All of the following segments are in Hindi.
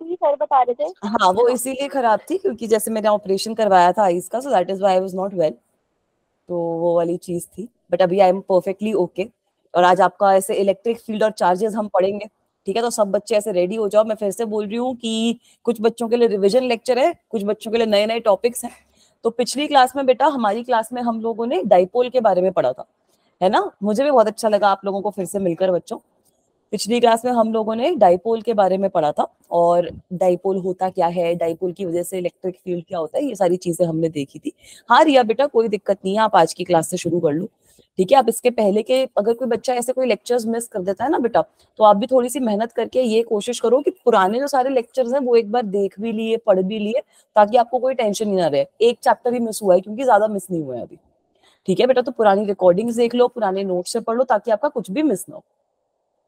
थी, सर बता रहे थे। हाँ, वो इसीलिए खराब थी क्योंकि जैसे मैंने ऑपरेशन करवाया था आईज का, so that is why I was not well. तो वो वाली चीज थी, बट अभी आई एम परफेक्टली ओके। और आज आपका ऐसे इलेक्ट्रिक फील्ड और चार्जेस हम पढ़ेंगे, ठीक है? तो सब बच्चे ऐसे रेडी हो जाओ। मैं फिर से बोल रही हूँ कि कुछ बच्चों के लिए रिवीजन लेक्चर है, कुछ बच्चों के लिए नए नए टॉपिक्स हैं। तो पिछली क्लास में बेटा, हमारी क्लास में हम लोगों ने डाइपोल के बारे में पढ़ा था, है ना? मुझे भी बहुत अच्छा लगा आप लोगों को फिर से मिलकर बच्चों। पिछली क्लास में हम लोगों ने डाइपोल के बारे में पढ़ा था, और डाइपोल होता क्या है, डाइपोल की वजह से इलेक्ट्रिक फील्ड क्या होता है, ये सारी चीजें हमने देखी थी। हाँ रिया बेटा, कोई दिक्कत नहीं है, आप आज की क्लास से शुरू कर लो, ठीक है? आप इसके पहले के, अगर कोई बच्चा ऐसे कोई लेक्चर्स मिस कर देता है ना बेटा, तो आप भी थोड़ी सी मेहनत करके ये कोशिश करो कि पुराने जो सारे लेक्चर्स हैं वो एक बार देख भी लिए, पढ़ भी लिए, ताकि आपको कोई टेंशन नहीं ना रहे। एक चैप्टर ही मिस हुआ है, क्योंकि ज्यादा मिस नहीं हुआ है अभी, ठीक है बेटा? तो पुरानी रिकॉर्डिंग्स देख लो, पुराने नोट्स से पढ़ लो, ताकि आपका कुछ भी मिस ना हो।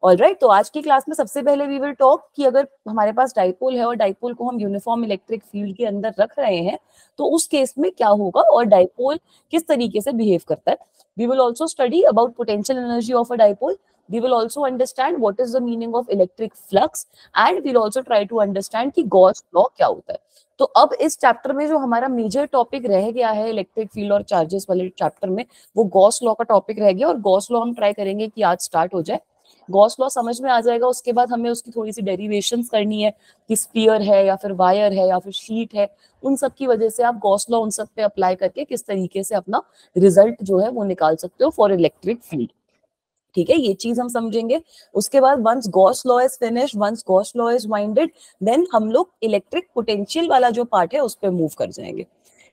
ऑलराइट, तो आज की क्लास में सबसे पहले वी विल टॉक कि अगर हमारे पास डाइपोल है और डाइपोल को हम यूनिफॉर्म इलेक्ट्रिक फील्ड के अंदर रख रहे हैं, तो उस केस में क्या होगा और डाइपोल किस तरीके से बिहेव करता है। We will also study about potential energy of a dipole. We will also understand what is the meaning of electric flux, and we'll also try to understand कि गॉस लॉ क्या होता है। तो अब इस चैप्टर में जो हमारा मेजर टॉपिक रह गया है इलेक्ट्रिक फील्ड और चार्जेस वाले चैप्टर में, वो गॉस लॉ का टॉपिक रह गया, और गॉस लॉ हम ट्राई करेंगे कि आज स्टार्ट हो जाए। गॉस लॉ समझ में आ जाएगा, उसके बाद हमें उसकी थोड़ी सी डेरिवेशंस करनी है कि स्फीयर है या फिर वायर है या फिर शीट है, उन सब की वजह से आप गॉस लॉ उन सब पे अप्लाई करके किस तरीके से अपना रिजल्ट जो है वो निकाल सकते हो फॉर इलेक्ट्रिक फील्ड, ठीक है? ये चीज हम समझेंगे। उसके बाद once Gauss law is finish, once Gauss law is winded, then हम लोग इलेक्ट्रिक पोटेंशियल वाला जो पार्ट है उस पर मूव कर जाएंगे,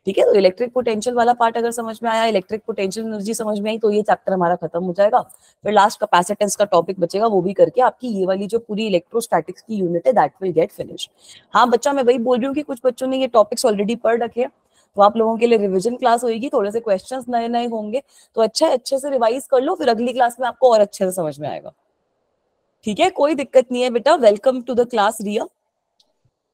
ठीक है? तो इलेक्ट्रिक पोटेंशियल वाला पार्ट अगर समझ में आया, इलेक्ट्रिक पोटेंशियल एनर्जी समझ में आई, तो ये चैप्टर हमारा खत्म हो जाएगा। फिर लास्ट कैपेसिटेंस का टॉपिक बचेगा, वो भी करके आपकी ये वाली जो पूरी इलेक्ट्रोस्टैटिक्स की यूनिट है दैट विल गेट फिनिश। हाँ बच्चा, मैं वही बोल रही हूँ कि कुछ बच्चों ने ये टॉपिक्स ऑलरेडी पढ़ रखे हैं, तो आप लोगों के लिए रिवीजन क्लास होगी, थोड़े से क्वेश्चंस नए नए होंगे, तो अच्छा अच्छे से रिवाइज कर लो, फिर अगली क्लास में आपको और अच्छे से समझ में आएगा, ठीक है? कोई दिक्कत नहीं है बेटा। वेलकम टू द क्लास रिया।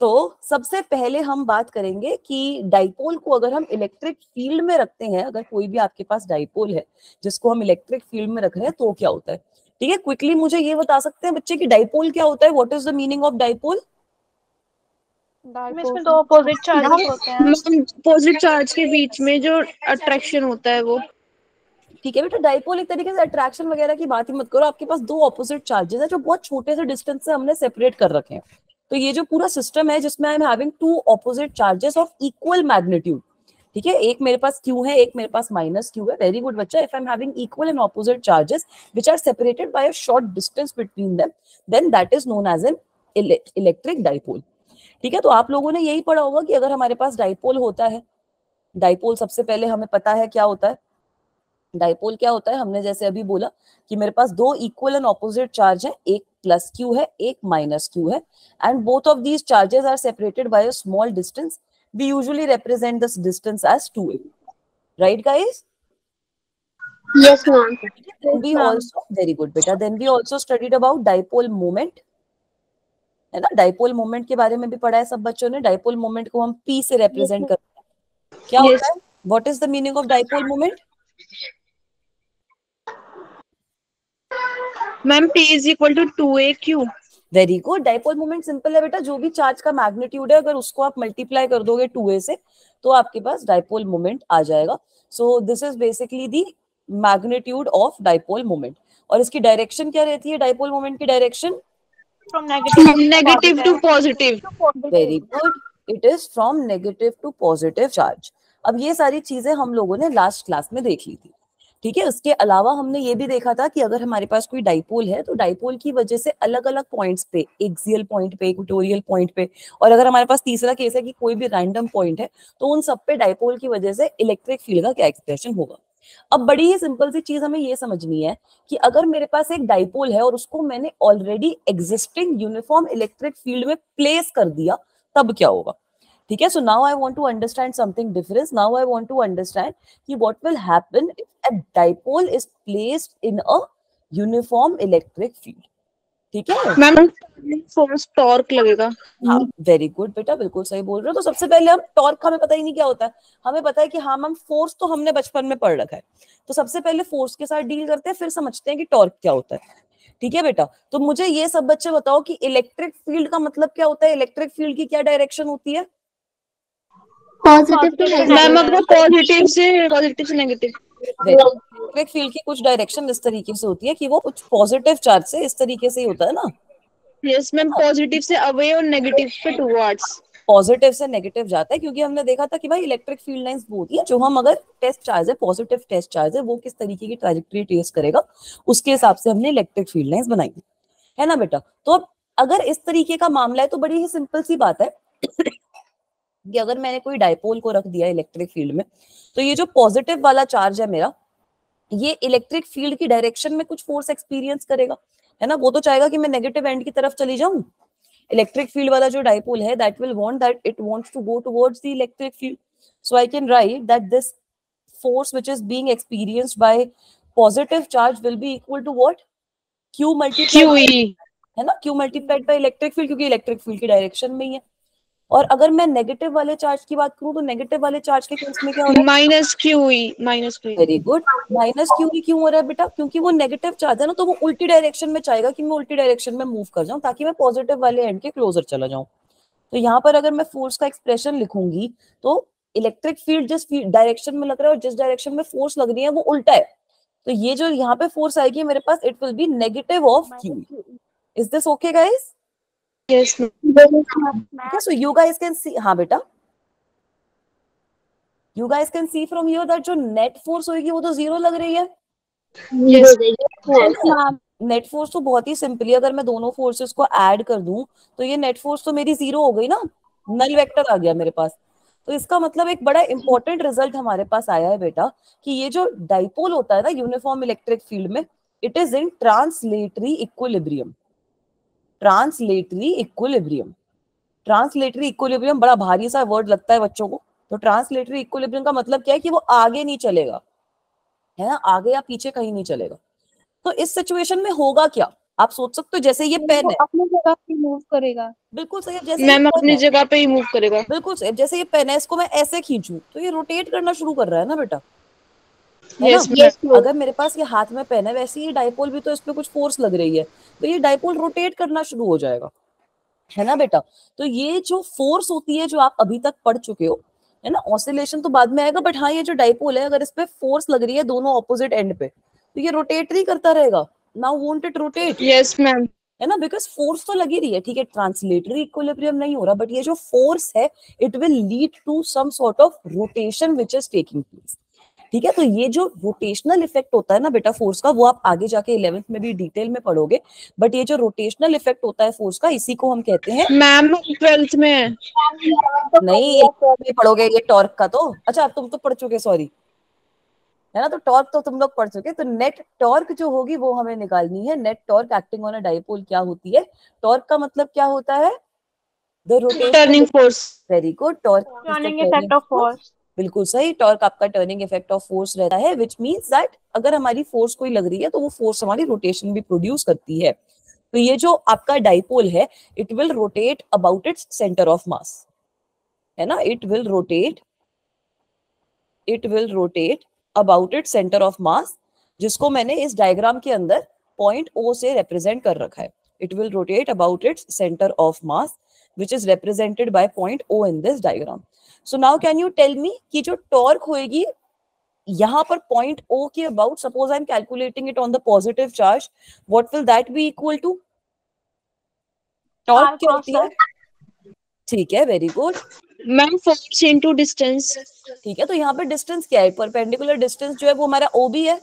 तो सबसे पहले हम बात करेंगे कि डाइपोल को अगर हम इलेक्ट्रिक फील्ड में रखते हैं, अगर कोई भी आपके पास डाइपोल है जिसको हम इलेक्ट्रिक फील्ड में रख रहे हैं, तो क्या होता है, ठीक है? क्विकली मुझे ये बता सकते हैं बच्चे कि डाइपोल क्या होता है, what is the meaning of dipole? इसमें दो अपोजिट चार्जेस होते हैं। अपोजिट चार्ज के बीच में जो अट्रैक्शन होता है वो, ठीक है बेटा, डाइपोल एक तरीके से अट्रैक्शन वगैरह की बात ही मत करो, आपके पास दो ऑपोजिट चार्जेस है जो बहुत छोटे से डिस्टेंस से हमने सेपरेट कर रखे हैं। तो ये जो पूरा सिस्टम है जिसमें I am having two opposite charges of equal magnitude, ठीक है? एक मेरे पास Q है, एक मेरे पास माइनस Q है। वेरी गुड बच्चा, if I am having equal and opposite charges which are separated by a short distance between them, then that is known as an electric dipole, ठीक है? तो आप लोगों ने यही पढ़ा होगा कि अगर हमारे पास डाइपोल होता है, डाइपोल सबसे पहले हमें पता है क्या होता है। डाइपोल क्या होता है, हमने जैसे अभी बोला कि मेरे पास दो इक्वल एंड ऑपोजिट चार्ज है, एक प्लस Q है, एक माइनस Q है, and both of these charges are separated by a small distance. We usually represent this distance as 2a, right guys? Yes ma'am. Then we also, very good beta, then we also studied about dipole moment, है ना? डाइपोल मोमेंट के बारे में भी पढ़ा है सब बच्चों ने। डाइपोल मोमेंट को हम P से रिप्रेजेंट करते हैं, क्या होता है, what is the meaning of dipole moment? Ma'am P is equal to 2AQ। Very good, dipole moment simple है बेटा, जो भी चार्ज का मैग्नीट्यूड है अगर उसको आप मल्टीप्लाई कर दोगे 2a से, तो आपके पास डाइपोल मोमेंट आ जाएगा। So this is basically the magnitude of dipole moment. और इसकी डायरेक्शन क्या रहती है, डाइपोल मोमेंट की direction? From negative to positive. Very good, it is from negative to positive charge. अब ये सारी चीजें हम लोगों ने लास्ट क्लास में देख ली थी, ठीक है? उसके अलावा हमने ये भी देखा था कि अगर हमारे पास कोई डाइपोल है तो डाइपोल की वजह से अलग अलग पॉइंट्स पे, एक्सियल पॉइंट पे, इक्वेटोरियल पॉइंट पे, और अगर हमारे पास तीसरा केस है कि कोई भी रैंडम पॉइंट है, तो उन सब पे डाइपोल की वजह से इलेक्ट्रिक फील्ड का क्या एक्सप्रेशन होगा। अब बड़ी ही सिंपल सी चीज हमें ये समझनी है कि अगर मेरे पास एक डाइपोल है और उसको मैंने already existing uniform electric field में प्लेस कर दिया, तब क्या होगा, ठीक है? So now I want to understand something difference. Now I want to understand कि what will happen if a dipole is placed in a uniform electric field, ठीक है? मैम फोर्स टॉर्क लगेगा। हाँ वेरी गुड बेटा, बिल्कुल सही बोल रहे हो। तो सबसे पहले हम टॉर्क, हमें पता ही नहीं क्या होता है, हमें पता है कि हाँ मैम फोर्स तो हमने बचपन में पढ़ रखा है, तो सबसे पहले फोर्स के साथ डील करते हैं, फिर समझते हैं कि टॉर्क क्या होता है, ठीक है बेटा, तो मुझे ये सब बच्चे बताओ कि इलेक्ट्रिक फील्ड का मतलब क्या होता है, इलेक्ट्रिक फील्ड की क्या डायरेक्शन होती है? Positive to negative. मैम अगर पॉजिटिव से नेगेटिव। इलेक्ट्रिक फील्ड की कुछ डायरेक्शन इस तरीके से होती है कि वो कुछ पॉजिटिव चार्ज से, इस तरीके से ही होता है ना। यस मैम, पॉजिटिव से अवे और नेगेटिव पे टुवर्ड्स। पॉजिटिव से नेगेटिव जाता है, क्योंकि हमने देखा था कि भाई इलेक्ट्रिक फील्ड लाइंस वो होती है जो हम अगर टेस्ट चार्ज है, पॉजिटिव टेस्ट चार्ज है, वो किस तरीके की ट्रैजेक्टरी टेस्ट करेगा उसके हिसाब से हमने इलेक्ट्रिक फील्ड लाइंस बनाई है ना बेटा। तो अब अगर इस तरीके का मामला है तो बड़ी ही सिंपल सी बात है कि अगर मैंने कोई डायपोल को रख दिया इलेक्ट्रिक फील्ड में, तो ये जो पॉजिटिव वाला चार्ज है मेरा, ये इलेक्ट्रिक फील्ड की डायरेक्शन में कुछ फोर्स एक्सपीरियंस करेगा, है ना। वो तो चाहेगा कि मैं नेगेटिव एंड की तरफ चली जाऊं। इलेक्ट्रिक फील्ड वाला जो डायपोल है, that will want that it wants to go towards the electric field, so I can write that this force which is being experienced by positive charge will be equal to what? Q multiplied QE है ना, Q multiplied by electric field, क्योंकि इलेक्ट्रिक फील्ड की डायरेक्शन में ही है। और अगर मैं नेगेटिव वाले चार्ज की बात करूं तो नेगेटिव वाले चार्ज के केस में क्या हो रहा है? Minus QE। Very good, minus Q ही क्यों हो रहा है बेटा? क्योंकि वो नेगेटिव चार्ज है ना, तो वो उल्टी डायरेक्शन में चाहेगा कि मैं उल्टी डायरेक्शन में मूव कर जाऊं ताकि मैं पॉजिटिव वाले एंड के क्लोजर चला जाऊं। तो यहाँ पर अगर मैं फोर्स का एक्सप्रेशन लिखूंगी तो इलेक्ट्रिक फील्ड जिस डायरेक्शन में लग रहा है और जिस डायरेक्शन में फोर्स लग रही है वो उल्टा है, तो ये जो यहाँ पे फोर्स आएगी मेरे पास, it will be negative of Q. Is this okay guys? Yes Okay, so you guys can see, हाँ बेटा, you guys can see from here that जो नेट फोर्स होगी वो तो जीरो लग रही है। नेट फोर्स तो बहुत ही सिंपली, अगर मैं दोनों फोर्सेस को ऐड कर दूं तो ये नेट फोर्स तो मेरी जीरो हो गई ना, नल वेक्टर आ गया मेरे पास। तो इसका मतलब एक बड़ा इंपॉर्टेंट रिजल्ट हमारे पास आया है बेटा कि ये जो डाइपोल होता है ना यूनिफॉर्म इलेक्ट्रिक फील्ड में, it is in translatory equilibrium. Translatory equilibrium, translatory equilibrium बड़ा भारी सा वर्ड लगता है बच्चों को। तो ट्रांसलेटरी इक्विलिब्रियम का मतलब क्या है कि वो आगे नहीं चलेगा, है ना, आगे या पीछे कहीं नहीं चलेगा। तो इस सिचुएशन में होगा क्या, आप सोच सकते हो, जैसे ये पेन है, अपनी जगह पे मूव करेगा। बिल्कुल सही है, जैसे मैम अपनी जगह पे ही मूव करेगा। बिल्कुल सही, जैसे ये पेन है, इसको मैं ऐसे खींचूं तो ये रोटेट करना शुरू कर रहा है ना बेटा, है यस ना। अगर मेरे पास ये हाथ में पेन है, वैसे ही डाइपोल भी तो इस पे कुछ फोर्स लग रही है, तो ये डाइपोल रोटेट करना शुरू हो जाएगा, है ना बेटा। तो ये जो फोर्स होती है जो आप अभी तक पढ़ चुके हो, है ना, ऑसिलेशन तो बाद में आएगा, बट हाँ ये जो डाइपोल है अगर इस पे फोर्स लग रही है दोनों ऑपोजिट एंड पे, तो ये रोटेट नहीं करता रहेगा। Now won't it rotate? Yes ma'am. है ना, बिकॉज फोर्स तो लगी रही है, ठीक है, ट्रांसलेटरी इक्विलिब्रियम नहीं हो रहा, बट ये जो फोर्स है it will lead to some sort of rotation which is taking place. ठीक है, तो ये जो रोटेशनल इफेक्ट होता है ना बेटा फोर्स का, वो आप आगे जाके 11th में भी डिटेल में पढ़ोगे, बट ये जो रोटेशनल इफेक्ट होता है फोर्स का, इसी को हम कहते हैं। मैम 12th में नहीं, ये पढ़ोगे ये टॉर्क का तो, अच्छा तुम तो पढ़ चुके, सॉरी, है ना, तो टॉर्क तो तुम लोग पढ़ चुके। तो नेट टॉर्क जो होगी वो हमें निकालनी है। Net torque acting on a dipole क्या होती है? टॉर्क का मतलब क्या होता है? The rotational turning force. Very good, torque turning effect of force. बिल्कुल सही, टॉर्क आपका टर्निंग इफेक्ट ऑफ फोर्स रहता है, विच मींस दैट अगर हमारी फोर्स कोई लग रही है तो वो फोर्स हमारी रोटेशन भी प्रोड्यूस करती है। तो ये जो आपका डाइपोल है, it will rotate about its centre of mass, है ना, it will rotate about its centre of mass, जिसको मैंने इस डायग्राम के अंदर पॉइंट O से रिप्रेजेंट कर रखा है। It will rotate about its centre of mass which is represented by point O in this diagram. So now can you tell me कि जो टॉर्क होएगी यहाँ पर point O के about, suppose I am calculating it on the positive charge, what will that be equal to? Torque क्या होती है? ठीक है, very good ma'am, force into distance. ठीक है, तो यहाँ पे डिस्टेंस क्या है? परपेंडिकुलर डिस्टेंस जो है वो हमारा OB है,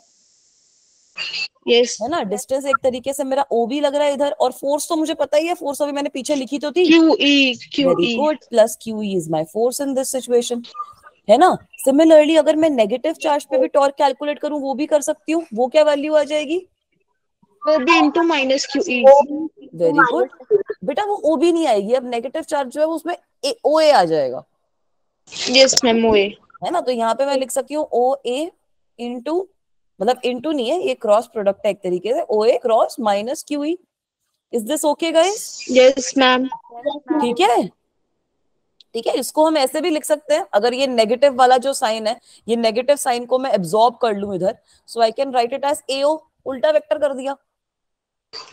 यस है ना। डिस्टेंस एक तरीके से मेरा OB लग रहा है इधर, और फोर्स तो मुझे पता ही है, फोर्स अभी मैंने पीछे लिखी तो थी, very good, plus QE is my force in this situation, है ना। सिमिलरली अगर मैं नेगेटिव चार्ज पे भी टॉर्क कैलकुलेट करूं वो भी कर सकती हूँ, वो क्या वैल्यू आ जाएगी? OB into minus QE। Very good बेटा, वो OB नहीं आएगी, अब नेगेटिव चार्ज जो है उसमें OA आ जाएगा। यस मैम, OA, है ना, तो यहाँ पे मैं लिख सकती हूँ OA इंटू, मतलब इंटू नहीं है, ये क्रॉस प्रोडक्ट है एक तरीके से, OA cross minus QE। Is this okay guys? Yes ma'am. ठीक है, ठीक है, इसको हम ऐसे भी लिख सकते हैं, अगर ये नेगेटिव वाला जो साइन है, ये नेगेटिव साइन को मैं एब्सॉर्ब कर लूं इधर, so I can write it as AO, उल्टा वेक्टर कर दिया,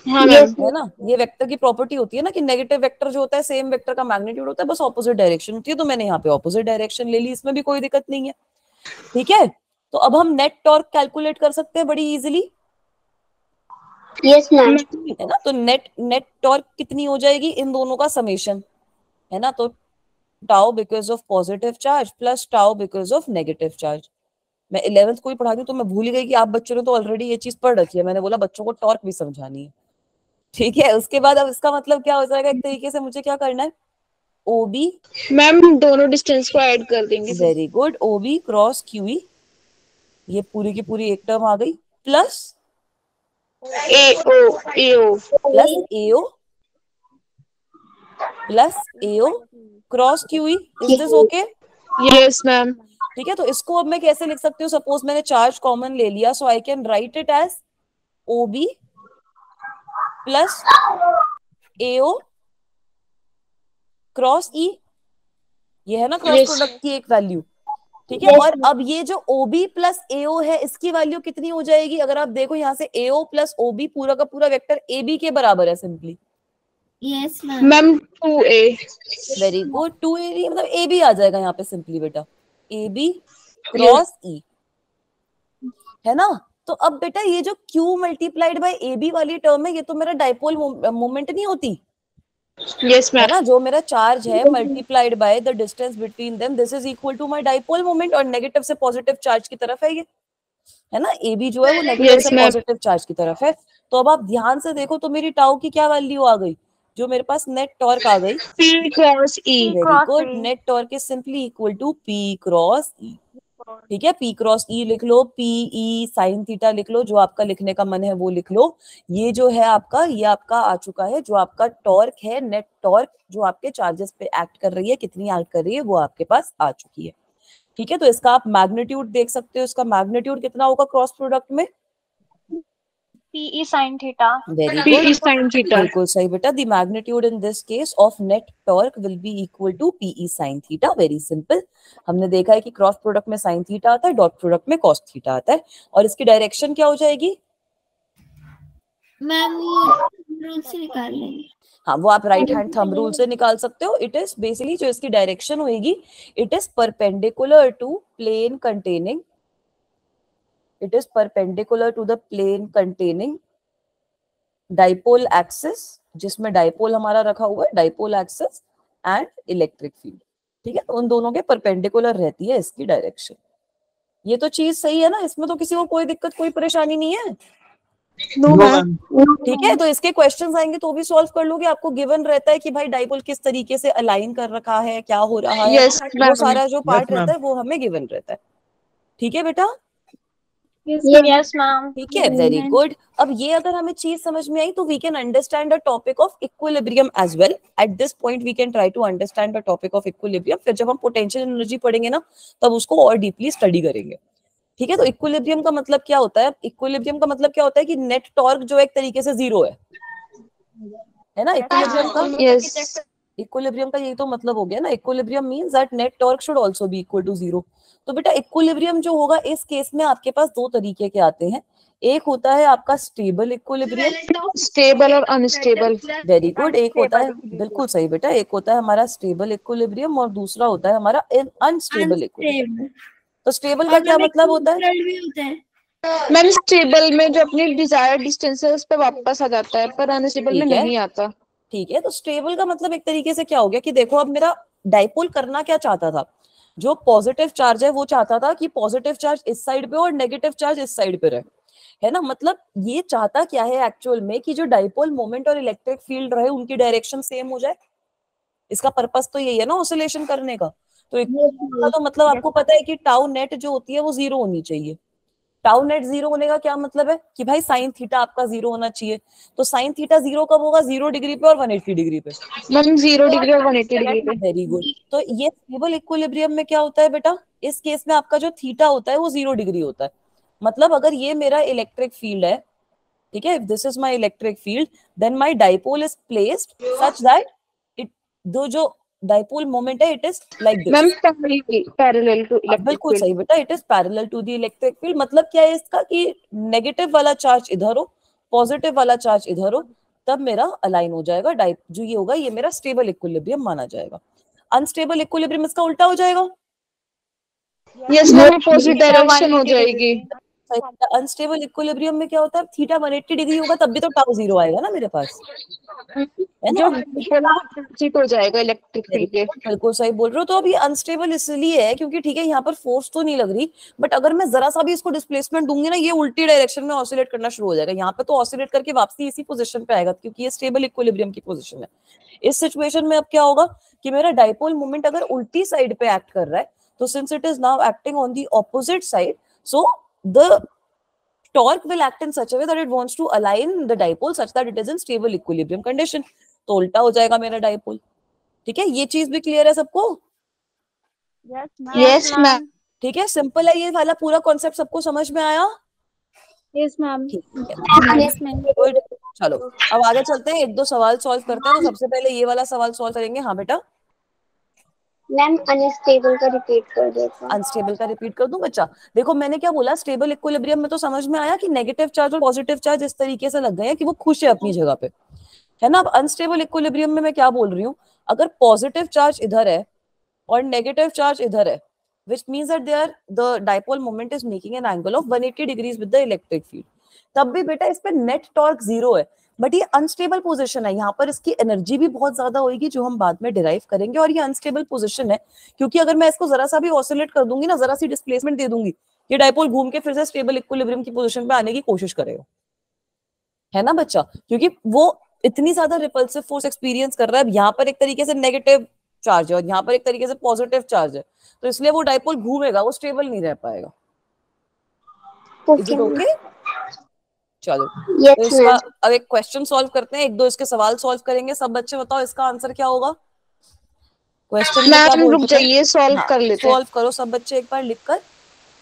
हाँ मैम। है ना, ये वेक्टर की प्रॉपर्टी होती है ना कि नेगेटिव वेक्टर जो होता है सेम वेक्टर का मैग्नीट्यूड होता है, बस ऑपोजिट डायरेक्शन होती है। तो मैंने यहाँ पे ऑपोजिट डायरेक्शन ले ली, इसमें भी कोई दिक्कत नहीं है। ठीक है, तो अब हम नेट टॉर्क कैलकुलेट कर सकते हैं बड़ी इजीली। Yes ma'am. है ना, तो नेट नेट टॉर्क कितनी हो जाएगी, इन दोनों का समेशन, है ना। तो tau because of positive charge plus tau because of negative charge. मैं 11th को ही पढ़ा रही हूँ, तो मैं भूल ही गई कि आप बच्चों ने तो ऑलरेडी ये चीज पढ़ रखी है। मैंने बोला बच्चों को टॉर्क भी समझानी है। ठीक है, उसके बाद अब इसका मतलब क्या हो जाएगा, एक तरीके से मुझे क्या करना है, ओबी, मैम दोनों डिस्टेंस को ऐड कर देंगे। वेरी गुड, ओबी क्रॉस क्यूई, ये पूरी की पूरी एक टर्म आ गई, plus AO plus AO plus AO cross QE. Is this okay? Yes ma'am. ठीक है, तो इसको अब मैं कैसे लिख सकती हूँ, सपोज मैंने चार्ज कॉमन ले लिया, so I can write it as OB plus AO cross E. ये है ना क्रॉस Yes. प्रोडक्ट की एक वैल्यू। ठीक है, और अब ये जो OB प्लस AO है, इसकी वैल्यू कितनी हो जाएगी, अगर आप देखो यहाँ से AO प्लस OB पूरा का पूरा वेक्टर AB के बराबर है simply. Yes ma'am 2A। Very good, 2AB मतलब AB आ जाएगा यहाँ पे सिंपली बेटा, AB क्रॉस E, है ना। तो अब बेटा ये जो Q मल्टीप्लाइड बाय AB वाली टर्म है, ये तो मेरा डाइपोल मोमेंट नहीं होती, यस है मैम। ना। जो मेरा चार्ज है multiplied by the distance between them, this is equal to my dipole moment, और नेगेटिव से पॉजिटिव चार्ज की तरफ है ये, है ना। AB जो है वो नेगेटिव Yes, से ma'am. पॉजिटिव चार्ज की तरफ है। तो अब आप ध्यान से देखो, तो मेरी टाउ की क्या वैल्यू आ गई, जो मेरे पास नेट टॉर्क आ गई, P cross E। Very good, net torque is simply equal to P cross E। ठीक है, P क्रॉस E लिख लो, PE साइन थीटा लिख लो, जो आपका लिखने का मन है वो लिख लो। ये जो है आपका, ये आपका आ चुका है, जो आपका टॉर्क है, नेट टॉर्क, जो आपके चार्जेस पे एक्ट कर रही है, कितनी एक्ट कर रही है, वो आपके पास आ चुकी है। ठीक है, तो इसका आप मैग्नीट्यूड देख सकते हो, इसका मैग्नीट्यूड कितना होगा क्रॉस प्रोडक्ट में, PE sin theta. Very P good, is sin theta। बिल्कुल सही बेटा, the magnitude in this case of net torque will be equal to PE sin theta. Very simple, हमने देखा है कि क्रॉस प्रोडक्ट में sin थीटा आता है, डॉट प्रोडक्ट में cos थीटा आता है, और इसकी डायरेक्शन क्या हो जाएगी, मैम वो रूल से निकाल लेंगे। हाँ वो आप राइट हैंड थंब रूल से निकाल सकते हो। इट इज बेसिकली जो इसकी डायरेक्शन होगी, it is perpendicular to plane containing, it is perpendicular to the plane containing dipole axis, जिसमें डाइपोल हमारा रखा हुआ है, dipole axis and electric field. ठीक है, तो उन दोनों के परपेंडिकुलर रहती है इसकी डायरेक्शन। ये तो चीज सही है ना, इसमें तो किसी को कोई दिक्कत कोई परेशानी नहीं है। No ma'am. ठीक है, तो इसके क्वेश्चंस आएंगे तो भी सॉल्व कर लोगे। आपको गिवन रहता है कि भाई डाइपोल किस तरीके से अलाइन कर रखा है, क्या हो रहा है, Yes, वो ma'am. सारा जो पार्ट रहता है वो हमें गिवन रहता है। ठीक है बेटा, Yes, ma'am. ठीक है, वेरी गुड। अब ये अगर हमें चीज समझ में आई, तो we can understand the topic of equilibrium as well. At this point we can try to understand the topic of equilibrium. फिर जब हम पोटेंशियल एनर्जी पढ़ेंगे ना, तब उसको और डीपली स्टडी करेंगे। ठीक है, तो इक्विलिब्रियम का मतलब क्या होता है, इक्विलिब्रियम का मतलब क्या होता है कि नेट टॉर्क जो एक तरीके से जीरो है ना। इक्विलिब्रियम का यस। इक्विलिब्रियम का यही तो मतलब हो गया ना, equilibrium means that net torque should also be equal to zero. तो बेटा इक्विलिब्रियम जो होगा इस केस में आपके पास दो तरीके के आते हैं। एक होता है आपका स्टेबल इक्विलिब्रियम, स्टेबल और अनस्टेबल। वेरी गुड, एक होता है, बिल्कुल सही बेटा, एक होता है हमारा स्टेबल इक्विलिब्रियम और दूसरा होता है हमारा अनस्टेबल इक्विलिब्रियम। तो स्टेबल का क्या मतलब होता है, मैम स्टेबल में जो अपनी डिजायर्ड डिस्टेंस है उस पर वापस आ जाता है, पर अनस्टेबल में ठीक है। नहीं आता। ठीक है, तो स्टेबल का मतलब एक तरीके से क्या हो गया कि देखो अब मेरा डाइपोल करना क्या चाहता था, जो पॉजिटिव चार्ज है वो चाहता था कि पॉजिटिव चार्ज इस साइड पे और नेगेटिव चार्ज इस साइड पे रहे, है ना। मतलब ये चाहता क्या है एक्चुअल में कि जो डाइपोल मोमेंट और इलेक्ट्रिक फील्ड रहे उनकी डायरेक्शन सेम हो जाए। इसका पर्पस तो यही है ना ऑसिलेशन करने का। तो का तो मतलब आपको पता है कि टाउ नेट जो होती है वो जीरो होनी चाहिए। टाउ नेट जीरो होने का क्या मतलब है कि भाई साइन थीटा आपका जीरो होना चाहिए। तो साइन थीटा जीरो कब होगा, 0 डिग्री पे और 180 डिग्री पे। मैम 0 डिग्री और 180 डिग्री पे। Very good. तो ये स्टेबल इक्विलिब्रियम में क्या होता है बेटा, इस केस में आपका जो थीटा होता है वो 0 डिग्री होता है। मतलब अगर ये मेरा इलेक्ट्रिक फील्ड है, ठीक है, if this is my electric field, then my dipole is placed such that it, दो जो डाइपोल मोमेंट है it is like this. Ma'am parallel to electric बिल्कुल फील्ड। सही बेटा, it is parallel to the electric field. मतलब क्या है इसका कि नेगेटिव वाला चार्ज इधर हो, पॉजिटिव वाला चार्ज इधर हो, तब मेरा अलाइन हो जाएगा। जो ये होगा ये मेरा स्टेबल इक्विलिब्रियम माना जाएगा। अनस्टेबल इक्विलिब्रियम इसका उल्टा हो जाएगा। यस मैम, अपोजिट डायरेक्शन हो जाएगी। अनस्टेबल इक्विलिब्रियम में क्या होता है, थीटा 180 डिग्री होगा तब भी तो टाउ 0 आएगा ना मेरे पास, है ना? अपोजिट हो जाएगा इलेक्ट्रिक फील्ड के। बिल्कुल सही बोल रहे हो। तो अब ये अनस्टेबल इसलिए है क्योंकि ठीक है यहाँ पर फोर्स तो नहीं लग रही, बट अगर मैं जरा सा भी इसको डिस्प्लेसमेंट दूंगी ना, ये उल्टी डायरेक्शन में ऑसिलेट करना शुरू हो जाएगा। यहाँ पे तो ऑसिलेट करके वापसी इसी पोजीशन पे आएगा क्योंकि ये स्टेबल इक्विलिब्रियम की पोजीशन है। इस सिचुएशन में अब क्या होगा कि मेरा डाइपोल मोमेंट अगर उल्टी साइड पे एक्ट कर रहा है, तो since it is now acting on the opposite side, so the torque will act in such a way that it wants to align the dipole such that it is in stable equilibrium condition. तो उल्टा हो जाएगा मेरा डाइपोल। ठीक है, ये चीज भी क्लियर है सबको? Yes ma'am. ठीक है, सिंपल है ये वाला पूरा कॉन्सेप्ट, सबको समझ में आया? Yes ma'am. Yes ma'am. Good. चलो अब आगे चलते हैं, एक दो सवाल सॉल्व करते हैं। तो सबसे पहले ये वाला सवाल सॉल्व करेंगे। हाँ बेटा, मैम अनस्टेबल का रिपीट कर देता। अनस्टेबल का रिपीट कर दूं बच्चा? देखो मैंने क्या बोला, स्टेबल इक्विलिब्रियम में तो समझ में आया कि नेगेटिव चार्ज और पॉजिटिव चार्ज इस तरीके से लग गए हैं कि वो खुश है अपनी जगह पे, है ना? अब अनस्टेबल इक्विलिब्रियम में मैं क्या बोल रही हूँ, अगर पॉजिटिव चार्ज इधर है और नेगेटिव चार्ज इधर है, which means that the dipole moment is making an angle of 180 degrees with the electric field, तब भी बेटा इस पे नेट टॉर्क 0 है। बट ये अनस्टेबल पोजीशन है, यहाँ पर इसकी एनर्जी भी बहुत ज्यादा होगी जो हम बाद में डिराइव करेंगे। और ये अनस्टेबल पोजीशन है क्योंकि अगर मैं इसको जरा सा भी ऑसिलेट कर दूंगी ना, जरा सी डिस्प्लेसमेंट दे दूंगी, ये डाइपोल घूम के फिर से स्टेबल इक्विलिब्रियम की पोजीशन पे आने की कोशिश करेगा, है ना बच्चा? क्योंकि वो इतनी ज्यादा रिपल्सिव फोर्स एक्सपीरियंस कर रहा है। यहाँ पर एक तरीके से नेगेटिव चार्ज है और यहाँ पर एक तरीके से पॉजिटिव चार्ज है, तो इसलिए वो डाइपोल घूमेगा, वो स्टेबल नहीं रह पाएगा। Is it okay? चलो तो इसका अब एक क्वेश्चन सॉल्व करते हैं, एक दो इसके सवाल सॉल्व करेंगे। सब बच्चे बताओ इसका आंसर क्या होगा? क्वेश्चन में क्या रुक जाइए, सॉल्व कर लेते हैं। सॉल्व करो सब बच्चे एक बार लिखकर।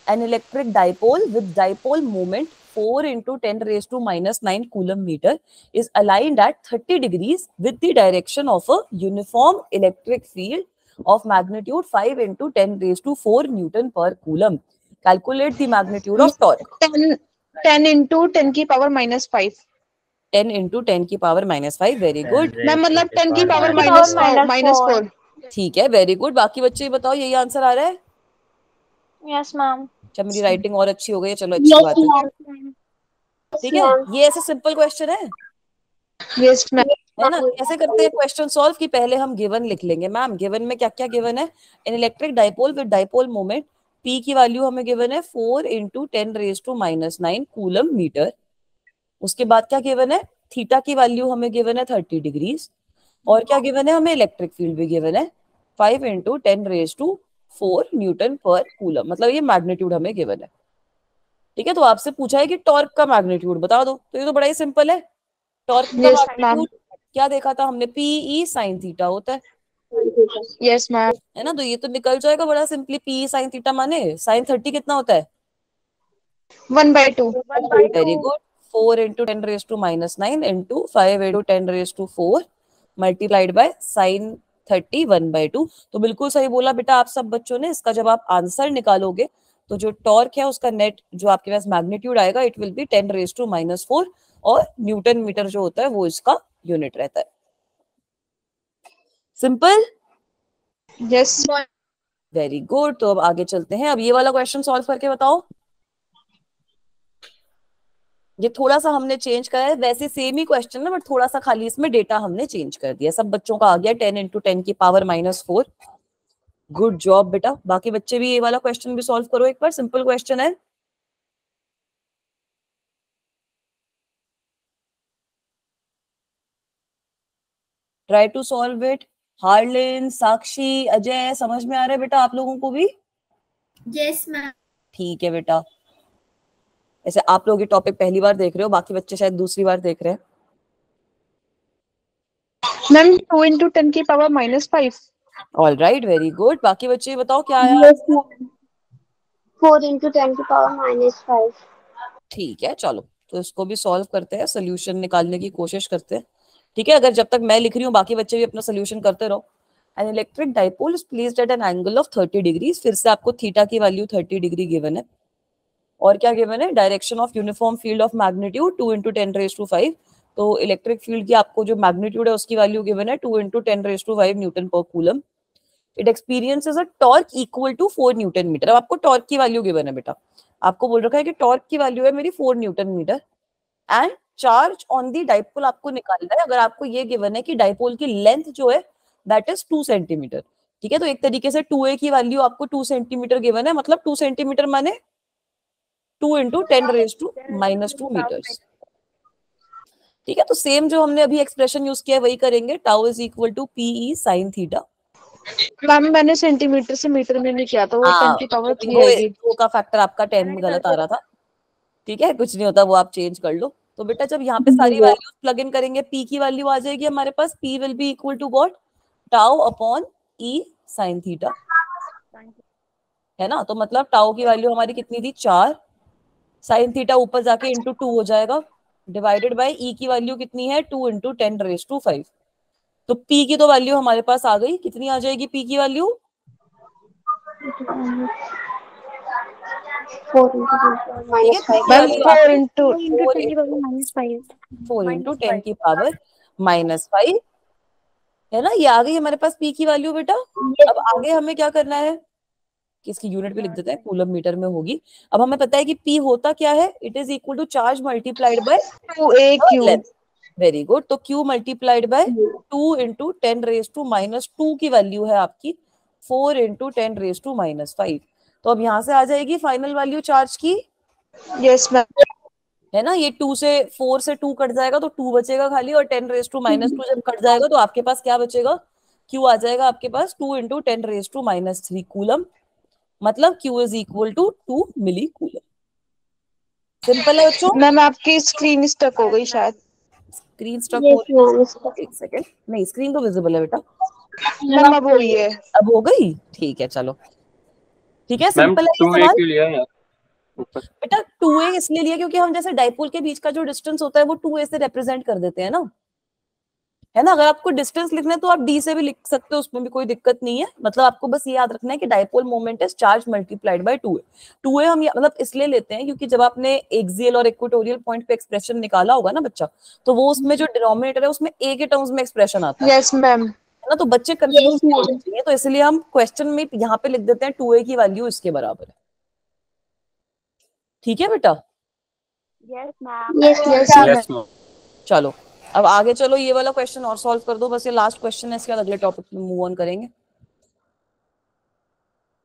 N electric dipole with dipole moment 4 into 10 raised to -9 coulomb meter is aligned at 30 degrees with the direction of a uniform electric field of magnitude 5 into 10 raised to 4 Newton per coulomb. Calculate the magnitude of torque. 10 into 10 की पावर -5। 10 into 10 की पावर -5। वेरी गुड मैम, मतलब 10 की पावर -4। ठीक है, वेरी गुड। बाकी बच्चे बताओ यही आंसर आ रहा है? Yes ma'am. अच्छा मेरी राइटिंग और अच्छी हो गई है, चलो अच्छी बात है। ठीक है, ये ऐसे सिंपल क्वेश्चन है। Yes ma'am. है ना? कैसे करते हैं क्वेश्चन सॉल्व की, पहले हम गिवन लिख लेंगे। मैम गिवन में क्या क्या गिवन है? In electric dipole with dipole moment P की वैल्यू हमें गिवन है 4 into 10 raised to -9 coulomb metre. उसके बाद क्या गिवन है? थीटा की वैल्यू हमें गिवन है 30 डिग्रीज। और क्या गिवन है हमें? इलेक्ट्रिक फील्ड भी गिवन है 5 into 10 raised to 4 Newton per coulomb, मतलब ये मैग्नीट्यूड हमें गिवन है। ठीक है, तो आपसे पूछा है कि टॉर्क का मैग्नीट्यूड बता दो, तो ये तो बड़ा ही सिंपल है। टॉर्क का मैग्नीट्यूड क्या देखा था हमने? PE sin थीटा होता है। Yes ma'am. है ना? तो ये तो निकल जाएगा बड़ा सिंपली। PE sin थीटा माने sin 30 कितना होता है? 1/2। Very good. 4 into 10 raised to -9 into 5 into 10 raised to 4 multiplied by sin 30 1/2। तो बिल्कुल सही बोला बेटा आप सब बच्चों ने। इसका जब आप आंसर निकालोगे तो जो टॉर्क है उसका नेट जो आपके पास मैग्नीट्यूड आएगा it will B 10 raised to -4 और न्यूटन मीटर जो होता है वो इसका यूनिट रहता है। सिंपल? यस। Very good. तो अब आगे चलते हैं। अब ये वाला क्वेश्चन सॉल्व करके बताओ। ये थोड़ा सा हमने चेंज करा है, वैसे सेम ही क्वेश्चन है बट थोड़ा सा खाली इसमें डेटा हमने चेंज कर दिया। सब बच्चों का आ गया 10 into 10 की पावर -4। गुड जॉब बेटा। बाकी बच्चे भी ये वाला क्वेश्चन भी सॉल्व करो एक बार, सिंपल क्वेश्चन है। Try to solve it. Harleen, Sakshi, Ajay, समझ में आ रहा है बेटा आप लोगों को भी? Yes ma'am. ठीक है बेटा। ऐसे आप लोग ये टॉपिक पहली बार देख रहे हो, बाकी बच्चे शायद दूसरी बार देख रहे हैं। मैम 2 into 10 की power -5। All right, very good. बाकी बच्चे बताओ क्या आया? 4 into 10 की पावर -5। ठीक है, चलो तो इसको भी सॉल्व करते हैं, सोल्यूशन निकालने की कोशिश करते हैं। ठीक है, अगर जब तक मैं लिख रही हूँ बाकी बच्चे भी अपना सोल्यूशन करते रहो। N electric dipole is placed at N angle of 30 degrees. फिर से आपको थीटा की वैल्यू 30 डिग्री गिवन है और क्या गिवन है, direction of uniform field of magnitude 2 × 10⁵ तो इलेक्ट्रिक फील्ड की आपको जो मैग्नीट्यूड है उसकी वैल्यू गिवन है 2 × 10⁵ newton per coulomb. It experiences a torque equal to 4 newton metre. अब आपको टॉर्क की वैल्यू गिवन है बेटा, आपको बोल रखा है कि टॉर्क की वैल्यू है मेरी 4 newton metre and charge on the dipole आपको निकालना है। अगर आपको ये गिवन है कि डाइपोल की लेंथ जो है दैट इज 2 सेंटीमीटर, ठीक है, तो एक तरीके से 2a की वैल्यू आपको 2 सेंटीमीटर गिवन है, मतलब 2 सेंटीमीटर माने 2 × 10⁻² मीटर्स, ठीक है। तो सेम जो हमने अभी एक्सप्रेशन यूज किया है वही करेंगे, tau is equal to PE sin theta. Ma'am मैंने सेंटीमीटर से मीटर में नहीं किया, तो वो 10 की पावर 3 आएगी। वो का फैक्टर आपका 10 में गलत आ रहा था, ठीक है, कुछ नहीं होता, वो आप चेंज कर लो। तो बेटा जब यहाँ पे सारी वैल्यूज प्लग इन करेंगे, P की वैल्यू आ जाएगी हमारे पास, P will be equal to what, tau upon E sin theta, है ना। तो मतलब टाउ की वैल्यू हमारी कितनी थी, 4, sin थीटा ऊपर जाके इंटू 2 हो जाएगा, डिवाइडेड बाय E की वैल्यू कितनी है, 2 × 10⁵ तो P की तो वैल्यू हमारे पास आ गई, कितनी आ जाएगी P की वैल्यू, 4 × 10 ठीक है, मैम 4 into 4 × 10 की पावर -5, है ना। ये आ गई हमारे पास P की वैल्यू बेटा। अब आगे हमें क्या करना है कि इसकी यूनिट भी लिख देते हैं, कूलम मीटर में होगी। अब हमें पता है कि P होता क्या है, it is equal to charge multiplied by 2AQ। Length. Very good, तो Q मल्टीप्लाइड बाय 2 × 10⁻² की वैल्यू है आपकी 4 × 10⁻⁵। तो अब यहाँ से आ जाएगी फाइनल वैल्यू चार्ज की, यस मैम। है ना। ये 2 से 4 से 2 कट जाएगा तो 2 बचेगा खाली, और 10⁻² जब कट जाएगा तो आपके पास क्या बचेगा, Q आ जाएगा आपके पास 2 × 10⁻³ कूलम, मतलब Q is equal to 2 milli coulomb. Simple है बच्चों। मैम आपकी स्क्रीन स्टक हो गई शायद। स्क्रीन स्टक हो यस मैम। एक सेकेंड, नहीं स्क्रीन तो विजिबल है बेटा। मैम अब हुई है। अब हो गई, ठीक है, चलो ठीक है, मैम सिंपल है ये 2A सवाल। क्यों लिया यार ऊपर? बेटा 2a इसलिए लिया क्योंकि हम जैसे डाइपोल के बीच का जो डिस्टेंस होता है वो 2a से रिप्रेजेंट कर देते हैं ना, है ना। अगर आपको डिस्टेंस लिखना है तो आप d से भी लिख सकते हो, उसमें भी कोई दिक्कत नहीं है। मतलब आपको बस ये याद रखना है कि dipole moment is charge multiplied bye 2a। 2a हम मतलब इसलिए लेते हैं क्योंकि जब आपने एक्सियल और इक्वेटोरियल पॉइंट पे एक्सप्रेशन निकाला होगा ना बच्चा, तो वो उसमें जो डिनोमिनेटर है उसमें a के टर्म्स में एक्सप्रेशन आता है यस मैम। ना, तो बच्चे कंफ्यूज नहीं होने चाहिए, तो इसलिए हम क्वेश्चन में यहाँ पे लिख देते हैं 2a की वैल्यू इसके बराबर है, ठीक है बेटा। Yes yes ma'am. Yes ma'am. चलो अब आगे चलो, ये वाला क्वेश्चन और सॉल्व कर दो, बस ये लास्ट क्वेश्चन है, इसके बाद अगले टॉपिक में मूव ऑन करेंगे।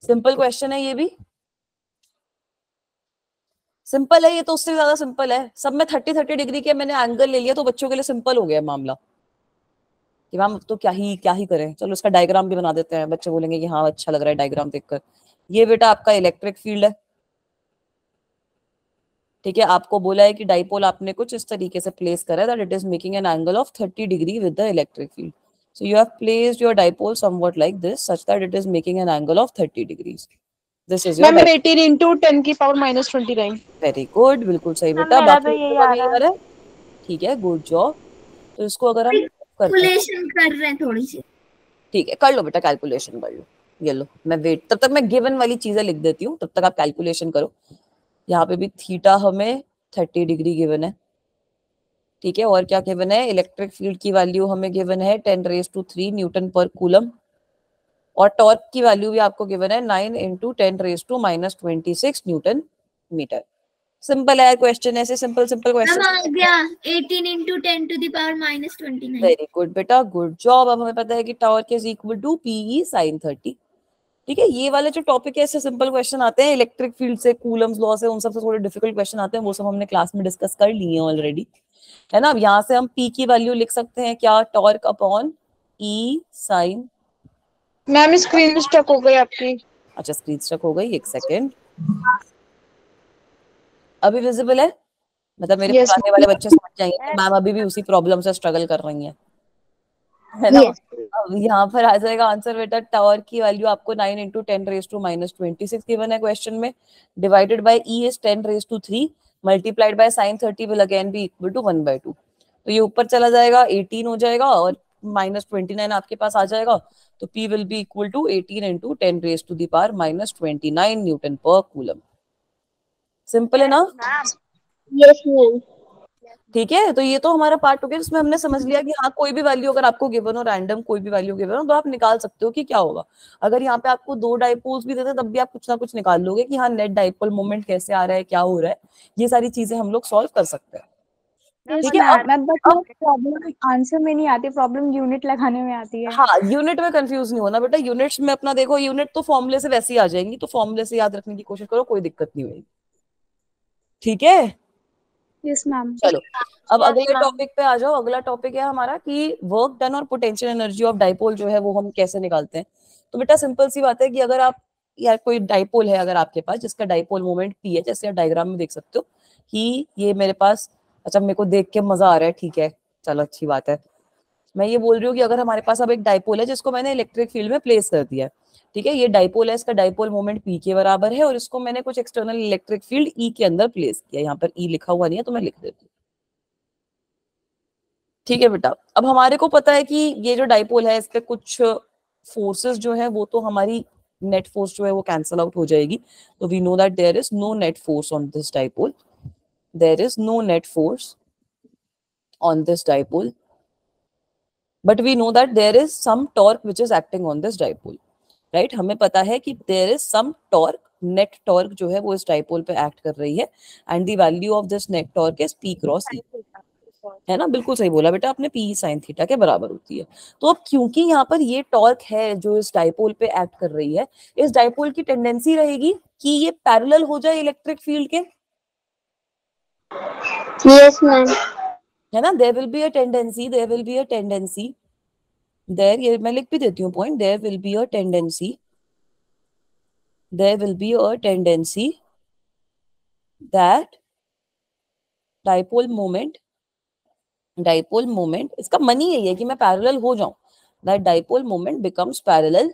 सिंपल क्वेश्चन है, ये भी सिंपल है, ये तो उससे ज्यादा सिंपल है। सब में 30-30 डिग्री के मैंने एंगल ले लिया, तो बच्चों के लिए सिंपल हो गया मामला कि मैम तो क्या ही करें। चलो इसका डायग्राम भी बना देते हैं, बच्चे बोलेंगे कि हाँ अच्छा लग रहा है डायग्राम देखकर। ये बेटा आपका इलेक्ट्रिक फील्ड है, ठीक है। आपको बोला है कि डाइपोल आपने कुछ इस तरीके से प्लेस करा है that it is making an angle of 30 degree with the electric field. So you have placed your dipole somewhat like this such that it is making an angle of 30 degrees. This is your ma'am 18 into 10 की पावर -29। वेरी गुड, बिल्कुल सही बेटा। मेरा बाकी भी यही सबका आ भी रहा आ रहा है, ठीक है, गुड जॉब। तो इसको अगर हम करते हैं, कैलकुलेशन कर रहे हैं थोड़ी सी। ठीक है, कर लो बेटा, कैलकुलेशन कर लो। ये लो, मैं वेट, तब तक मैं गिवन वाली चीजें लिख देती हूँ, तब तक आप कैलकुलेशन करो। यहाँ पे भी थीटा हमें 30 डिग्री गिवन है, ठीक है। और क्या गिवन है, इलेक्ट्रिक फील्ड की वैल्यू हमें गिवन है 10⁻³ न्यूटन पर कूलम, और टॉर्क की वैल्यू भी आपको गिवन है 9 × 10⁻26 न्यूटन मीटर। सिंपल है क्वेश्चन, ऐसे सिंपल सिंपल अब क्वेश्चन। आ गया 18 into 10⁻⁻29। वेरी गुड बेटा, गुड जॉब। अब हमें पता है कि torque is equal to PE sin 30, ठीक है। ये वाले जो टॉपिक है इससे सिंपल क्वेश्चन आते हैं, इलेक्ट्रिक फील्ड से, कूलम्स लॉ से, उन सब से थोड़े डिफिकल्ट क्वेश्चन आते हैं, वो सब हमने क्लास में डिस्कस कर लिए हैं ऑलरेडी, है ना। अब यहाँ से हम P की वैल्यू लिख सकते हैं क्या, torque upon E sin। Ma'am screen stuck हो गई आपकी। अच्छा स्क्रीन स्टक हो गई, एक सेकेंड। अभी विजिबल है, मतलब मेरे Yes, पुराने वाले बच्चे समझ जाएंगे कि मैम अभी भी उसी प्रॉब्लम से स्ट्रगल कर रही हैं, है ना। अब यहाँ पर आ जाएगा आंसर बेटा, टॉर्क की वैल्यू आपको 9 × 10⁻26 गिवन है क्वेश्चन में, divided by E is 10⁻³ multiplied by sin 30 will again be equal to 1/2। तो ये ऊपर चला जाएगा, 18 हो जाएगा, और -29 आपके पास आ जाएगा, तो P will be equal to 18 × 10⁻⁻29 newton per coulomb. Simple है ना? Yes, ma'am. ठीक है, तो ये तो हमारा पार्ट हो गया जिसमें हमने समझ लिया कि हाँ कोई भी वैल्यू अगर आपको गिवन हो, रैंडम कोई भी वैल्यू गिवन हो, तो आप निकाल सकते हो कि क्या होगा। अगर यहाँ पे आपको 2 डाइपोल्स भी देते तब भी आप कुछ ना कुछ निकाल लोगे कि हाँ नेट डाइपोल मोमेंट कैसे आ रहा है, क्या हो रहा है, ये सारी चीजें हम लोग सॉल्व कर सकते हैं। ठीक है, मैम बट प्रॉब्लम आंसर में नहीं आती, प्रॉब्लम यूनिट लगाने में आती है। हाँ यूनिट में कंफ्यूज नहीं होना बेटा, यूनिट्स में अपना देखो, यूनिट तो फॉर्मूले से वैसे ही आ जाएंगी, तो फॉर्मूले से याद रखने की कोशिश करो, कोई दिक्कत नहीं होगी। ठीक है, यस मैम। चलो अब अगले टॉपिक पे आ जाओ। अगला टॉपिक है हमारा कि वर्क डन और पोटेंशियल एनर्जी ऑफ डाइपोल जो है वो हम कैसे निकालते हैं। तो बेटा सिंपल सी बात है कि अगर आप या कोई डाइपोल है अगर आपके पास जिसका डाइपोल मोमेंट पी है, जैसे आप डायग्राम में देख सकते हो कि ये मेरे पास, अच्छा मेरे को देख के मजा आ रहा है, ठीक है चलो अच्छी बात है। मैं ये बोल रही हूँ कि अगर हमारे पास अब एक डाइपोल है जिसको मैंने इलेक्ट्रिक फील्ड में प्लेस कर दिया है, ठीक है, ये डाइपोल है, इसका डाइपोल मोमेंट पी के बराबर है और इसको मैंने कुछ एक्सटर्नल इलेक्ट्रिक फील्ड ई के अंदर प्लेस किया। यहाँ पर ई लिखा हुआ नहीं है तो मैं लिख देती हूँ। ठीक है बेटा, अब हमारे को पता है कि ये जो डाइपोल है इस पे कुछ फोर्सेस जो है वो तो हमारी नेट फोर्स जो है वो कैंसल आउट हो जाएगी। तो we know that there is no net force on this dipole, there is no net force on this dipole, but we know that there is some torque which is acting on this dipole, right? हमें पता है कि there is some torque, net torque जो है वो इस डाइपोल पे एक्ट कर रही है and the value of this net torque is P cross E, है ना? बिल्कुल सही बोला बेटा आपने, P sin थीटा के बराबर होती है। तो अब क्योंकि यहाँ पर ये टॉर्क है जो इस डाइपोल पे एक्ट कर रही है, इस डाइपोल की टेंडेंसी रहेगी कि ये पैरेलल हो जाए इलेक्ट्रिक फील्ड के, Yes, ma'am. है ना? There will be a tendency, there will be a tendency there, ये मैं लिख भी देती हूँ point, there will be a tendency, there will be a tendency that dipole moment, इसका मनी यही है कि मैं पैरेलल हो जाऊं, that dipole moment becomes parallel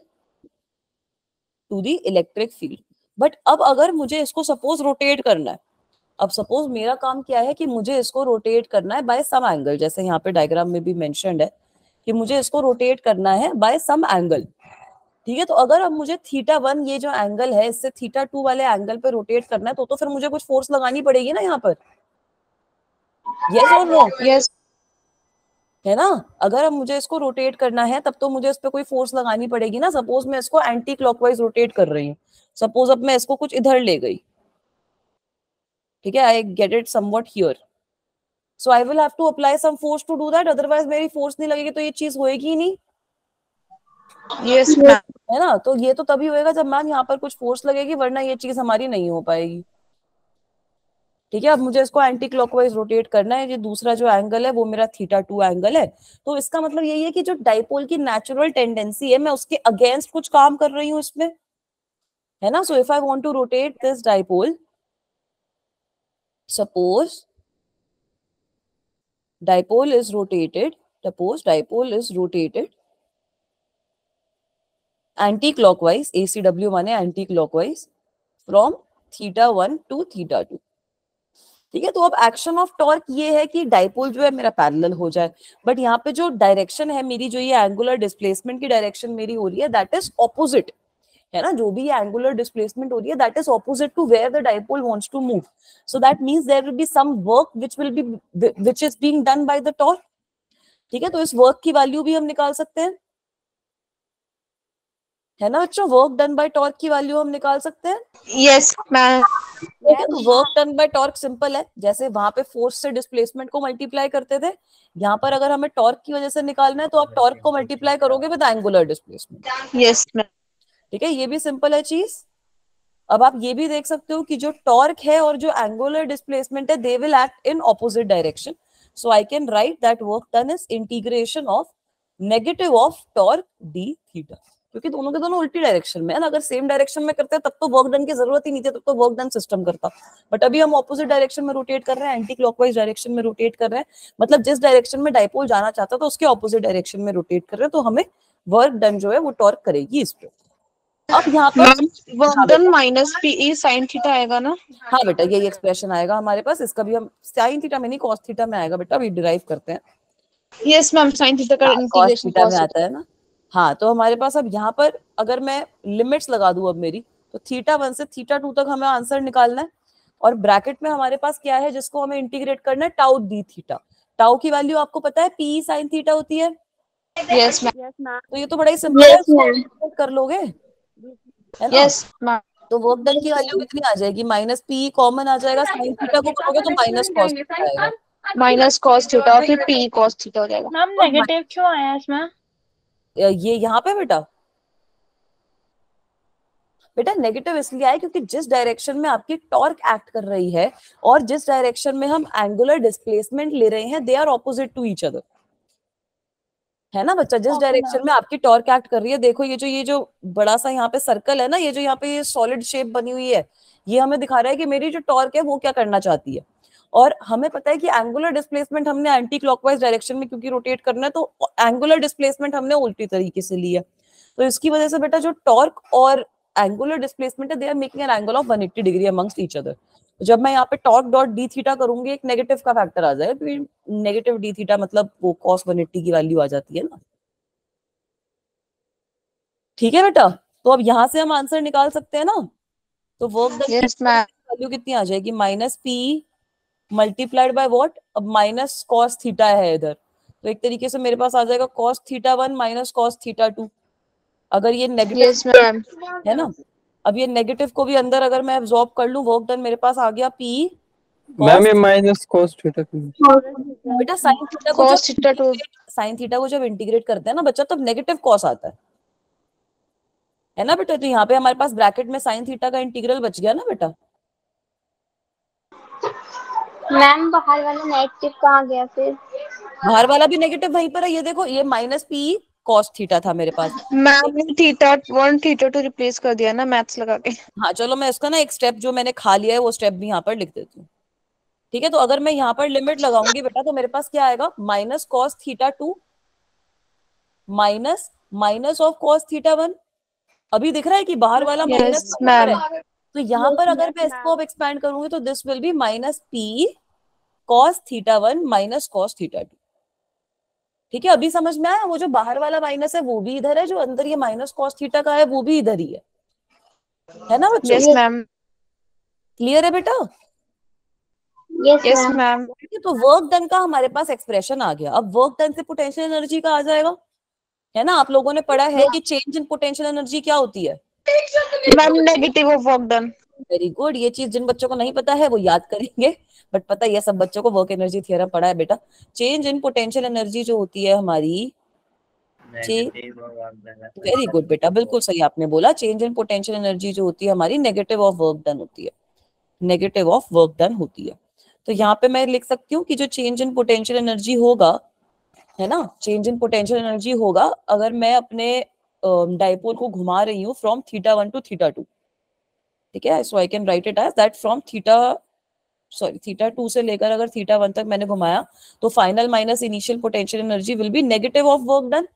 to the electric field. But अब अगर मुझे इसको सपोज रोटेट करना है, अब सपोज मेरा काम क्या है कि मुझे इसको रोटेट करना है बाय सम एंगल, जैसे यहाँ पे डायग्राम में भी मेंशन्ड है कि मुझे इसको रोटेट करना है बाय सम एंगल। ठीक है, तो अगर अब मुझे θ1 ये जो एंगल है इससे θ2 वाले एंगल पे रोटेट करना है तो फिर मुझे कुछ फोर्स लगानी पड़ेगी ना यहाँ पर, यस और नो? यस है ना? अगर अब मुझे इसको रोटेट करना है तब तो मुझे इस पे कोई फोर्स लगानी पड़ेगी ना। सपोज मैं इसको एंटी क्लॉकवाइज रोटेट कर रही हूँ, सपोज अब मैं इसको कुछ इधर ले गई, ठीक है, I get it somewhat here, so I will have to apply some force to do that, otherwise मेरी फोर्स नहीं लगेगी तो ये चीज होएगी ही नहीं, यस मैम है ना? तो ये तो तभी होएगा जब मैम यहाँ पर कुछ फोर्स लगेगी, वरना ये चीज हमारी नहीं हो पाएगी। ठीक है, अब मुझे इसको एंटी क्लॉकवाइज रोटेट करना है, ये दूसरा जो एंगल है वो मेरा θ2 एंगल है, तो इसका मतलब यही है कि जो डाइपोल की नेचुरल टेंडेंसी है मैं उसके अगेंस्ट कुछ काम कर रही हूँ इसमें, है ना? So if I want to rotate this dipole, suppose dipole is rotated anti-clockwise, ACW माने anti-clockwise from θ1 to θ2। ठीक है, तो अब एक्शन ऑफ टॉर्क ये है कि डाइपोल जो है मेरा पैरेलल हो जाए, बट यहाँ पे जो डायरेक्शन है मेरी, जो ये एंगुलर डिस्प्लेसमेंट की डायरेक्शन मेरी हो रही है, दैट इज ऑपोजिट, है ना? जो भी एंगुलर डिस्प्लेसमेंट हो रही है that is opposite to where the dipole wants to move, so that means there will be some work which is being done by the torque. ठीक है, तो इस वर्क की वैल्यू भी हम निकाल सकते हैं, है ना बच्चों? वर्क डन बाय टॉर्क की वैल्यू हम निकाल सकते हैं। यस मैम ठीक है, तो work done by torque simple है, जैसे वहां पे फोर्स से डिस्प्लेसमेंट को मल्टीप्लाई करते थे, यहाँ पर अगर हमें टॉर्क की वजह से निकालना है तो आप टॉर्क को मल्टीप्लाई करोगे with angular displacement. Yes ma'am ठीक है, ये भी सिंपल है चीज। अब आप ये भी देख सकते हो कि जो टॉर्क है और जो एंगुलर डिस्प्लेसमेंट है they will act in opposite direction, so I can write that work done is integration of negative of torque D theta, क्योंकि दोनों के दोनों उल्टी डायरेक्शन में है ना। अगर सेम डायरेक्शन में करते हैं तब तो वर्क डन की जरूरत ही नहीं थी, तब तो वर्क डन सिस्टम करता, बट अभी हम ऑपोजिट डायरेक्शन में रोटेट कर रहे हैं, एंटी क्लॉकवाइज डायरेक्शन में रोटेट कर रहे हैं, मतलब जिस डायरेक्शन में डाइपोल जाना चाहता था उसके ऑपोजिट डायरेक्शन में रोटेट कर रहे हैं, तो हमें वर्क डन जो है वो टॉर्क करेगी इस पे। अब यहाँ पर work done minus PE sine theta आएगा ना? हाँ बेटा यही एक्सप्रेशन आएगा हमारे पास, इसका भी हम साइन थीटा में नहीं कॉस थीटा में आएगा बेटा, अभी डिराइव करते हैं। यस मैम साइन थीटा का कॉस इंटीग्रेशन थीटा में आता है ना। हाँ, तो हमारे पास अब यहाँ पर अगर मैं लिमिट्स लगा दूं अब मेरी, तो θ1 से θ2 तक हमें आंसर निकालना है, और ब्रैकेट में हमारे पास क्या है जिसको हमें इंटीग्रेट करना है, टाउ डी थीटा। टाउ की वैल्यू आपको पता है पी साइन थीटा होती है। Yes ma'am. तो ये तो बड़ा ही सिंपल है, Yes, इसको ma'am. इंटीग्रेट कर लोगे, है ना। Yes ma'am. तो वर्क डन की वैल्यू कितनी आ जाएगी, माइनस पी कॉमन आ जाएगा, साइन थीटा को करोगे तो माइनस कॉस थीटा आएगा। माइनस कॉस थीटा और फिर पी कॉस थीटा हो जाएगा। मैम नेगेटिव क्यों आया इसमें? ये यहाँ पे बेटा नेगेटिव इसलिए आया क्योंकि जिस डायरेक्शन में आपकी टॉर्क एक्ट कर रही है और जिस डायरेक्शन में हम एंगुलर डिस्प्लेसमेंट ले रहे हैं, they are opposite to each other, है ना बच्चा। जिस डायरेक्शन में आपकी टॉर्क एक्ट कर रही है, देखो ये जो बड़ा सा यहाँ पे सर्कल है ना, ये जो यहाँ पे ये सॉलिड शेप बनी हुई है, ये हमें दिखा रहा है कि मेरी जो टॉर्क है वो क्या करना चाहती है। और हमें पता है कि एंगुलर डिस्प्लेसमेंट हमने एंटी क्लॉकवाइज डायरेक्शन में क्योंकि रोटेट करना है, तो एंगुलर डिस्प्लेसमेंट हमने उल्टी तरीके से ली है। तो इसकी वजह से बेटा जो टॉर्क और एंगुलर डिस्प्लेसमेंट है, they are making an angle of 180 degree amongst each other. जब मैं यहाँ पे टॉर्क डॉट डी थीटा करूंगी, एक नेगेटिव का फैक्टर आ जाएगा, क्योंकि नेगेटिव डी थीटा मतलब वो कॉस 180 की वैल्यू आ जाती है ना। ठीक है बेटा, तो अब यहाँ से हम आंसर निकाल सकते हैं ना। तो work done yes ma'am. Value कितनी आ जाएगी, minus P multiplied by what, अब माइनस कॉस थीटा है इधर, तो एक तरीके से मेरे पास आ जाएगा cos theta 1 minus cos theta 2। अगर ये नेगेटिव यस मैम। है ना, अब ये नेगेटिव को भी अंदर अगर मैं एब्जॉर्ब कर लूं, वर्क डन मेरे पास आ गया पी मैम ये माइनस cos थीटा बेटा साइन थीटा को Cos theta two। Sine theta को जब इंटीग्रेट करते हैं ना बच्चा, तब नेगेटिव कॉस आता है ना बेटा। तो यहाँ पे हमारे पास ब्रैकेट में साइन थीटा का इंटीग्रल बच गया ना बेटा। मैम बाहर वाला नेगेटिव कहाँ गया फिर? बाहर वाला भी नेगेटिव वहीं पर है, ये देखो, ये माइनस पी कॉस थीटा था मेरे पास। मैम ने थीटा 1 थीटा 2 रिप्लेस कर दिया ना मैथ्स लगा के। हाँ चलो, मैं इसका ना एक स्टेप जो मैंने खा लिया है वो स्टेप भी यहाँ पर लिख देती हूँ। ठीक है, तो अगर मैं यहाँ पर लिमिट लगाऊंगी बेटा, तो मेरे पास क्या आएगा, minus cos theta 2 minus minus of cos theta 1। अभी दिख रहा है कि बाहर वाला माइनस यस मैम। तो यहाँ पर अगर मैं इसको अब एक्सपैंड करूंगी तो this will B minus P cos theta 1 minus cos theta 2। ठीक है, अभी समझ में आया, वो जो बाहर वाला माइनस है वो भी इधर है, जो अंदर ये माइनस कॉस थीटा का है वो भी इधर ही है ना बच्चों। Yes ma'am. क्लियर है बेटा। Yes yes ma'am. मैम। तो वर्क डन का हमारे पास एक्सप्रेशन आ गया। अब वर्क डन से पोटेंशियल एनर्जी का आ जाएगा, है ना। आप लोगों ने पढ़ा है कि चेंज इन पोटेंशियल एनर्जी क्या होती है, ma'am negative of work done. Very good. ये चीज जिन बच्चों को नहीं पता है वो याद करेंगे, बट पता है सब बच्चों को वर्क एनर्जी थ्योरम पढ़ा है बेटा। चेंज इन पोटेंशियल एनर्जी जो होती है हमारी, वेरी गुड बेटा, बिल्कुल सही आपने बोला। चेंज इन पोटेंशियल एनर्जी जो होती है हमारी नेगेटिव ऑफ वर्क डन होती है, नेगेटिव ऑफ वर्क डन होती है। तो यहाँ पे मैं लिख सकती हूँ कि जो चेंज इन पोटेंशियल एनर्जी होगा, है ना, चेंज इन पोटेंशियल एनर्जी होगा अगर मैं अपने डाइपोल को घुमा रही हूँ फ्रॉम थीटा 1 टू थीटा 2। ठीक है, so I can write it as that from theta 2 से लेकर अगर थीटा 1 तक मैंने घुमाया, तो final minus initial potential energy will be negative of work done,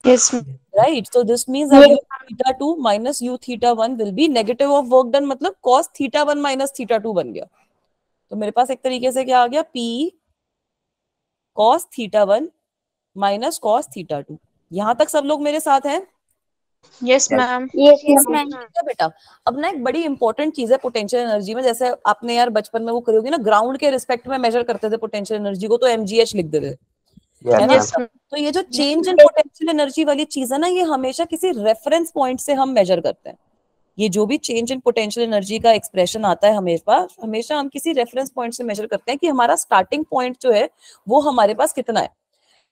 yes right. So this means that u theta 2 minus u theta 1 will be negative of work done, मतलब cos theta 1 minus theta 2 बन गया। तो मेरे पास एक तरीके से क्या आ गया, p cos theta 1 minus cos theta 2। यहाँ तक सब लोग मेरे साथ हैं? Yes ma'am. Yes ma'am. बेटा अब ना एक बड़ी इंपॉर्टेंट चीज है पोटेंशियल एनर्जी में, जैसे आपने यार बचपन में वो करी होगी ना, ग्राउंड के रिस्पेक्ट में मेजर करते थे पोटेंशियल एनर्जी को, तो mgh लिख देते है ना। तो ये जो चेंज इन पोटेंशियल एनर्जी वाली चीज है ना, ये हमेशा किसी रेफरेंस पॉइंट से हम मेजर करते हैं। ये जो भी चेंज इन पोटेंशियल एनर्जी का एक्सप्रेशन आता है हमेशा हम किसी रेफरेंस पॉइंट से मेजर करते हैं कि हमारा स्टार्टिंग पॉइंट जो है वो हमारे पास कितना है।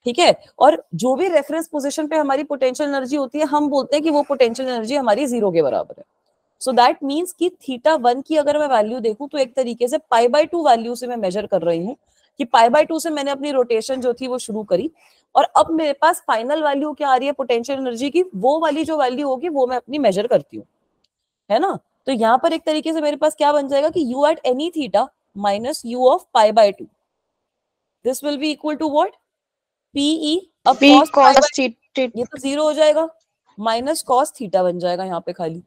ठीक है, और जो भी रेफरेंस पोजीशन पे हमारी पोटेंशियल एनर्जी होती है, हम बोलते हैं कि वो पोटेंशियल एनर्जी हमारी 0 के बराबर है। सो दैट मीन्स कि थीटा 1 की अगर मैं वैल्यू देखूं तो एक तरीके से π/2 वैल्यू से मैं मेजर कर रही हूँ कि π/2 से मैंने अपनी रोटेशन जो थी वो शुरू करी, और अब मेरे पास फाइनल वैल्यू क्या आ रही है पोटेंशियल एनर्जी की, वो वाली जो वैल्यू होगी वो मैं अपनी मेजर करती हूँ, है ना। तो यहाँ पर एक तरीके से मेरे पास क्या बन जाएगा कि u at any theta minus u of π/2, this will be equal to what, pe अब cos ये तो 0 हो जाएगा, माइनस cos थीटा बन जाएगा यहाँ पे खाली।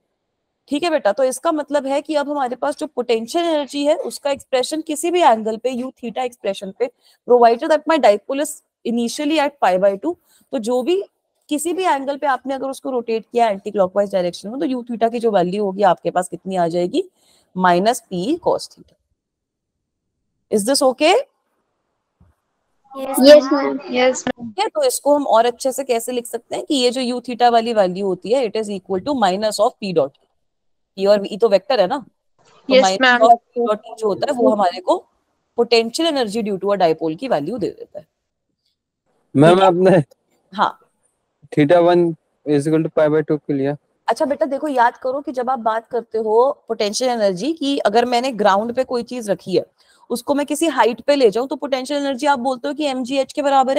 ठीक है बेटा, तो इसका मतलब है कि अब हमारे पास जो पोटेंशियल एनर्जी है उसका एक्सप्रेशन किसी भी एंगल पे u थीटा एक्सप्रेशन पे, provided that my dipole is initially at π/2, तो जो भी किसी भी एंगल पे आपने अगर उसको रोटेट किया एंटी क्लॉकवाइज डायरेक्शन में, तो u थीटा की जो वैल्यू होगी आपके पास कितनी आ जाएगी, minus P cos theta. Is this okay? Yes, ma'am. Yes. है, तो इसको हम और अच्छे से कैसे लिख सकते हैं कि ये जो u थीटा वाली वैल्यू होती है, it is equal to minus of p dot E, और ई तो वेक्टर है ना, तो Yes, minus ma'am. Of p dot E जो होता है वो हमारे को potential energy due to a dipole की वैल्यू दे देता है। मैम आपने हाँ θ1 = π/2 के लिया। अच्छा बेटा देखो, याद करो कि जब आप बात करते हो पोटेंशियल एनर्जी की, अगर मैंने ग्राउंड पे कोई चीज रखी है, उसको मैं किसी हाइट पे ले जाऊं, तो पोटेंशियल एनर्जी आप बोलते हो कि mgh के बराबर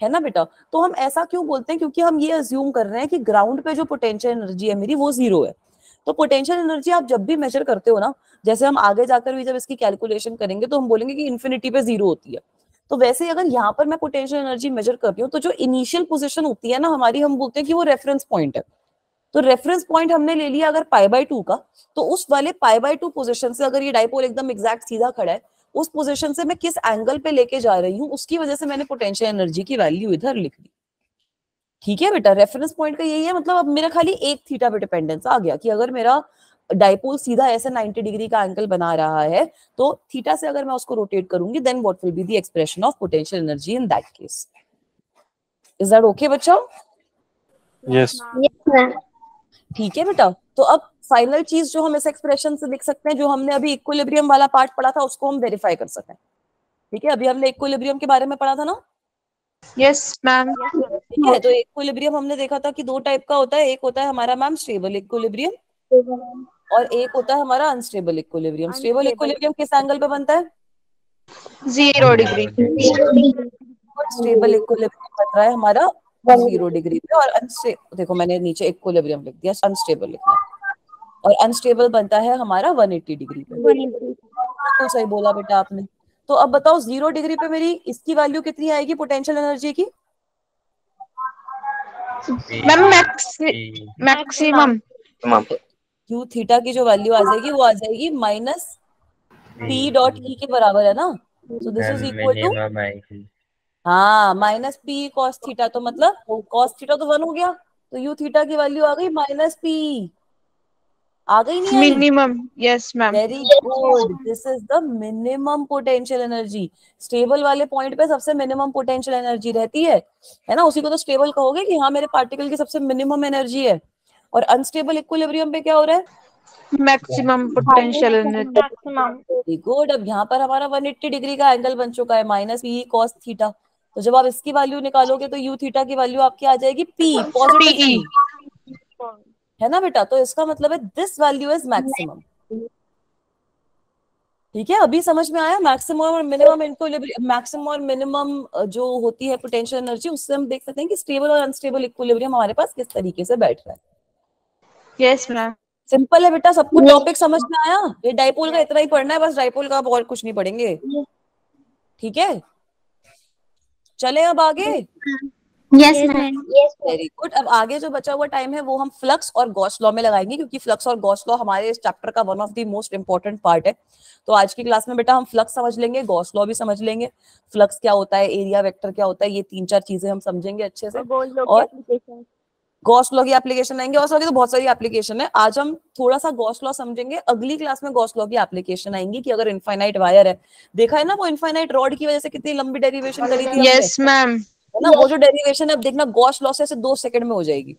है ना बेटा। तो हम ऐसा क्यों बोलते हैं, क्योंकि हम ये अज्यूम कर रहे हैं कि ग्राउंड पे जो पोटेंशियल एनर्जी है मेरी वो 0 है। तो पोटेंशियल एनर्जी आप जब भी मेजर करते हो ना, जैसे हम आगे जाकर भी जब इसकी कैलकुलेशन करेंगे तो हम बोलेंगे कि इन्फिनिटी पे 0 होती है, तो वैसे ही अगर यहाँ पर मैं पोटेंशियल एनर्जी मेजर कर रही हूँ, तो जो इनिशियल पोजीशन होती है ना हमारी, हम बोलते हैं कि वो रेफरेंस पॉइंट है। तो रेफरेंस पॉइंट हमने ले लिया अगर π/2 का, तो उस वाले π/2 पोजीशन से अगर ये डाइपोल एकदम एग्जैक्ट सीधा खड़ा है, उस पोजीशन से मैं किस एंगल पे लेके जा रही हूँ, उसकी वजह से मैंने पोटेंशियल एनर्जी की वैल्यू इधर लिख दी। ठीक है बेटा, रेफरेंस पॉइंट का यही है, मतलब अब मेरा खाली एक थीटा पे डिपेंडेंस आ गया कि अगर मेरा डाइपोल सीधा ऐसे 90 डिग्री का एंगल बना रहा है, तो थीटा से अगर मैं उसको रोटेट करूंगी, then what will be the expression of potential energy in that case. Is that okay बच्चों? Yes Yes, ma'am. ठीक है बेटा, तो अब फाइनल चीज जो हम इस एक्सप्रेशन से लिख सकते हैं, जो हमने अभी इक्विलिब्रियम वाला पार्ट पढ़ा था, उसको हम वेरीफाई कर सकते हैं। ठीक है, अभी हमने इक्विलिब्रियम के बारे में पढ़ा था ना। Yes, ma'am. ठीक है, तो इक्विलिब्रियम हमने देखा था कि दो टाइप का होता है, एक होता है हमारा मैम स्टेबल इक्विलिब्रियम, और एक होता है हमारा अनस्टेबल इक्विलिब्रियम। स्टेबल इक्विलिब्रियम किस एंगल पे बनता है? 0 degree. स्टेबल इक्विलिब्रियम बन रहा है हमारा 0 डिग्री पे, और देखो मैंने नीचे इक्विलिब्रियम लिख दिया, अनस्टेबल लिखना है, और अनस्टेबल बनता है हमारा 180 डिग्री पे। बिल्कुल सही बोला बेटा आपने। तो अब बताओ 0 डिग्री पे मेरी इसकी वैल्यू कितनी आएगी पोटेंशियल एनर्जी की? Ma'am, maximum. क्यू थीटा की जो वैल्यू आ जाएगी वो आ जाएगी माइनस पी डॉट ई के बराबर है ना। So this is equal to, हाँ, माइनस पी कॉस थीटा, तो मतलब कॉस थीटा तो 1 हो गया, तो यू थीटा की वैल्यू आ गई माइनस पी। आ गई नहीं आई? Minimum. Yes, ma'am. Very good, this is the minimum potential energy. Stable वाले पॉइंट पे सबसे मिनिमम पोटेंशियल एनर्जी रहती है ना, उसी को तो स्टेबल कहोगे कि हाँ मेरे पार्टिकल की सबसे मिनिमम एनर्जी है। और अनस्टेबल इक्विलिब्रियम पे क्या हो रहा है? Maximum potential energy. Maximum. Very good, अब यहाँ पर हमारा 180 डिग्री का एंगल बन चुका है, माइनस पी कॉस थीटा। तो जब आप इसकी वैल्यू निकालोगे तो यू थीटा की वैल्यू आपकी आ जाएगी पी, पॉजिटिव PE. पी, है ना बेटा। तो इसका मतलब है दिस वैल्यू इज मैक्सिमम। ठीक है, अभी समझ में आया? मैक्सिमम और मिनिमम इक्विलिब्रियम, मैक्सिमम और मिनिमम जो होती है पोटेंशियल एनर्जी, उससे हम देख सकते हैं कि स्टेबल और अनस्टेबल इक्विलिब्रियम हमारे पास किस तरीके से बैठ रहा है। Yes, ma'am. सिंपल है बेटा, सबको टॉपिक समझ में आया? ये डाइपोल का इतना ही पढ़ना है बस, डाइपोल का अब और कुछ नहीं पढ़ेंगे। ठीक है, चले अब आगे। Yes, ma'am. Yes, ma'am. Very good, अब आगे जो बचा हुआ टाइम है वो हम फ्लक्स और गॉस लॉ में लगाएंगे, क्योंकि फ्लक्स और गॉस लॉ हमारे इस चैप्टर का one of the most important part है। तो आज की क्लास में बेटा हम फ्लक्स समझ लेंगे, गॉस लॉ भी समझ लेंगे, फ्लक्स क्या होता है, एरिया वेक्टर क्या होता है, ये 3-4 चीजें हम समझेंगे अच्छे से। और गॉस लॉ की एप्लीकेशन आएंगे, गॉस लॉ की तो बहुत सारी एप्लीकेशन है, आज हम थोड़ा सा गॉस लॉ समझेंगे। अगली क्लास में गॉस लॉ की एप्लीकेशन आएंगी कि अगर इनफाइनाइट वायर है, देखा है ना वो इनफाइनाइट रॉड की वजह से कितनी लंबी डेरिवेशन करी थी हमने, Yes, ma'am. है ना। वो जो डेरिवेशन है अब देखना गॉस लॉ से 2 सेकंड में हो जाएगी।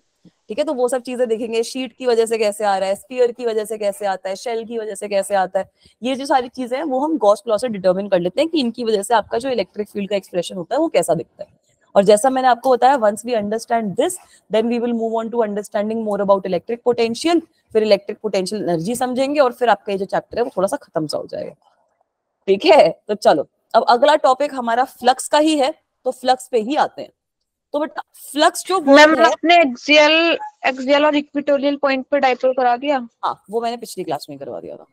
ठीक है, तो वो सब चीजें देखेंगे, शीट की वजह से कैसे आ रहा है, स्फीयर की वजह से कैसे आता है, शेल की वजह से कैसे आता है, ये जो सारी चीजें हैं वो हम गॉस लॉ से डिटरमिन कर लेते हैं कि इनकी वजह से आपका जो इलेक्ट्रिक फील्ड का एक्सप्रेशन होता है वो कैसा दिखता है। और जैसा मैंने आपको बताया, once we understand this then we will move on to understanding more about electric potential, फिर इलेक्ट्रिक पोटेंशियल एनर्जी समझेंगे, और फिर आपका ये जो चैप्टर है वो थोड़ा सा खत्म सा हो जाएगा। ठीक है, तो चलो अब अगला टॉपिक हमारा फ्लक्स का ही है, तो फ्लक्स पे ही आते हैं। तो बेटा फ्लक्स जो मैम वर्ड है, आपने एक्सियल और इक्वेटोरियल पॉइंट पर डाइपोल करा दिया? हाँ वो मैंने पिछली क्लास में करवा दिया था।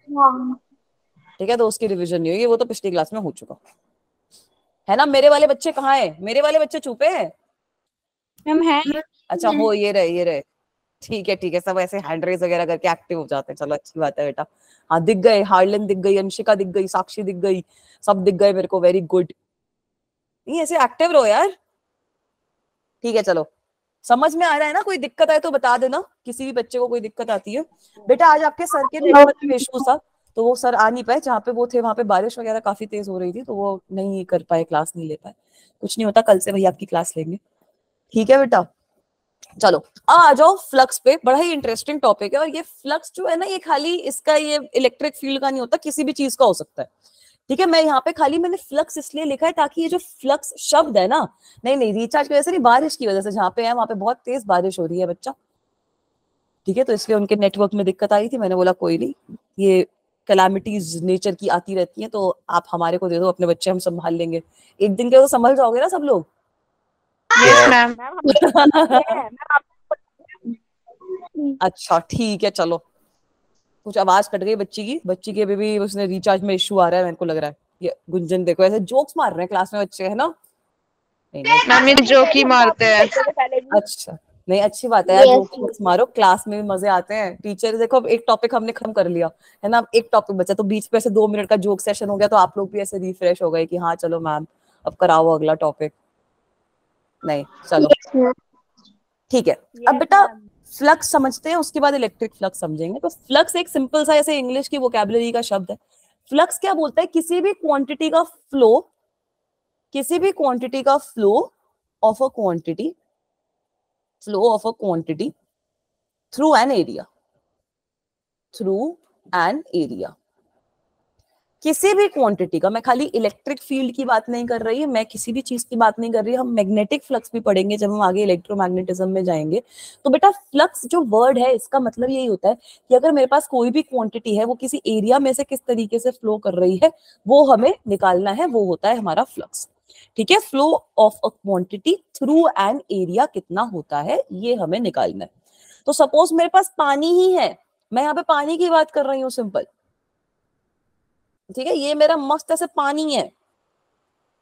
ठीक है, तो उसकी रिवीजन नहीं होगी, वो तो पिछली क्लास में हो चुका है ना। मेरे वाले बच्चे कहाँ हैं? मेरे वाले बच्चे चुपे हैं? मैम है। अच्छा हो, ये रहे। ठीक है, सब ऐसे हैंड रेज वगैरह करके एक्टिव हो जाते हैं, चलो अच्छी बात है बेटा। हाँ दिख गए, हार्लिन दिख गई, अंशिका दिख गई, साक्षी दिख गई, सब दिख गए मेरे को, वेरी गुड। नहीं ऐसे एक्टिव रहो यार। ठीक है चलो, समझ में आ रहा है ना? कोई दिक्कत आए तो बता देना, किसी भी बच्चे को कोई दिक्कत आती है। बेटा आज आपके सर के नेटवर्क इश्यू था, तो वो सर आ नहीं पाए, जहाँ पे वो थे वहां पे बारिश वगैरह काफी तेज हो रही थी, तो वो नहीं कर पाए, क्लास नहीं ले पाए। कुछ नहीं होता, कल से वही आपकी क्लास लेंगे, ठीक है बेटा? चलो आ जाओ फ्लक्स पे, बड़ा ही इंटरेस्टिंग टॉपिक है। और ये फ्लक्स जो है ना, ये खाली इसका ये इलेक्ट्रिक फील्ड का नहीं होता, किसी भी चीज का हो सकता है, ठीक है? मैं यहाँ पे खाली मैंने फ्लक्स इसलिए लिखा है ताकि ये जो फ्लक्स शब्द है ना, नहीं रिचार्ज की वजह से नहीं, बारिश की वजह से, जहाँ पे है वहां पे बहुत तेज बारिश हो रही है बच्चा, ठीक है? तो इसलिए उनके नेटवर्क में दिक्कत आई थी, मैंने बोला कोई नहीं, ये कैलामिटीज नेचर की आती रहती हैं, तो आप हमारे को दे दो, अपने बच्चे हम संभाल लेंगे, एक दिन के तो संभल जाओगे ना सब लोग। Yes ma'am. अच्छा ठीक है, चलो। कुछ आवाज कट गई बच्ची की भी उसने रिचार्ज में इश्यू आ रहा है, मेरे को लग रहा है। ये गुंजन देखो ऐसे जोक्स मार रहे हैं क्लास में बच्चे, है ना? नहीं मैम ये जोक ही मारते हैं। अच्छा, नहीं अच्छी बात है यार, जोक्स मारो, क्लास में भी मजे आते हैं। टीचर देखो, अब एक टॉपिक हमने खत्म कर लिया है ना, अब एक टॉपिक बचा, तो बीच पे ऐसे 2 मिनट का जोक सेशन हो गया, तो आप लोग भी ऐसे रिफ्रेश हो गए कि हाँ चलो मैम अब कराओ अगला टॉपिक। नहीं चलो ठीक है। अब बेटा फ्लक्स समझते हैं, उसके बाद इलेक्ट्रिक फ्लक्स समझेंगे। तो फ्लक्स एक सिंपल सा ऐसे इंग्लिश की वोकैबुलरी का शब्द है। फ्लक्स क्या बोलता है? किसी भी क्वांटिटी का फ्लो, किसी भी क्वांटिटी का flow of a quantity, flow of a quantity through an area, through an area. किसी भी क्वांटिटी का, मैं खाली इलेक्ट्रिक फील्ड की बात नहीं कर रही, मैं किसी भी चीज की बात नहीं कर रही, हम मैग्नेटिक फ्लक्स भी पढ़ेंगे जब हम आगे इलेक्ट्रोमैग्नेटिज्म में जाएंगे। तो बेटा फ्लक्स जो वर्ड है, इसका मतलब यही होता है कि अगर मेरे पास कोई भी क्वांटिटी है, वो किसी एरिया में से किस तरीके से फ्लो कर रही है, वो हमें निकालना है, वो होता है हमारा फ्लक्स, ठीक है? Flow of a quantity through an area कितना होता है, ये हमें निकालना है। तो सपोज मेरे पास पानी ही है, मैं यहाँ पे पानी की बात कर रही हूँ सिंपल, ठीक है? ये मेरा मस्त ऐसे पानी है,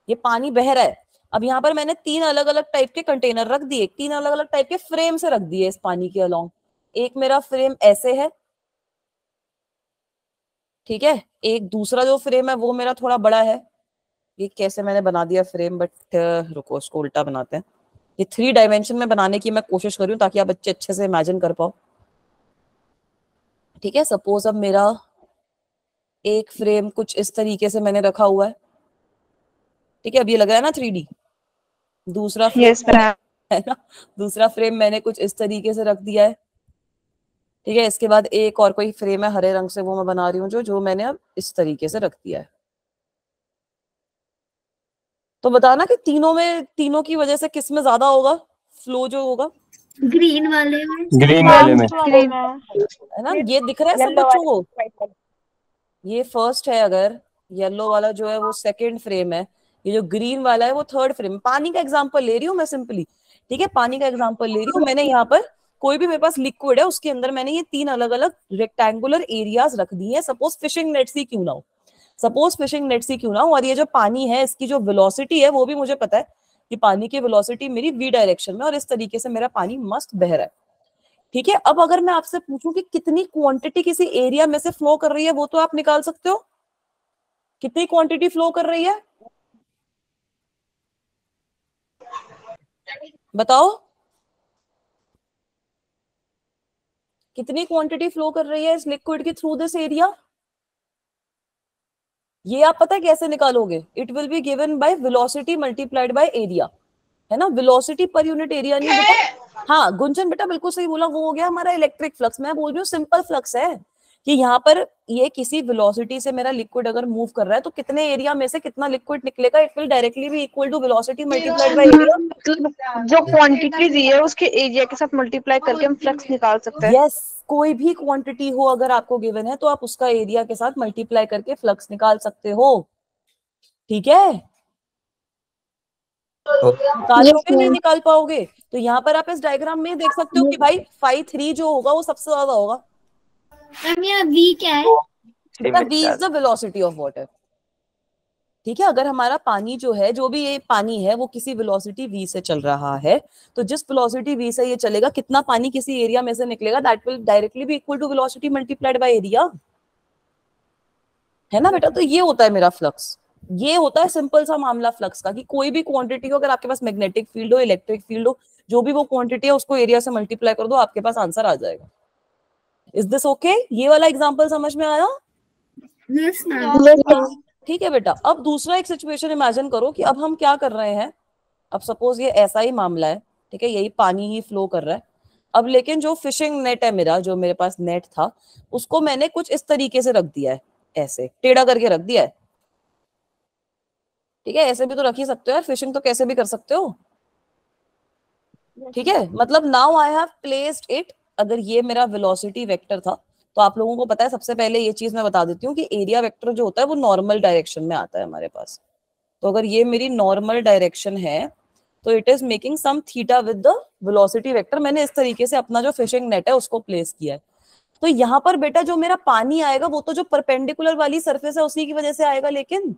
ये पानी बह रहा है। अब यहाँ पर मैंने 3 अलग अलग टाइप के कंटेनर रख दिए, 3 अलग अलग टाइप के फ्रेम से रख दिए इस पानी के अलोंग। एक मेरा फ्रेम ऐसे है, ठीक है? एक दूसरा जो फ्रेम है वो मेरा थोड़ा बड़ा है। ये कैसे मैंने बना दिया फ्रेम, बट रुको उसको उल्टा बनाते हैं। ये 3 डायमेंशन में बनाने की मैं कोशिश कर रही हूँ ताकि आप बच्चे अच्छे से इमेजिन कर पाओ, ठीक है? सपोज अब मेरा एक फ्रेम कुछ इस तरीके से मैंने रखा हुआ है, ठीक है? अब ये लग रहा है ना 3D। दूसरा फ्रेम यस मैम। है ना, दूसरा फ्रेम मैंने कुछ इस तरीके से रख दिया है, ठीक है? इसके बाद एक और कोई फ्रेम है हरे रंग से, वो मैं बना रही हूँ जो मैंने अब इस तरीके से रख दिया है। तो बताना कि तीनों की वजह से किस में ज्यादा होगा फ्लो जो होगा? ग्रीन वाले में। ग्रीन वाले में। है ना? ये दिख रहा है सब बच्चों को? ये फर्स्ट है, अगर येलो वाला जो है वो सेकंड फ्रेम है, ये जो ग्रीन वाला है वो थर्ड फ्रेम। पानी का एग्जांपल ले रही हूँ मैं सिंपली, ठीक है? पानी का एग्जांपल ले रही हूँ मैंने। यहाँ पर कोई भी मेरे पास लिक्विड है, उसके अंदर मैंने ये 3 अलग अलग रेक्टेंगुलर एरियाज रख दी है। सपोज फिशिंग नेट सी क्यों ना हो, सपोज फिशिंग नेट सी क्यों ना हो, और ये जो पानी है इसकी जो वेलोसिटी है वो भी मुझे पता है कि पानी की वेलोसिटी मेरी v डायरेक्शन में, और इस तरीके से मेरा पानी मस्त बह रहा है, ठीक है? अब अगर मैं आपसे पूछूं कि कितनी क्वांटिटी किसी एरिया में से फ्लो कर रही है, वो तो आप निकाल सकते हो। कितनी क्वांटिटी फ्लो कर रही है बताओ? कितनी क्वांटिटी फ्लो कर रही है इस लिक्विड की थ्रू दिस एरिया? ये आप पता है कैसे निकालोगे? It will be given by velocity multiplied by area, है ना? वेलोसिटी पर यूनिट एरिया नहीं बेटा। हाँ गुंजन बेटा बिल्कुल सही बोला, वो हो गया हमारा इलेक्ट्रिक फ्लक्स। मैं बोल रही हूँ सिंपल फ्लक्स है कि यहाँ पर ये किसी वेलोसिटी से मेरा लिक्विड अगर मूव कर रहा है, तो कितने एरिया में से कितना लिक्विड निकलेगा, it will directly be equal to velocity multiplied by area. मतलब जो क्वांटिटी दी है उसके एरिया के साथ मल्टीप्लाई करके हम फ्लक्स निकाल सकते हैं। यस, कोई भी क्वांटिटी हो अगर आपको गिवन है, तो आप उसका एरिया के साथ मल्टीप्लाई करके फ्लक्स निकाल सकते हो, ठीक है? निकालोगे नहीं निकाल पाओगे? तो यहाँ पर आप इस डायग्राम में देख सकते हो कि भाई phi3 जो होगा वो सबसे ज्यादा होगा। मैम यहाँ v क्या है? v is the velocity of water, ठीक है? अगर हमारा पानी जो है, जो भी ये पानी है, वो किसी वेलोसिटी v से चल रहा है, तो जिस वेलोसिटी v से ये चलेगा, कितना पानी किसी एरिया में से निकलेगा, that will directly be equal to velocity multiplied by area, है ना बेटा? तो ये होता है मेरा फ्लक्स। ये होता है सिंपल सा मामला फ्लक्स का कि कोई भी क्वांटिटी हो, अगर आपके पास मैग्नेटिक फील्ड हो, इलेक्ट्रिक फील्ड हो, जो भी वो क्वांटिटी है उसको एरिया से मल्टीप्लाई कर दो, आपके पास आंसर आ जाएगा। Is this okay? ये वाला एग्जांपल समझ में आया? Yes, ma'am. ठीक है बेटा। अब दूसरा एक सिचुएशन इमेजिन करो कि अब हम क्या कर रहे हैं। अब सपोज ये ऐसा ही मामला है, ठीक है, यही पानी ही फ्लो कर रहा है। अब लेकिन जो फिशिंग नेट है मेरा, जो मेरे पास नेट था, उसको मैंने कुछ इस तरीके से रख दिया है, ऐसे टेढ़ा करके रख दिया है। ठीक है, ऐसे भी तो रख ही सकते हो यार, फिशिंग तो कैसे भी कर सकते हो। ठीक है, मतलब now I have placed it. अगर ये मेरा वेलोसिटी वेक्टर था, तो आप लोगों को पता है, सबसे पहले ये चीज मैं बता देती हूँ कि एरिया वेक्टर जो होता है वो नॉर्मल डायरेक्शन में आता है हमारे पास। तो अगर ये मेरी नॉर्मल डायरेक्शन है तो it is making some theta with the velocity vector. मैंने इस तरीके से अपना जो फिशिंग नेट है उसको प्लेस किया है। तो यहाँ पर बेटा जो मेरा पानी आएगा वो तो जो परपेंडिकुलर वाली सरफेस है उसी की वजह से आएगा, लेकिन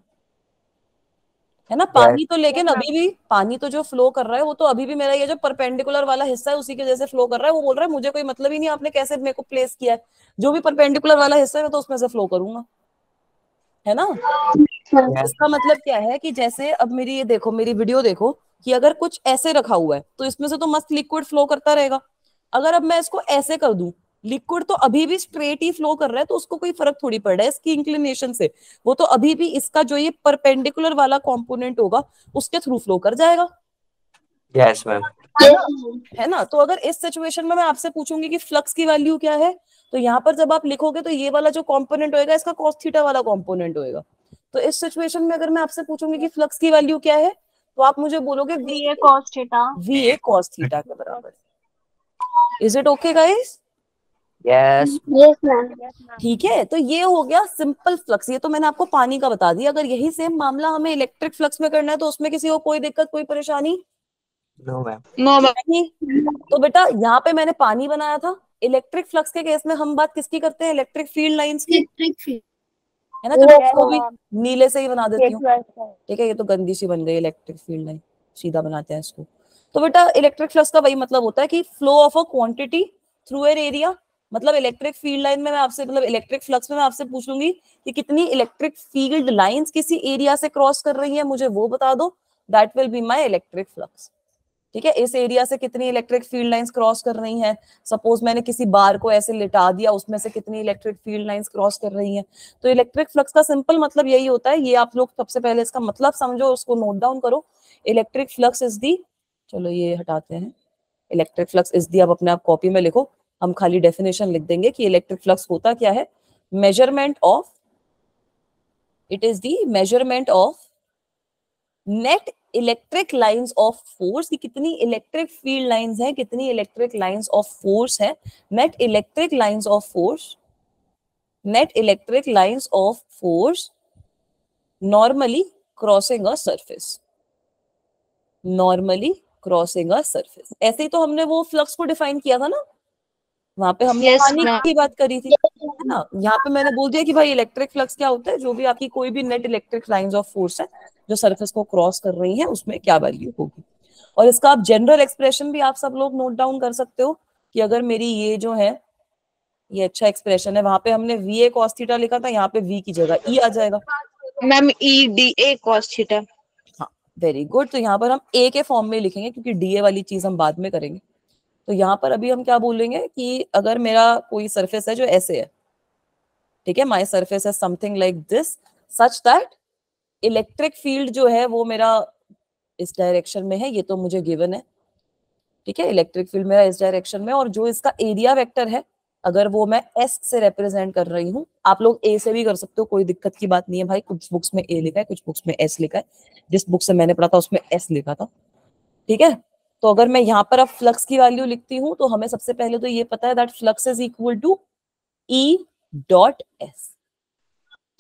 है ना, पानी तो, लेकिन अभी भी पानी तो जो फ्लो कर रहा है वो तो अभी भी मेरा ये जो परपेंडिकुलर वाला हिस्सा है उसी की वजह से फ्लो कर रहा है। वो बोल रहा है मुझे कोई मतलब ही नहीं आपने कैसे मेरे को प्लेस किया है, जो भी परपेंडिकुलर वाला हिस्सा है मैं तो उसमें से फ्लो करूंगा, है ना। इसका मतलब क्या है कि जैसे अब मेरी ये देखो, मेरी वीडियो देखो कि अगर कुछ ऐसे रखा हुआ है तो इसमें से तो मस्त लिक्विड फ्लो करता रहेगा। अगर अब मैं इसको ऐसे कर दूं, लिक्विड तो अभी भी स्ट्रेट ही फ्लो कर रहा है, तो उसको कोई फर्क थोड़ी पड़ रहा है इसकी इंक्लिनेशन से। वो तो अभी भी इसका जो ये परपेंडिकुलर वाला कंपोनेंट होगा उसके थ्रू फ्लो कर जाएगा। Yes ma'am. है ना। तो अगर इस सिचुएशन में मैं आपसे पूछूंगी कि फ्लक्स की वैल्यू क्या है, तो यहाँ पर जब आप लिखोगे तो ये वाला जो कंपोनेंट होएगा इसका cos थीटा वाला कंपोनेंट होएगा। तो इस सिचुएशन में अगर मैं आपसे पूछूंगी कि फ्लक्स की वैल्यू क्या है, तो आप मुझे बोलोगे VA cos theta. VA cos theta के बराबर। Is it okay guys? Yes Yes, ma'am. ठीक है, तो ये हो गया सिंपल फ्लक्स। ये तो मैंने आपको पानी का बता दिया। अगर यही सेम मामला हमें इलेक्ट्रिक फ्लक्स में करना है तो उसमें किसी को कोई दिक्कत, कोई परेशानी नो मैम। No ma'am. नहीं। तो बेटा यहाँ पे मैंने पानी बनाया था। इलेक्ट्रिक फ्लक्स के केस में हम बात किसकी करते हैं? इलेक्ट्रिक फील्ड लाइंस की, Electric field. है ना। चलो उसको भी नीले से ही बना देती हूँ। ठीक है, ये तो गंदी सी बन गई इलेक्ट्रिक फील्ड लाइन, सीधा बनाते हैं इसको। तो बेटा इलेक्ट्रिक फ्लक्स का वही मतलब होता है कि flow of a quantity through an area. मतलब इलेक्ट्रिक फील्ड लाइन में मैं आपसे, मतलब इलेक्ट्रिक फ्लक्स में मैं आपसे पूछ लूंगी कि कितनी इलेक्ट्रिक फील्ड लाइंस किसी एरिया से क्रॉस कर रही है, मुझे वो बता दो। That will be my electric flux. ठीक है, इस एरिया से कितनी इलेक्ट्रिक फील्ड लाइंस क्रॉस कर रही हैं। सपोज मैंने किसी बार को ऐसे लिटा दिया, उसमें से कितनी इलेक्ट्रिक फील्ड लाइंस क्रॉस कर रही हैं। तो इलेक्ट्रिक फ्लक्स का सिंपल मतलब यही होता है। ये आप लोग सबसे पहले इसका मतलब समझो, उसको नोट डाउन करो। इलेक्ट्रिक फ्लक्स इज दी, चलो ये हटाते हैं, इलेक्ट्रिक फ्लक्स इज दी, अब अपने आप कॉपी में लिखो। हम खाली डेफिनेशन लिख देंगे कि इलेक्ट्रिक फ्लक्स होता क्या है। Measurement of, it is the measurement of net electric lines of force, की कितनी इलेक्ट्रिक फील्ड लाइंस हैं, कितनी इलेक्ट्रिक लाइंस ऑफ फोर्स है। Net electric lines of force, net electric lines of force normally crossing a surface, normally crossing a surface. ऐसे ही तो हमने वो फ्लक्स को डिफाइन किया था ना, वहां पे हमने Yes, पानी ma'am. की बात करी थी, है ना। यहाँ पे मैंने बोल दिया कि भाई इलेक्ट्रिक फ्लक्स क्या होता है, जो भी आपकी कोई भी net electric lines of force है जो सरफेस को क्रॉस कर रही है उसमें क्या वैल्यू होगी। और इसका आप जनरल एक्सप्रेशन भी आप सब लोग नोट डाउन कर सकते हो कि अगर मेरी ये जो है, ये अच्छा एक्सप्रेशन है, वहां पे हमने VA cos थीटा लिखा था, यहाँ पे V की जगह E आ जाएगा। Ma'am EDA cos theta. हाँ वेरी गुड। तो यहाँ पर हम A के फॉर्म में लिखेंगे क्योंकि DA वाली चीज हम बाद में करेंगे। तो यहाँ पर अभी हम क्या बोलेंगे कि अगर मेरा कोई सरफेस है जो ऐसे है, ठीक है, माई सरफेस है something like this, such that electric field जो है वो मेरा इस डायरेक्शन में है, ये तो मुझे गिवन है। ठीक है, इलेक्ट्रिक फील्ड मेरा इस डायरेक्शन में, और जो इसका एरिया वेक्टर है अगर वो मैं S से रिप्रेजेंट कर रही हूँ, आप लोग A से भी कर सकते हो, कोई दिक्कत की बात नहीं है भाई। कुछ बुक्स में A लिखा है, कुछ बुक्स में S लिखा है, जिस बुक से मैंने पढ़ा था उसमें S लिखा था। ठीक है, तो अगर मैं यहाँ पर अब फ्लक्स की वैल्यू लिखती हूँ तो हमें सबसे पहले तो ये पता है that flux is equal to E dot S।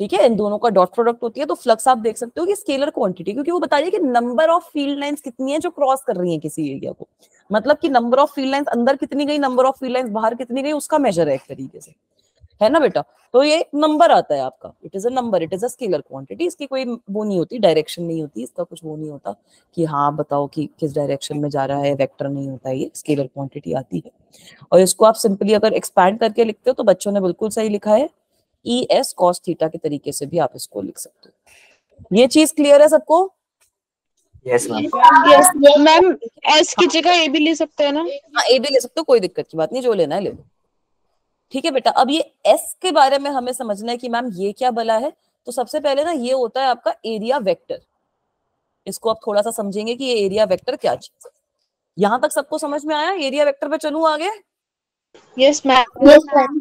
ठीक है, इन दोनों का डॉट प्रोडक्ट होती है। तो फ्लक्स आप देख सकते हो कि स्केलर क्वांटिटी, क्योंकि वो बता रही है कि नंबर ऑफ फील्ड लाइंस कितनी है जो क्रॉस कर रही है किसी एरिया को। मतलब कि नंबर ऑफ फील्ड लाइंस अंदर कितनी गई, नंबर ऑफ फील्ड लाइंस बाहर कितनी गई, उसका मेजर है एक तरीके से, है ना बेटा। तो ये नंबर आता है आपका, it is a number, it is a scalar quantity. इसकी कोई वो नहीं होती, डायरेक्शन नहीं होती, इसका कुछ वो नहीं होता कि हाँ बताओ कि किस डायरेक्शन में जा रहा है, वेक्टर नहीं होता है, ये स्केलर क्वांटिटी आती है। और इसको आप सिंपली अगर एक्सपैंड करके लिखते हो तो बच्चों ने बिल्कुल सही लिखा है, ES cos थीटा के तरीके से भी आप इसको लिख सकते हो। ये चीज क्लियर है सबको? Yes, ma'am. Yes ma'am, S की जगह ए भी ले सकते हैं ना? हाँ, ए भी ले सकते हो, कोई दिक्कत की बात नहीं, जो लेना है ले लो। ठीक है बेटा, अब ये एस के बारे में हमें समझना है कि मैम ये क्या बला है। तो सबसे पहले ना ये होता है आपका एरिया वेक्टर। इसको आप थोड़ा सा समझेंगे कि ये एरिया वेक्टर क्या चीज है। यहां तक सबको समझ में आया? एरिया वेक्टर पे चलूं आगे? Yes ma'am. Yes, ma'am.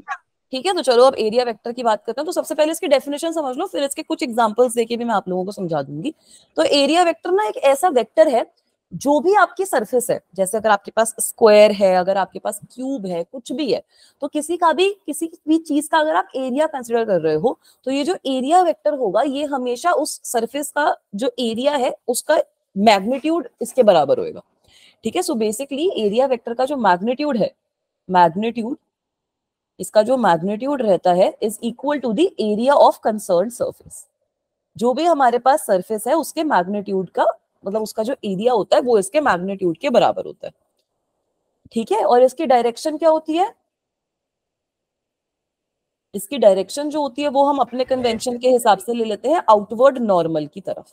ठीक है, तो चलो अब एरिया वेक्टर की बात करते हैं। तो सबसे पहले इसकी डेफिनेशन समझ लो, फिर इसके कुछ एग्जांपल्स देके भी मैं आप लोगों को समझा दूंगी। तो एरिया वेक्टर ना एक ऐसा वेक्टर है जो भी आपकी सरफेस है, जैसे अगर आपके पास स्क्वायर है, अगर आपके पास क्यूब है, कुछ भी है, तो किसी भी चीज का अगर आप एरिया कंसिडर कर रहे हो, तो ये जो एरिया वेक्टर होगा ये हमेशा उस सरफेस का जो एरिया है उसका मैग्नीट्यूड इसके बराबर होगा। ठीक है, सो बेसिकली एरिया वेक्टर का जो मैग्नीट्यूड है, इसका जो मैग्नीट्यूड रहता है is equal to the area of concern surface. जो भी हमारे पास सरफेस है उसके मैग्नीट्यूड का मतलब उसका जो एरिया होता है वो इसके मैग्नीट्यूड के बराबर होता है। ठीक है, और इसकी डायरेक्शन क्या होती है? इसकी डायरेक्शन जो होती है वो हम अपने कन्वेंशन के हिसाब से ले लेते हैं आउटवर्ड नॉर्मल की तरफ।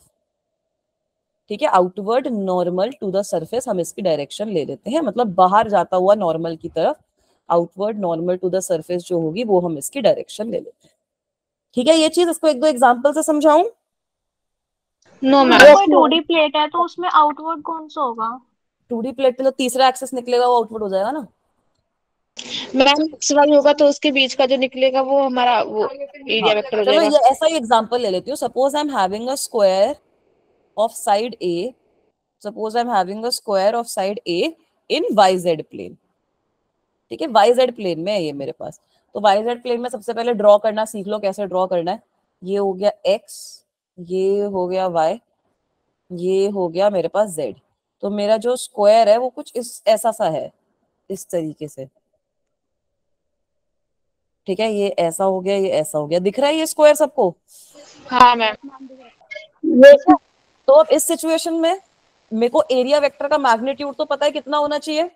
ठीक है, outward normal to the surface हम इसकी डायरेक्शन ले लेते हैं, मतलब बाहर जाता हुआ नॉर्मल की तरफ outward normal to the surface जो होगी वो हम इसकी डायरेक्शन ले लेते हैं। ठीक है, ये चीज इसको एक दो एग्जांपल से समझाऊं? No ma'am. कोई 2D प्लेट है तो उसमें आउटवर्ड कौन सा होगा? 2D प्लेट पे तो तीसरा एक्सेस निकलेगा, वो आउटवर्ड हो जाएगा ना। मैम एक्स वाई होगा तो उसके बीच का जो निकलेगा वो हमारा वो एरिया वेक्टर हो चलो जाएगा। ये ऐसा ही एग्जांपल ले लेती हूँ। Suppose I am having a square of side A, in YZ plane. ठीक है, YZ प्लेन में है ये मेरे पास। तो YZ प्लेन में सबसे पहले ड्रॉ करना सीख लो, कैसे ड्रॉ करना है। ये हो गया X, ये हो गया Y, ये हो गया मेरे पास Z। तो मेरा जो स्क्वायर है वो कुछ इस ऐसा सा है, इस तरीके से। ठीक है, ये ऐसा हो गया, ये ऐसा हो गया, दिख रहा है ये स्क्वायर सबको? हाँ मैम। तो अब इस सिचुएशन में मेरे को एरिया वेक्टर का मैग्नीट्यूड तो पता है कितना होना चाहिए?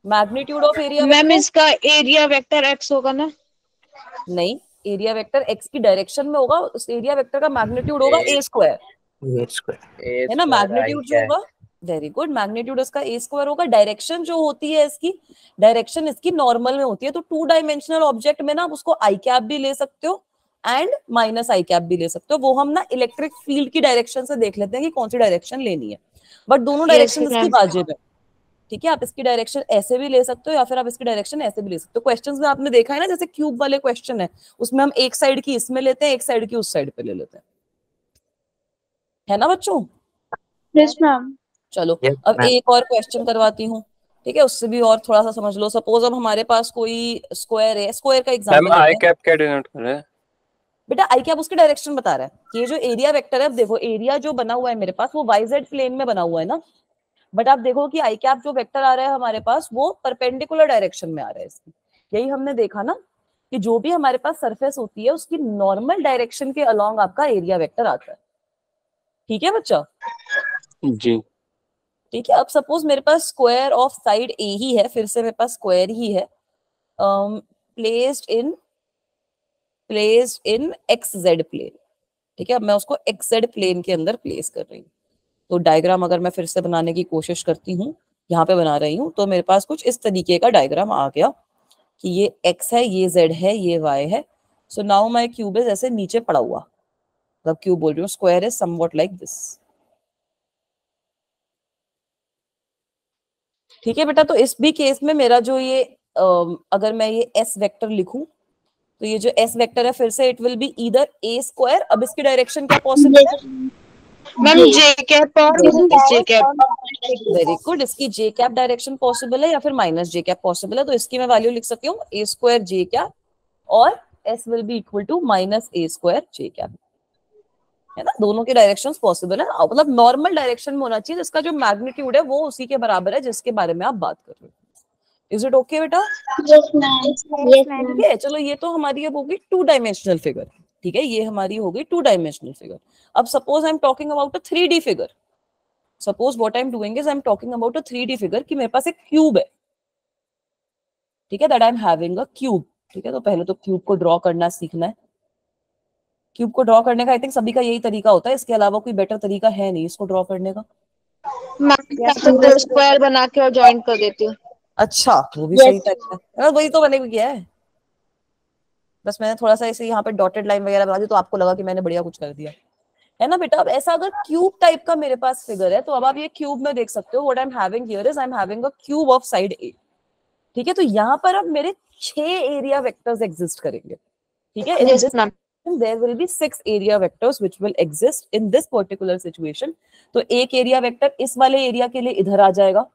मैग्नीट्यूड ऑफ एरिया मैम इसका एरिया वेक्टर एक्स होगा ना? नहीं, एरिया वेक्टर एक्स की डायरेक्शन में होगा, उस एरिया वेक्टर का मैग्नीट्यूड होगा ए स्क्वायर, है ना। मैग्नीट्यूड जो होगा, वेरी गुड, मैग्नीट्यूड उसका ए स्क्वायर होगा। डायरेक्शन जो होती है इसकी, डायरेक्शन इसकी नॉर्मल में होती है। तो 2 डायमेंशनल ऑब्जेक्ट में ना आप उसको आई कैप भी ले सकते हो एंड माइनस आई कैप भी ले सकते हो। वो हम ना इलेक्ट्रिक फील्ड की डायरेक्शन से देख लेते हैं कि कौन सी डायरेक्शन लेनी है, बट दोनों डायरेक्शन इसकी वाजिब है। ठीक है, आप इसकी डायरेक्शन ऐसे भी ले सकते हो या फिर आप इसकी डायरेक्शन ऐसे भी ले सकते हो। क्वेश्चंस में आपने देखा है ना, जैसे क्यूब वाले क्वेश्चन है उसमें हम एक साइड की इसमें लेते हैं, एक साइड की उस साइड पे ले लेते हैं, है ना बच्चों? Yes ma'am. चलो Yes, अब ma'am. एक और क्वेश्चन करवाती हूँ। ठीक है, उससे भी और थोड़ा सा समझ लो। सपोज अब हमारे पास कोई स्क्वायर है, स्क्वायर का मैम एग्जांपल आई लेते हैं। कैप क्या डिनोट कर रहा है? बेटा आई कैप उसकी डायरेक्शन बता रहा है कि ये जो एरिया वेक्टर है, अब देखो एरिया जो बना हुआ है मेरे पास वो YZ प्लेन में बना हुआ है ना, बट आप देखो कि आई कैप जो वेक्टर आ रहा है हमारे पास वो परपेंडिकुलर डायरेक्शन में आ रहा है इसकी। यही हमने देखा ना कि जो भी हमारे पास सरफेस होती है उसकी नॉर्मल डायरेक्शन के अलोंग आपका एरिया वेक्टर आता है। ठीक है बच्चा? जी ठीक है, अब सपोज मेरे पास स्क्वायर ऑफ साइड ए ही है, फिर से मेरे पास स्क्वायर ही है, प्लेस्ड इन XZ प्लेन। ठीक है, अब मैं उसको XZ प्लेन के अंदर प्लेस कर रही हूँ। तो डायग्राम अगर मैं फिर से बनाने की कोशिश करती हूँ, यहाँ पे बना रही हूँ, तो मेरे पास कुछ इस तरीके का डायग्राम आ गया कि ये X है, ये Z है, ये Y है। So now my cube is ऐसे नीचे पड़ा हुआ, मतलब क्यूब बोल रही हूँ, square is somewhat like this. ठीक है बेटा, तो इस भी केस में मेरा जो ये अगर मैं ये S वेक्टर लिखूं, तो ये जो S वेक्टर है फिर से it will be either A square. अब इसकी डायरेक्शन क्या पॉसिबल है? मैम जे कैप और जे कैप। वेरी गुड, इसकी जे कैप डायरेक्शन पॉसिबल है या फिर माइनस जे कैप पॉसिबल है। तो इसकी मैं वैल्यू लिख सकती हूँ A स्क्वायर जे कैप और S will be equal to minus A square J cap, है ना। दोनों की डायरेक्शंस पॉसिबल है, मतलब नॉर्मल डायरेक्शन में होना चाहिए। जिसका जो मैग्नीट्यूड है वो उसी के बराबर है जिसके बारे में आप बात कर रहे हो। इज इट ओके बेटा? Yes, ma'am. Yes, ma'am. ठीक है, चलो ये तो हमारी अब होगी 2 डायमेंशनल फिगर। ठीक है, ये हमारी हो गई 2 डायमेंशनल फिगर। अब suppose I am talking about a 3D figure. Suppose what I am doing is I am talking about a 3D figure कि मेरे पास एक क्यूब है। ठीक है, that I am having a cube. ठीक है, तो पहले तो क्यूब को ड्रॉ करना सीखना है। क्यूब को ड्रॉ करने का आई थिंक सभी का यही तरीका होता है, इसके अलावा कोई बेटर तरीका है नहीं इसको ड्रॉ करने का। मैं तो स्क्वायर बना के और जॉइंट कर देती हूँ। अच्छा, वो भी सही तरीका है, वही तो मैंने भी किया है, बस मैंने थोड़ा सा ऐसे यहाँ पे डॉटेड लाइन वगैरह बना दी तो आपको लगा कि मैंने बढ़िया कुछ कर दिया, है ना बेटा। अब ऐसा अगर क्यूब टाइप का मेरे पास फिगर है तो अब आप ये क्यूब में देख सकते हो, what I am having here is I am having a cube of side A. ठीक है, तो यहाँ पर अब मेरे 6 एरिया वेक्टर्स एग्जिस्ट करेंगे। ठीक है, Yes, ma'am. there will be 6 area vectors which will exist in this particular situation. तो एक एरिया वेक्टर इस वाले एरिया के लिए इधर आ जाएगा,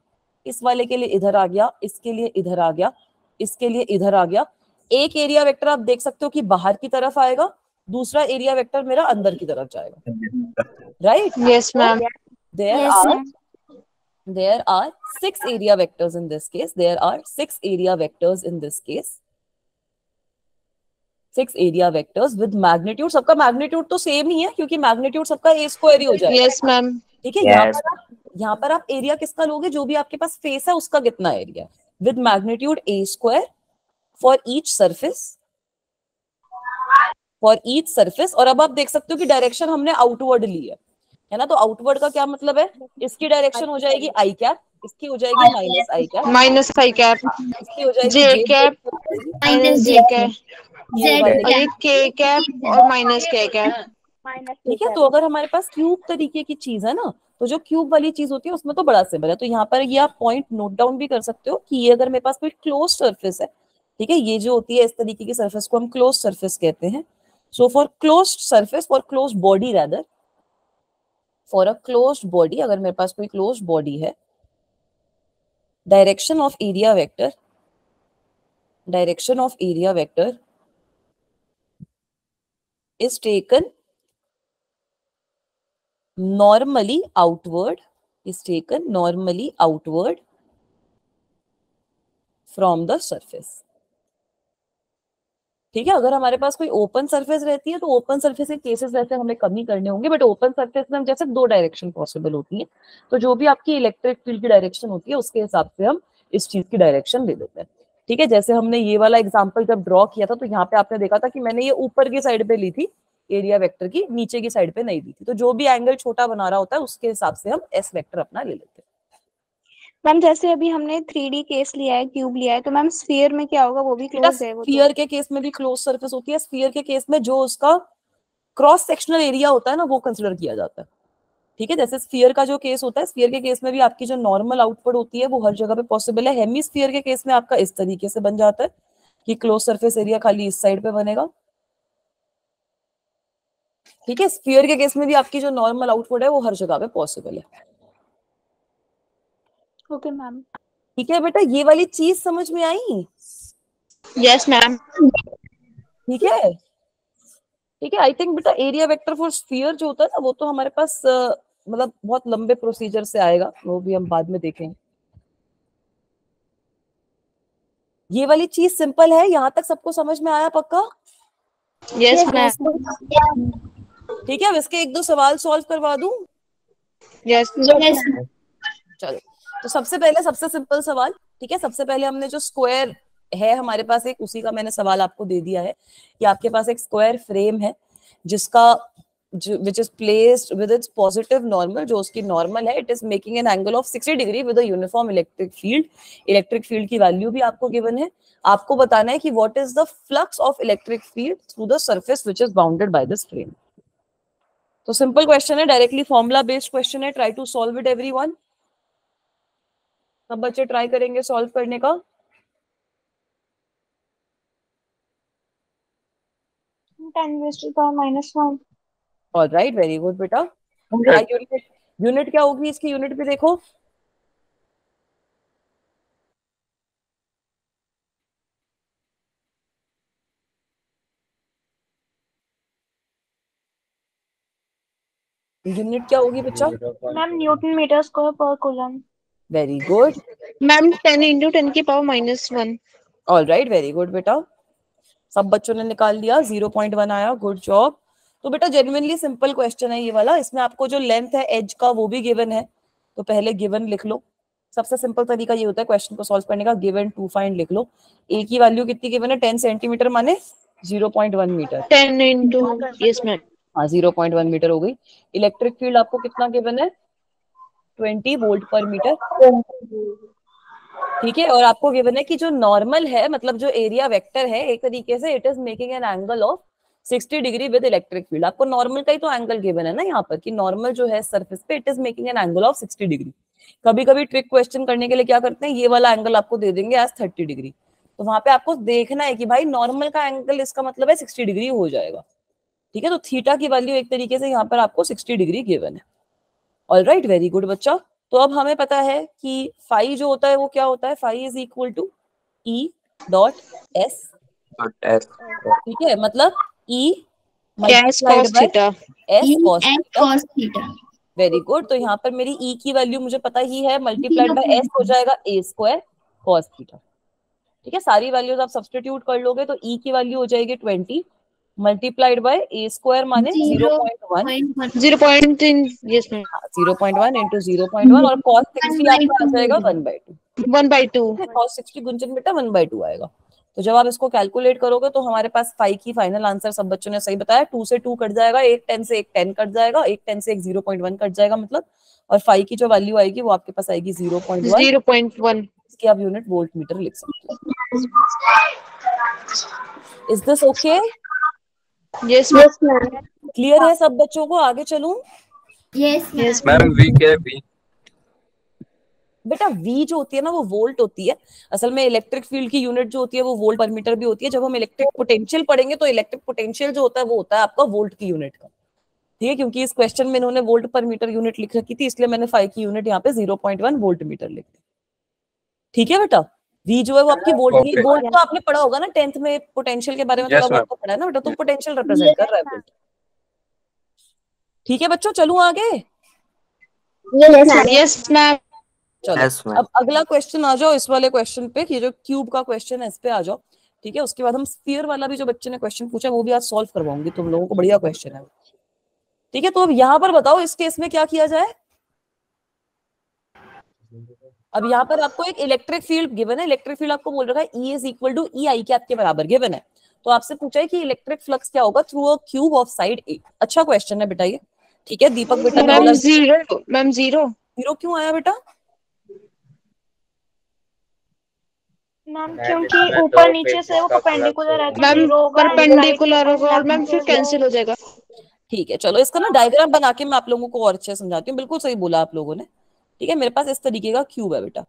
इस वाले के लिए इधर आ गया, इसके लिए इधर आ गया, इसके लिए इधर आ गया। एक एरिया वेक्टर आप देख सकते हो कि बाहर की तरफ आएगा, दूसरा एरिया वेक्टर मेरा अंदर की तरफ जाएगा, right? Yes, ma'am. There are 6 area vectors in this case. There are 6 area vectors in this case. 6 area vectors with magnitude. सबका magnitude तो सेम ही है क्योंकि magnitude सबका a square ही हो जाएगा। Yes, ma'am. ठीक है, यहाँ पर आप एरिया किसका लोगे, जो भी आपके पास फेस है उसका कितना area, with magnitude a square for each surface. और अब आप देख सकते हो कि डायरेक्शन हमने आउटवर्ड ली है ना, तो आउटवर्ड का क्या मतलब है, इसकी डायरेक्शन हो जाएगी आई कैप, इसकी हो जाएगी माइनस आई कैप, माइनस आई कैप, इसकी हो जाएगी जे कैप, माइनस जे कैप, ये वाली और ये के कैप और माइनस के कैप। ठीक है, तो अगर हमारे पास क्यूब तरीके की चीज है ना, तो जो क्यूब वाली चीज होती है उसमें तो बड़ा सिंबल है, तो यहाँ पर ये आप पॉइंट नोट डाउन भी कर सकते हो कि ये अगर मेरे पास कोई क्लोज सरफेस है, ठीक है, ये जो होती है इस तरीके की सरफेस को हम क्लोज सरफेस कहते हैं। So for close surface, for close body rather, for a close body, अगर मेरे पास कोई क्लोज बॉडी है, direction of area vector is taken normally outward from the surface। ठीक है, अगर हमारे पास कोई ओपन सरफेस रहती है तो ओपन सरफेस के केसेस वैसे हमें कम ही करने होंगे, बट ओपन सरफेस में हम जैसे 2 डायरेक्शन पॉसिबल होती है, तो जो भी आपकी इलेक्ट्रिक फील्ड की डायरेक्शन होती है उसके हिसाब से हम इस चीज की डायरेक्शन ले लेते हैं। ठीक है, जैसे हमने ये वाला एग्जांपल जब ड्रॉ किया था तो यहाँ पे आपने देखा था कि मैंने ये ऊपर की साइड पे ली थी एरिया वेक्टर की, नीचे की साइड पे नहीं ली थी, तो जो भी एंगल छोटा बना रहा होता है उसके हिसाब से हम एस वेक्टर अपना ले लेते हैं। मैम जैसे अभी हमने 3D केस लिया है, क्यूब लिया है, तो मैम स्फीयर में क्या होगा, वो भी क्लोज है? वो स्फीयर के केस में भी क्लोज सरफेस होती है। स्फीयर के केस में जो उसका क्रॉस सेक्शनल एरिया होता है ना वो कंसिडर किया जाता है। ठीक है, जैसे स्फीयर का जो केस होता है, स्फीयर के केस में भी आपकी जो नॉर्मल आउटपुट होती है वो हर जगह पे पॉसिबल है। हेमीस्फीयर के केस में आपका इस तरीके से बन जाता है कि क्लोज सरफेस एरिया खाली इस साइड पे बनेगा। ठीक है, स्फीयर के केस में भी आपकी जो नॉर्मल आउटपुट है वो हर जगह पे पॉसिबल है। Okay ma'am. ठीक है बेटा, ये वाली चीज समझ में आई? Yes ma'am. ठीक है, ठीक है, आई थिंक बेटा एरिया वेक्टर फॉर स्फीयर जो होता है ना वो तो हमारे पास मतलब बहुत लंबे प्रोसीजर से आएगा, वो भी हम बाद में देखेंगे। ये वाली चीज सिंपल है, यहाँ तक सबको समझ में आया पक्का? Yes ma'am. ठीक है, अब इसके 1-2 सवाल सॉल्व करवा दूं? यस। चलो, तो सबसे सिंपल सवाल। ठीक है, सबसे पहले हमने जो स्क्वायर है हमारे पास एक, उसी का मैंने सवाल आपको दे दिया है कि आपके पास एक स्क्वायर फ्रेम है जिसका which is placed with its positive normal, जो उसकी नॉर्मल है, it is making an angle of 60 degree with a uniform electric field. Electric field की वैल्यू भी आपको गिवन है। आपको बताना है कि what is the flux of electric field through the surface which is bounded by this frame. तो सिंपल क्वेश्चन है, डायरेक्टली फॉर्मूला बेस्ड क्वेश्चन है। Try to solve it everyone. सब बच्चे ट्राई करेंगे सॉल्व करने का। 10⁻⁻⁻1। ऑलराइट, वेरी गुड बेटा। यूनिट क्या होगी इसकी, यूनिट भी देखो। यूनिट क्या होगी बच्चा? मैम न्यूटन मीटर स्क्वायर पर coulomb. Very good ma'am 10 × 10⁻⁻1। Alright, very good बेटा, सब बच्चों ने निकाल लिया, 0.1 आया, गुड जॉब। तो बेटा जेन्युइनली सिंपल क्वेश्चन है ये वाला। इसमें आपको जो लेंथ है एज का वो भी गिवन है, तो पहले गिवन लिख लो। सबसे सिंपल तरीका ये होता है क्वेश्चन को सॉल्व करने का, गिवन टू फाइंड लिख लो। ए की वैल्यू कितनी गिवन है, 10 सेंटीमीटर माने 0.1 मीटर। 10 into yes ma'am. हाँ 0.1 मीटर हो गई। इलेक्ट्रिक फील्ड आपको कितना गिवन है? 20 वोल्ट पर मीटर। ठीक है, और आपको गिवन है कि जो नॉर्मल है, मतलब जो एरिया वेक्टर है, एक तरीके से it is making an angle of 60 degree with electric field. आपको नॉर्मल का ही तो एंगल गिवन है ना यहाँ पर, कि नॉर्मल जो है सरफेस पे it is making an angle of 60 degree. कभी कभी ट्रिक क्वेश्चन करने के लिए क्या करते हैं, ये वाला एंगल आपको दे देंगे एज 30 डिग्री, तो वहां पे आपको देखना है कि भाई नॉर्मल का एंगल इसका मतलब है 60 डिग्री हो जाएगा। ठीक है, तो थीटा की वैल्यू एक तरीके से यहाँ पर आपको 60 डिग्री गिवन है। ऑलराइट, वेरी गुड बच्चा। तो अब हमें पता है कि फाई जो होता है वो क्या होता है, phi is equal to E dot S. ठीक है, मतलब E multiplied by S cos theta. Very good. तो यहाँ पर मेरी ई की वैल्यू मुझे पता ही है, मल्टीप्लाइड बाय एस हो जाएगा ए स्क्वायर कॉस थीटा। ठीक है, सारी वैल्यूज आप सब्स्टिट्यूट कर लोगे तो ई की वैल्यू हो जाएगी 20 मल्टीप्लाइड बाय ए स्क्वायर माने 0.1 yes मैम 0.1 इंटू 0.1 और cos 60 आपका आ जाएगा 1/2। 1/2 cos 60 गुंजन बेटा 1/2 आएगा। तो जब आप इसको कैलकुलेट करोगे तो हमारे पास फाई की फाइनल आंसर सब बच्चों ने सही बताया, 2 से 2 कट जाएगा, एक 10 से एक 10 कट जाएगा, एक 10 से एक 0.1 कट जाएगा मतलब, और फाई की जो वैल्यू आएगी वो आपके पास आएगी 0.1। इसकी आप यूनिट वोल्ट मीटर लिख सकते हो। Is this okay? yes ma'am. Clear है सब बच्चों को? आगे चलूं? yes मैम वी क्या है? वी बेटा V जो होती है ना वो वोल्ट होती है। असल में इलेक्ट्रिक फील्ड की यूनिट जो होती है वो वोल्ट पर मीटर भी होती है। जब हम इलेक्ट्रिक पोटेंशियल पढ़ेंगे तो इलेक्ट्रिक पोटेंशियल जो होता है वो होता है आपका वोल्ट की यूनिट का। ठीक है, क्योंकि इस क्वेश्चन में इन्होंने वोल्ट पर मीटर यूनिट लिख रखी थी, इसलिए मैंने फाई की यूनिट यहाँ पे 0.1 वोल्ट मीटर लिख दी। ठीक है बेटा, V जो है वो आपकी वोल्ट की, वोल्ट तो आपने पढ़ा होगा ना 10th में, पोटेंशियल के बारे में थोड़ा बहुत पढ़ा है ना बेटा, तो पोटेंशियल रिप्रेजेंट कर रहा है। ठीक है बच्चों, चलूं आगे? yes ma'am. चलो अब अगला क्वेश्चन आ जाओ इस वाले क्वेश्चन पे, ये जो क्यूब का क्वेश्चन है इस पे आ जाओ। ठीक है, उसके बाद हम स्फीयर वाला भी जो बच्चे ने क्वेश्चन पूछा वो भी आज सॉल्व करवाऊंगी तुम लोगों को, बढ़िया क्वेश्चन है। ठीक है, तो अब यहाँ पर बताओ इस केस में क्या किया जाए। अब यहाँ पर आपको एक इलेक्ट्रिक फील्ड गिवन है, इलेक्ट्रिक फील्ड आपको बोल रखा है E is equal to E I cap के बराबर गिवन है। तो आपसे पूछा है कि इलेक्ट्रिक फ्लक्स क्या होगा through a cube of side A. अच्छा क्वेश्चन है बेटा ये। ठीक है, दीपक बेटा ने बोला जीरो क्यों आया बेटा? मैम क्योंकि ऊपर नीचे से वो परपेंडिकुलर है, मैम परपेंडिकुलर होगा और मैम फिर कैंसिल हो जाएगा। ठीक है, चलो इसका ना डायग्राम बना के मैं आप लोगों को और अच्छे से समझाती हूँ। बिल्कुल सही बोला आप लोगों ने। ठीक है, मेरे पास इस तरीके का क्यूब है बेटा,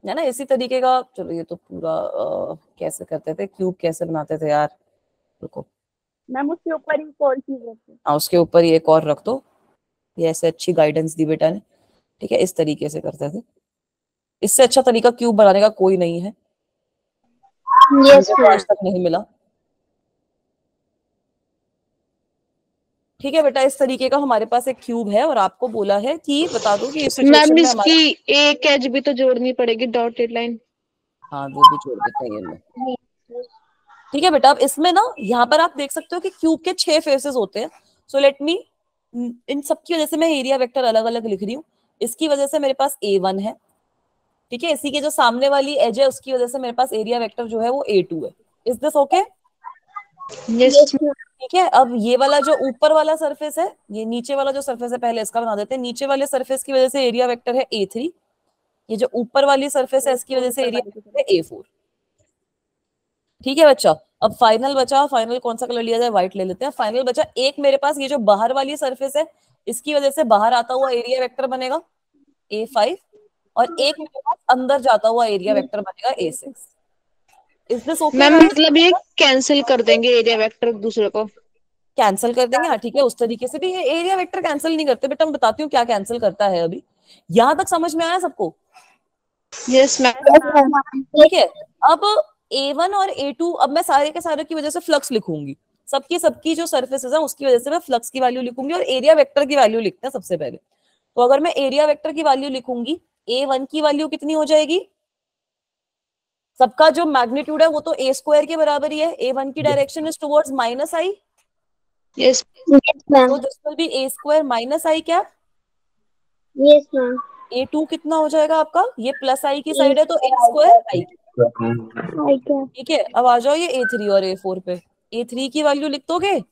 है ना, इसी तरीके का। चलो ये तो पूरा कैसे करते थे, क्यूब कैसे बनाते थे यार, रुको मैम उसके ऊपर ही और चीज रखते हैं। हाँ उसके ऊपर ही एक और रख दो। ये ऐसे अच्छी गाइडेंस दी बेटा ने। ठीक है, इस तरीके से करते थे। इससे अच्छा तरीका क्यूब बनाने का कोई नहीं है, यस मुझे तो आज तक नहीं मिला। ठीक है बेटा, इस तरीके का हमारे पास एक क्यूब है और आपको बोला है कि बता दो कि इस सिचुएशन मैम में हमारा, इसकी एक एज भी तो जोड़नी पड़ेगी, डॉटेड लाइन। हाँ वो भी जोड़ देते हैं ये। ठीक है बेटा, अब इसमें ना यहाँ पर आप देख सकते हो कि क्यूब के 6 फेसेस होते हैं। सो लेट मी, इन सबकी वजह से मैं एरिया वेक्टर अलग अलग लिख रही हूँ। इसकी वजह से मेरे पास A1 है। ठीक है, इसी के जो सामने वाली एज है उसकी वजह से मेरे पास एरिया वेक्टर जो है वो A2 है। Is this okay? यस ठीक है, अब ये वाला जो ऊपर वाला सरफेस है, ये नीचे वाला जो सरफेस है पहले इसका बना देते हैं। नीचे वाले सरफेस की वजह से एरिया वेक्टर है A3। ये जो ऊपर वाली सरफेस है इसकी वजह से एरिया वेक्टर है A4। ठीक है बच्चा, अब फाइनल बचा, फाइनल कौन सा कलर लिया जाए, व्हाइट ले लेते हैं। फाइनल बचा एक मेरे पास ये जो बाहर वाली सरफेस है, इसकी वजह से बाहर आता हुआ एरिया वेक्टर बनेगा A5 और एक मेरे पास अंदर जाता हुआ एरिया वेक्टर बनेगा A6। Is this okay? Ma'am मतलब ये कैंसिल कर देंगे एरिया वेक्टर दूसरे को, कैंसिल कर देंगे। हाँ ठीक है, उस तरीके से भी ये एरिया वेक्टर कैंसिल नहीं करते बेटा, मैं बताती हूँ क्या कैंसिल करता है। अभी यहाँ तक समझ में आया सबको? Yes ma'am. ठीक है, अब A1 और A2, अब मैं सारे के सारे की वजह से फ्लक्स लिखूंगी। सबकी जो सर्फेसेस है उसकी वजह से मैं फ्लक्स की वैल्यू लिखूंगी और एरिया वेक्टर की वैल्यू लिखते हैं सबसे पहले। तो अगर मैं एरिया वेक्टर की वैल्यू लिखूंगी, A1 की वैल्यू कितनी हो जाएगी? सबका जो मैग्नीट्यूड है वो तो A स्क्वायर के बराबर ही है। A1 की direction is towards -I। Yes ma'am. तो this will be A square -I क्या? Yes ma'am. A2 कितना हो जाएगा आपका? ये प्लस I की साइड है तो A square I। I cap. ठीक है, अब आ जाओ ये A3 और A4 पे। A3 की वैल्यू लिख दोगे? A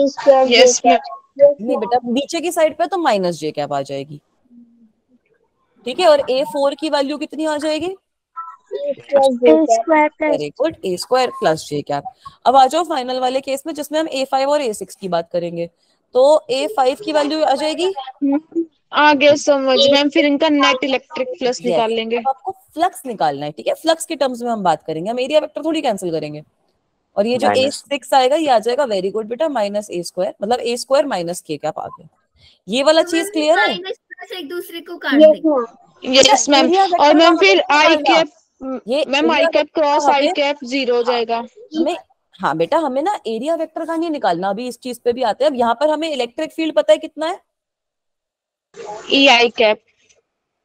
square J Yes, cap. Yes, नहीं ma'am. बेटा, नीचे की साइड पे तो माइनस J कैप आ जाएगी। ठीक है, और A4 की वैल्यू कितनी आ जाएगी? A square J A cap. square plus very good, A square plus J cap. अब आ जाओ फाइनल वाले केस में जिसमें हम A5 और A6 की बात करेंगे। तो A5 की वैल्यू आ जाएगी, आ गया समझ मैम, फिर इनका नेट इलेक्ट्रिक फ्लक्स निकाल लेंगे। अब आपको फ्लक्स निकालना है। ठीक है, फ्लक्स के टर्म्स में हम बात करेंगे, हम एरिया वेक्टर थोड़ी कैंसिल करेंगे। और ये जो A6 आएगा ये आ जाएगा, वेरी गुड बेटा, माइनस A स्क्वायर, मतलब A square minus K cap आ गया। ये वाला चीज क्लियर है? माइनस प्लस एक दूसरे को काट Yes, देंगे। ma'am. Yes ma'am. एरिया और वेक्टर मैम का फिर हमें आई निकालना। कैप, ये ma'am I area cap cross I हमें, कैप 0 हो जाएगा। हमें, हाँ बेटा, हमें ना एरिया वेक्टर का नहीं निकालना, अभी इस चीज पे भी आते हैं। अब यहाँ पर हमें इलेक्ट्रिक फील्ड पता है कितना है? ई I cap.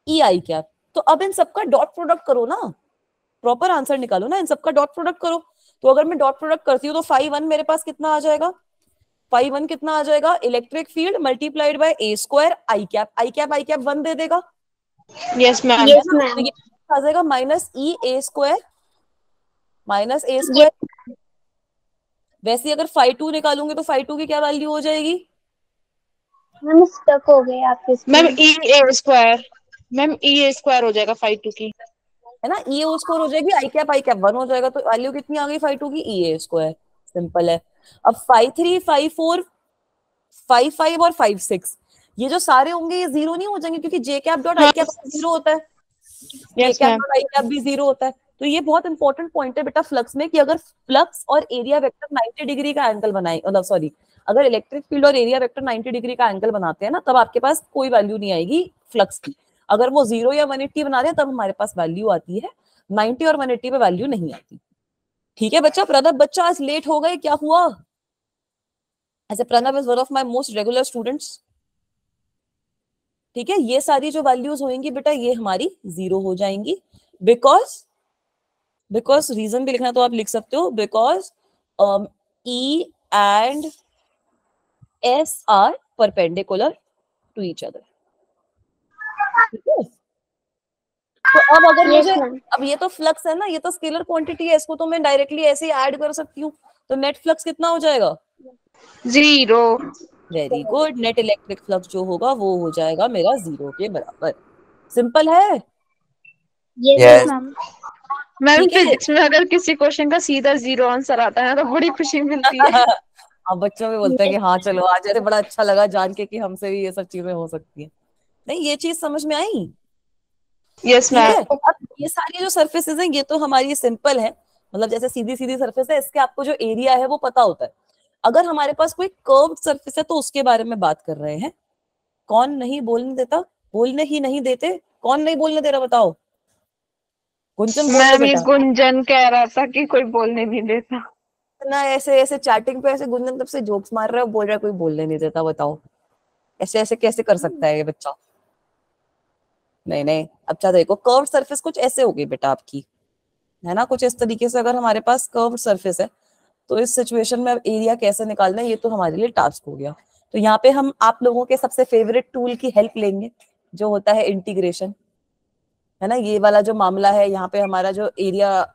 E I cap. तो अब इन सबका डॉट प्रोडक्ट करो ना, प्रॉपर आंसर निकालो ना, इन सबका डॉट प्रोडक्ट करो। तो अगर मैं डॉट प्रोडक्ट करती हूँ तो फाई 1 मेरे पास कितना आ जाएगा? फाई 1 कितना आ जाएगा? Electric field multiplied by A square I cap. I cap 1 दे देगा, यस मैम। Yes, तो ma'am. ये आ जाएगा minus E A square minus A square. वैसे ही अगर फाई 2 निकालूंगी तो फाई 2 की क्या वैल्यू हो जाएगी? हम स्टक हो गए आपके मैम स्क्रीन। ई ए स्क्वायर, मैम ई ए स्क्वायर हो जाएगा फाई 2 की। है ना, ई ओ स्क्वायर हो जाएगी, आई कैप 1 हो जाएगा। तो वैल्यू कितनी आ गई फाई 2 की? ई ए स्क्वायर। सिंपल है। अब फाई 3, फाई 4, फाई 5 और फाई 6 ये जो सारे होंगे ये जीरो नहीं हो जाएंगे, क्योंकि J cap dot I cap zero होता है, J yes cap ma'am. Dot I cap भी जीरो होता है। तो ये बहुत इंपॉर्टेंट पॉइंट है बेटा फ्लक्स में, कि अगर फ्लक्स और एरिया वेक्टर 90 डिग्री का एंगल बनाए, मतलब सॉरी, अगर इलेक्ट्रिक फील्ड और एरिया वेक्टर 90 डिग्री का एंगल बनाते हैं ना, तब आपके पास कोई वैल्यू नहीं आएगी फ्लक्स की। अगर वो 0 या 180 बना रहे हैं तब हमारे पास वैल्यू आती है, 90 और 180 पे वैल्यू नहीं आती। ठीक है बच्चा। प्रणव बच्चा आज लेट हो गए, क्या हुआ? ऐसे Pranav is one of my most regular students. ठीक है, ये सारी जो वैल्यूज होंगी बेटा ये हमारी जीरो हो जाएंगी, बिकॉज रीजन भी लिखना तो आप लिख सकते हो, because E and S are perpendicular to each other. ठीक है, तो अब अगर Yes, मुझे, ma'am. अब ये तो फ्लक्स है ना, ये तो स्केलर क्वांटिटी है, इसको तो मैं डायरेक्टली ऐसे ही ऐड कर सकती हूँ। तो नेट फ्लक्स कितना हो जाएगा? 0। Very good, net electric flux जो होगा वो हो जाएगा मेरा 0 के बराबर। सिंपल है। Yes, Yes. ma'am. मैम ठीक है। फिजिक्स में अगर किसी क्वेश्चन का सीधा 0 आंसर आता है तो बड़ी खुशी मिलती है। अब बच्चों में बोलते हैं कि हाँ चलो आज, अरे बड़ा अच्छा लगा जान के कि हमसे भी ये सब चीजें हो सकती हैं। नहीं, ये चीज समझ में आई? यस ठीक मैम। है। अब ये सारी जो सरफेसेस हैं ये तो हमारी सिंपल है, मतलब जैसे सीधी सीधी सरफेस है, इसके आपको जो एरिया है वो पता होता है। अगर हमारे पास कोई कर्व्ड सरफेस है तो उसके बारे में बात कर रहे हैं। कौन नहीं बोलने देता? बोलने ही नहीं देते। कौन नहीं बोलने दे रहा बताओ? गुंजन बोल मैम ये बेटा। गुंजन कह रहा था कि कोई बोलने नहीं देता। ना ऐसे ऐसे चैटिंग पे ऐसे गुंजन तब से जोक्स मार रहा है, बोल रहा है कोई बोलने नहीं देता। बताओ ऐसे ऐसे कैसे कर सकता है ये बच्चा? नहीं नहीं, अच्छा देखो, कर्व्ड सरफेस कुछ ऐसे होगी बेटा आपकी, है ना, कुछ इस तरीके से। अगर हमारे पास कर्व्ड सरफेस है तो इस सिचुएशन में अब एरिया कैसे निकालना है ये तो हमारे लिए टास्क हो गया। तो यहाँ पे हम आप लोगों के सबसे फेवरेट टूल की हेल्प लेंगे, जो होता है इंटीग्रेशन, है ना। ये वाला जो मामला है, यहाँ पे हमारा जो एरिया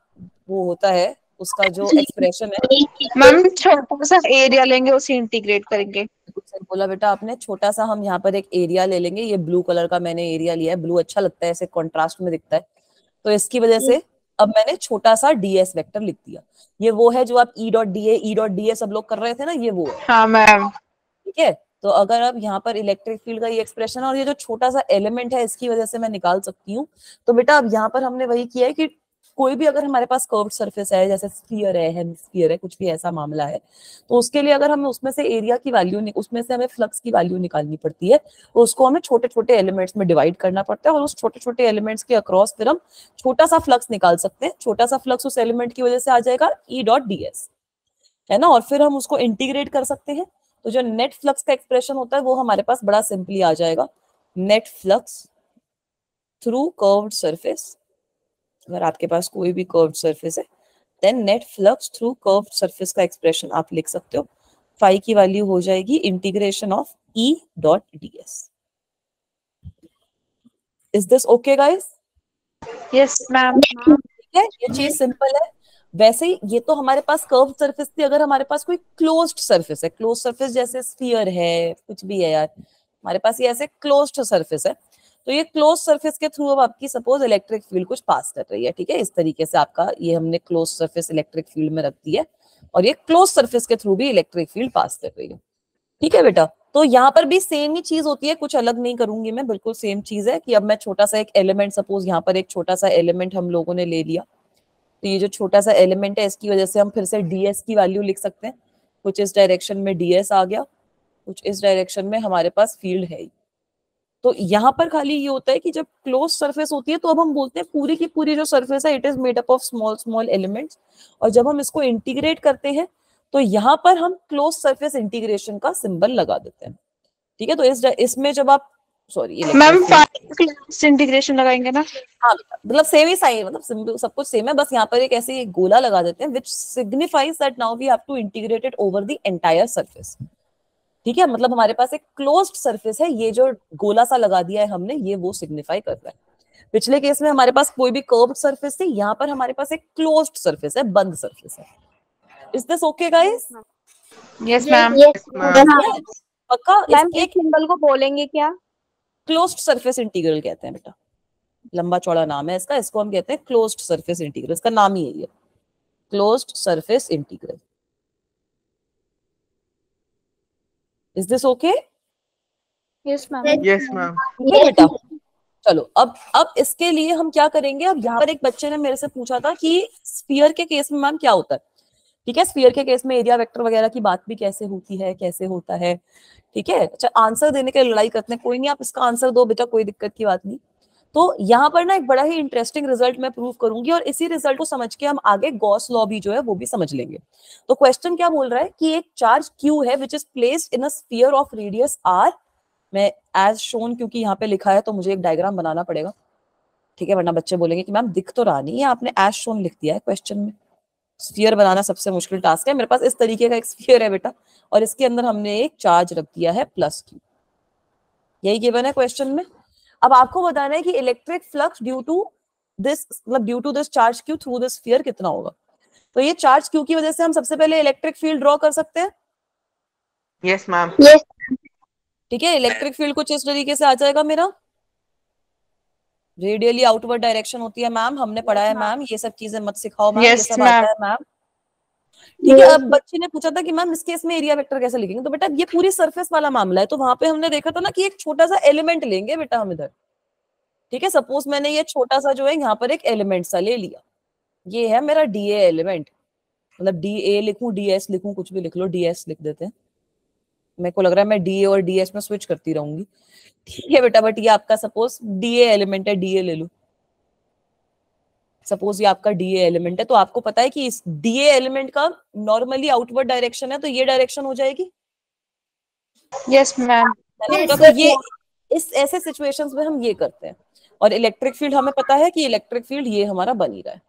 वो होता है, उसका जो एक्सप्रेशन है, मैम छोटा सा एरिया लेंगे उसे इंटीग्रेट करेंगे। सही बोला बेटा आपने, छोटा सा हम यहाँ पर एक एरिया ले लेंगे। ये ब्लू कलर का मैंने एरिया लिया है, ब्लू अच्छा लगता है, ऐसे कॉन्ट्रास्ट में दिखता है, तो इसकी वजह से अब मैंने छोटा सा ds वेक्टर लिख दिया। ये वो है जो आप E.da सब लोग कर रहे थे ना, ये वो है। हाँ मैम। ठीक है, तो अगर अब यहाँ पर इलेक्ट्रिक फील्ड का ये एक्सप्रेशन और ये जो छोटा सा एलिमेंट है इसकी वजह से मैं निकाल सकती हूँ। तो बेटा अब यहाँ पर हमने वही किया है कि कोई भी अगर हमारे पास कर्व्ड सरफेस है, जैसे स्फीयर है, हेमिस्फीयर है, कुछ भी ऐसा मामला है, तो उसके लिए अगर हमें उसमें से एरिया की वैल्यू, उसमें से हमें फ्लक्स की वैल्यू निकालनी पड़ती है, तो उसको हमें छोटे छोटे एलिमेंट्स में डिवाइड करना पड़ता है, और उस छोटे छोटे एलिमेंट्स के अक्रॉस फिर हम छोटा सा फ्लक्स निकाल सकते हैं। छोटा सा फ्लक्स उस एलिमेंट की वजह से आ जाएगा E.ds, है ना, और फिर हम उसको इंटीग्रेट कर सकते हैं। तो जो नेट फ्लक्स का एक्सप्रेशन होता है वो हमारे पास बड़ा सिंपली आ जाएगा, net flux through curved surface. अगर आपके पास कोई भी कर्व्ड सरफेस है, then net flux through curved surface का एक्सप्रेशन आप लिख सकते हो। फाई की वैल्यू हो जाएगी integration of E.ds। Is this okay guys? Yes ma'am. है, ये चीज सिंपल है। वैसे ही ये तो हमारे पास कर्व सरफेस थी, अगर हमारे पास कोई क्लोज्ड सरफेस है, क्लोज सरफेस जैसे स्फीयर है, कुछ भी है यार, हमारे पास ये ऐसे क्लोज्ड सरफेस है, तो ये क्लोज सरफेस के थ्रू अब आपकी सपोज इलेक्ट्रिक फील्ड कुछ पास कर रही है, ठीक है, इस तरीके से आपका ये हमने क्लोज सरफेस इलेक्ट्रिक फील्ड में रख दी है, और ये क्लोज सरफेस के थ्रू भी इलेक्ट्रिक फील्ड पास कर रही है, ठीक है बेटा। तो यहाँ पर भी सेम ही चीज होती है, कुछ अलग नहीं करूंगी मैं, बिल्कुल सेम चीज है कि अब मैं छोटा सा एक एलिमेंट, सपोज यहाँ पर एक छोटा सा एलिमेंट हम लोगों ने ले लिया, तो ये जो छोटा सा एलिमेंट है इसकी वजह से हम फिर से ds की वैल्यू लिख सकते हैं, कुछ इस डायरेक्शन में ds आ गया, कुछ इस डायरेक्शन में हमारे पास फील्ड है ही। तो यहाँ पर खाली ये होता है कि जब क्लोज सरफेस होती है तो अब हम बोलते हैं पूरी की पूरी जो सरफेस है it is made up of small small elements, और जब हम इसको इंटीग्रेट करते हैं तो यहाँ पर हम क्लोज सरफेस इंटीग्रेशन का सिंबल लगा देते हैं, ठीक है। तो इसमें जब आप मैम क्लास इंटीग्रेशन लगाएंगे ना? हाँ बेटा, मतलब सेम ही साइन, मतलब सब कुछ सेम है, बस यहाँ पर एक ऐसे गोला लगा देते हैं which signifies that now we have to integrate it over the entire surface, ठीक है। मतलब हमारे पास एक क्लोज्ड सरफेस है, ये जो गोला सा लगा दिया है हमने, ये वो सिग्निफाई कर रहा है। पिछले केस में हमारे पास कोई भी कर्व्ड सरफेस थी, यहाँ पर हमारे पास एक क्लोज्ड सरफेस है, बंद सरफेस है। Is this okay guys? Yes ma'am. पक्का? मैम एक सिंबल को बोलेंगे क्या? क्लोज्ड सरफेस इंटीग्रल कहते हैं बेटा, लंबा चौड़ा नाम है इसका, इसको हम कहते हैं क्लोज्ड सरफेस इंटीग्रल, इसका नाम ही है ये, closed surface integral. Is this okay? Yes ma'am. Yes ma'am. बेटा चलो अब इसके लिए हम क्या करेंगे, अब यहाँ पर एक बच्चे ने मेरे से पूछा था कि स्फीयर के केस में मैम क्या होता है, ठीक है, स्फीयर के केस में एरिया वेक्टर वगैरह की बात भी कैसे होती है, कैसे होता है, ठीक है। अच्छा आंसर देने के लिए लड़ाई करते हैं, कोई नहीं, आप इसका आंसर दो बेटा, कोई दिक्कत की बात नहीं। तो यहाँ पर ना एक बड़ा ही इंटरेस्टिंग रिजल्ट मैं प्रूव करूंगी, और इसी रिजल्ट को समझ के हम आगे गॉस लॉ भी जो है वो भी समझ लेंगे। तो क्वेश्चन क्या बोल रहा है कि एक चार्ज Q है which is placed in a sphere of radius R, मैं एज शोन क्योंकि यहाँ पे लिखा है तो मुझे एक डायग्राम बनाना पड़ेगा, ठीक है, वरना बच्चे बोलेंगे कि मैम दिख तो रहा नहीं है, आपने एज शोन लिख दिया है क्वेश्चन में। स्फीयर बनाना सबसे मुश्किल टास्क है, मेरे पास इस तरीके का एक स्फीयर है बेटा, और इसके अंदर हमने एक चार्ज रख दिया है +Q, यही गिवन है क्वेश्चन में। अब आपको बताना है कि electric flux due to this charge Q through this sphere कितना होगा। तो ये चार्ज Q की वजह से हम सबसे पहले इलेक्ट्रिक फील्ड ड्रॉ कर सकते हैं। Yes ma'am. ठीक है, इलेक्ट्रिक फील्ड कुछ इस तरीके से आ जाएगा मेरा, रेडियली आउटवर्ड डायरेक्शन होती है मैम, हमने पढ़ा है मैम, ये सब चीजें मत सिखाओ मैम, ये सब आता है मैम, ठीक है। अब बच्चे ने पूछा था कि मैम इस केस में एरिया वेक्टर कैसे लिखेंगे, तो बेटा ये पूरी सरफेस वाला मामला है, तो वहां पे हमने देखा था ना कि एक छोटा सा एलिमेंट लेंगे बेटा हम इधर, ठीक है। सपोज मैंने ये छोटा सा जो है यहाँ पर एक एलिमेंट सा ले लिया, ये है मेरा DA एलिमेंट, मतलब DA लिखूं DS लिखूं, कुछ भी लिख लो, DS लिख देते हैं, मेरे को लग रहा है मैं DA और DS में स्विच करती रहूंगी, ठीक है बेटा। बट ये आपका सपोज DA एलिमेंट है, DA ले लो, सपोज ये आपका DA एलिमेंट है, तो आपको पता है कि इस DA एलिमेंट का नॉर्मली आउटवर्ड डायरेक्शन है, तो ये डायरेक्शन हो जाएगी। Yes ma'am. तो ये इस ऐसे सिचुएशंस में हम ये करते हैं, और इलेक्ट्रिक फील्ड हमें पता है कि इलेक्ट्रिक फील्ड ये हमारा बन ही रहा है,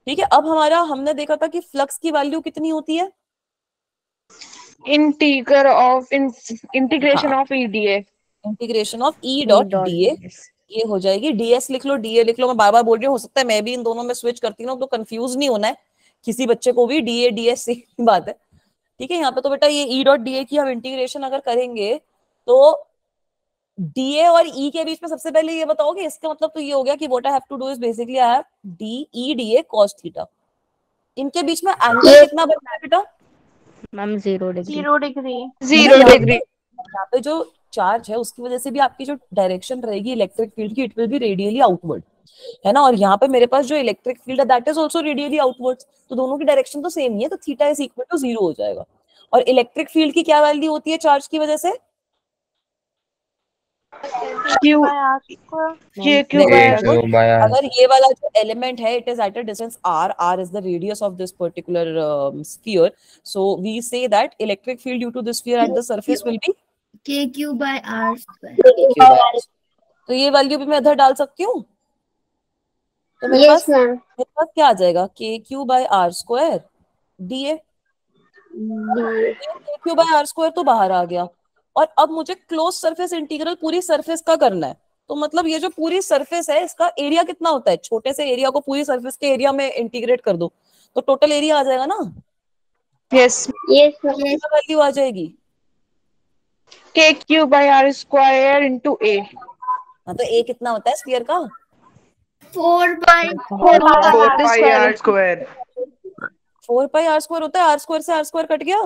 ठीक है। अब हमारा हमने देखा था कि फ्लक्स की वैल्यू कितनी होती है, integration of EDA, integration of E.DA, ये हो जाएगी, DS लिख लो, DA लिख लो, मैं बार बार बोल रही हूँ, हो सकता है मैं भी इन दोनों में स्विच करती हूँ, तो कंफ्यूज नहीं होना है किसी बच्चे को भी, DA DS सेम बात है, ठीक है। यहाँ पे तो बेटा ये E.DA की हम इंटीग्रेशन अगर करेंगे तो DA और E के बीच में सबसे पहले ये बताओगे, इसका मतलब तो ये हो गया कि what I have to do is basically I have DE/DA cos theta, इनके बीच में एंगल कितना बनता है बेटा मैम 0 डिग्री। 0 डिग्री। 0 डिग्री। यहाँ पे जो चार्ज है उसकी वजह से भी आपकी जो डायरेक्शन रहेगी इलेक्ट्रिक फील्ड की, it will B radially outward, है ना, और यहाँ पे मेरे पास जो इलेक्ट्रिक फील्ड है that is also radially outward, तो दोनों की डायरेक्शन तो सेम ही है, तो थीटा इज इक्वल टू 0 हो जाएगा। और इलेक्ट्रिक फील्ड की क्या वैल्यू होती है चार्ज की वजह से, अगर ये वाला जो एलिमेंट है it is at a distance r is the radius of this particular sphere, so we say that electric field due to this sphere at the surface will be KQ/R²। तो ये वैल्यू भी मैं इधर डाल सकती हूँ, तो मेरे पास क्या आ जाएगा, KQ/R² DA, KQ/R² तो बाहर आ गया, और अब मुझे क्लोज सरफेस इंटीग्रल पूरी सरफेस का करना है, तो मतलब ये जो पूरी सरफेस है इसका एरिया कितना होता है, छोटे से एरिया को पूरी सरफेस के एरिया में इंटीग्रेट कर दो तो टोटल एरिया आ जाएगा ना। Yes Yes, ma'am. क्या वैल्यू आ जाएगी? k cube by r square into a। हाँ तो ए कितना होता है स्फीयर का? 4 by 4 pi r square. 4 pi R square होता है। आर स्क्वायर से आर स्क्वायर कट गया।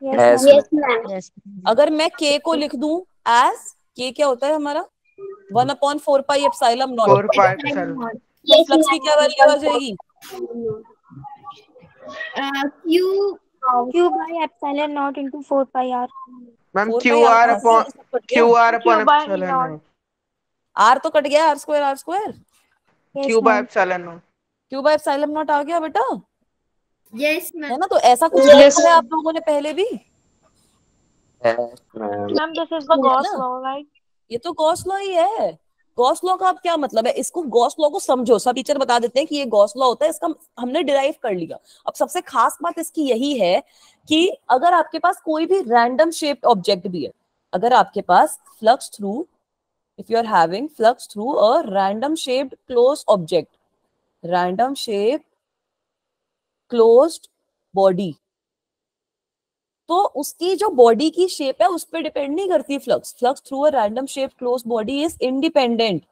Yes, Yes, ma'am. Yes. अगर मैं k को लिख दूं एज k क्या होता है हमारा 1/4 pi epsilon not, 4 pi epsilon. तो Yes, फ्लक्स की क्या वैल्यू आ जाएगी? q Q by epsilon naught into 4 pi r. Ma'am 4 Q pi R R upon Q by epsilon naught. Naught. R तो कट गया, R square Yes, Q by ma'am. Epsilon naught. Q by epsilon naught आ गया बेटा, yes ma'am, है ना। तो ऐसा कुछ Yes. देखा है आप लोगों ने पहले भी, yes, ma'am. Ma'am, this is the Gauss ना? law, right? ये तो गॉस लॉ ही है। गॉस लॉ का अब क्या मतलब है, इसको गॉस लॉ को समझो। सब टीचर बता देते हैं कि ये गॉस लॉ होता है, इसका हमने डिराइव कर लिया। अब सबसे खास बात इसकी यही है कि अगर आपके पास कोई भी रैंडम शेप्ड ऑब्जेक्ट भी है, अगर आपके पास flux through, if you are having flux through a random shaped close object, random shape closed body, तो उसकी जो बॉडी की शेप है उस पर डिपेंड नहीं करती flux. Flux through a random shape close body is independent,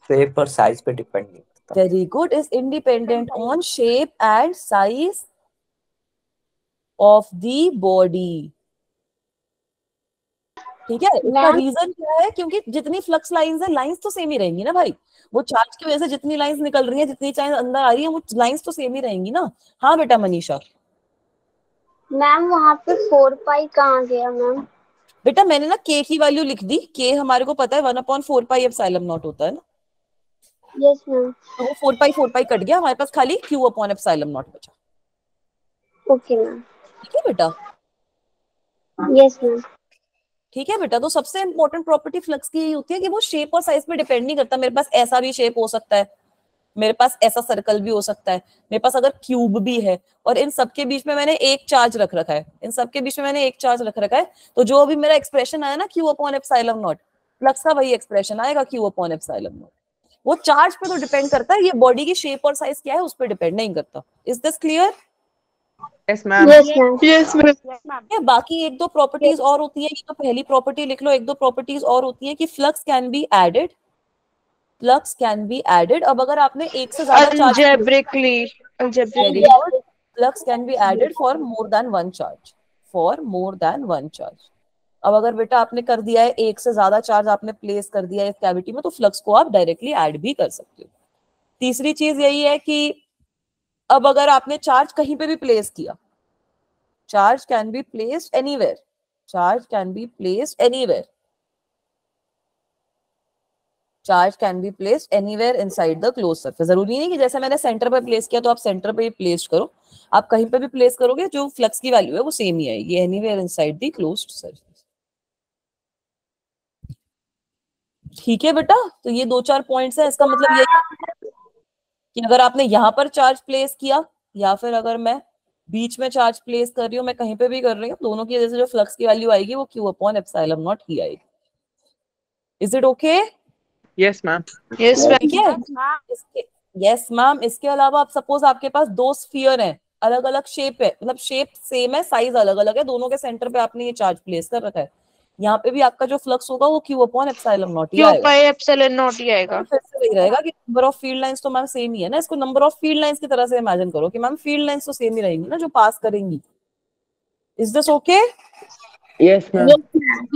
shape और साइज पे डिपेंड नहीं करता। Very good, is independent on shape and size of the body. ठीक है, इसका रीजन क्या है? क्योंकि जितनी फ्लक्स लाइंस है, लाइंस तो सेम ही रहेंगी ना भाई। वो चार्ज की वजह से जितनी लाइंस निकल रही है, जितनी चार्ज अंदर आ रही है, वो लाइंस तो सेम ही रहेंगी ना। हाँ बेटा मनीषा। मैम वहाँ पे 4 पाई कहाँ गया मैम? बेटा मैंने ना k की वैल्यू लिख दी। k हमारे को पता है 1/4 पाई एप्सिलॉन नॉट होता है ना। Yes ma'am. तो वो 4 पाई कट गया, हमारे पास खाली q अपॉन एप्सिलॉन नॉट बचा। Okay ma'am. ठीक है बेटा, यस मैम। ठीक है बेटा। तो सबसे इंपॉर्टेंट प्रॉपर्टी फ्लक्स की यही होती है कि वो शेप और साइज पे डिपेंड नहीं करता। मेरे पास ऐसा भी शेप हो सकता है, मेरे पास ऐसा सर्कल भी हो सकता है, मेरे पास अगर क्यूब भी है, और इन सबके बीच में मैंने एक चार्ज रख रखा है, इन सबके बीच में मैंने एक चार्ज रख रखा है। तो जो अभी मेरा एक्सप्रेशन आया ना q upon epsilon not, flux का वही एक्सप्रेशन आएगा q अपॉन एप्सिलॉन नॉट। वो चार्ज पे तो डिपेंड करता है, ये बॉडी की शेप और साइज क्या है उस पर डिपेंड नहीं करता। Is this clear? Yes ma'am. Yes ma'am. Yes ma'am. Yes, ma'am. बाकी एक दो प्रॉपर्टीज और होती है, ये तो पहली प्रॉपर्टी लिख लो। एक दो प्रॉपर्टीज और होती है कि flux can be added, flux can be added. अब अगर आपने एक से ज्यादा charge, Algebraically. Very good, flux can be added for more than one charge, for more than one charge. अब अगर बेटा आपने कर दिया है, एक से ज्यादा चार्ज आपने प्लेस कर दिया है इस कैविटी में, तो फ्लक्स को आप डायरेक्टली ऐड भी कर सकते हो। तीसरी चीज यही है कि अब अगर आपने चार्ज कहीं पे भी प्लेस किया, charge can be placed anywhere, charge can be placed anywhere, charge can be placed anywhere inside the close surface. जरूरी नहीं कि जैसे मैंने सेंटर पे प्लेस किया तो आप सेंटर पे ही प्लेस करो, आप कहीं पे भी प्लेस करोगे जो फ्लक्स की वैल्यू है वो सेम ही आएगी, anywhere inside the closed surface. ठीक है बेटा, तो ये दो चार पॉइंट्स है। इसका मतलब ये कि अगर आपने यहाँ पर चार्ज प्लेस किया, या फिर अगर मैं बीच में चार्ज प्लेस कर रही हूँ, मैं कहीं पे भी कर रही हूँ, दोनों की वजह से जो फ्लक्स की वैल्यू आएगी वो q अपॉन एप्सिलॉन नॉट ही आएगी। Is it okay? Yes ma'am. Yes ठीक है। इसके यस मैम, इसके अलावा आप सपोज आपके पास दो स्फीयर हैं, अलग अलग शेप है, मतलब शेप सेम है, साइज अलग अलग है, दोनों के सेंटर पे आपने ये चार्ज प्लेस कर रखा है। यहाँ पे भी आपका जो फ्लक्स होगा वो q अपॉन एप्सिलॉन नॉट ही क्यू आएगा। पाई एप्सिलॉन नॉट ही आएगा। फिर से वही रहेगा कि नंबर ऑफ फील्ड लाइंस तो मैम सेम ही है ना। इसको नंबर ऑफ फील्ड लाइंस की तरह से इमेजिन करो कि मैम फील्ड लाइंस तो सेम ही रहेंगी ना जो पास करेंगी। Is this okay? Yes ma'am.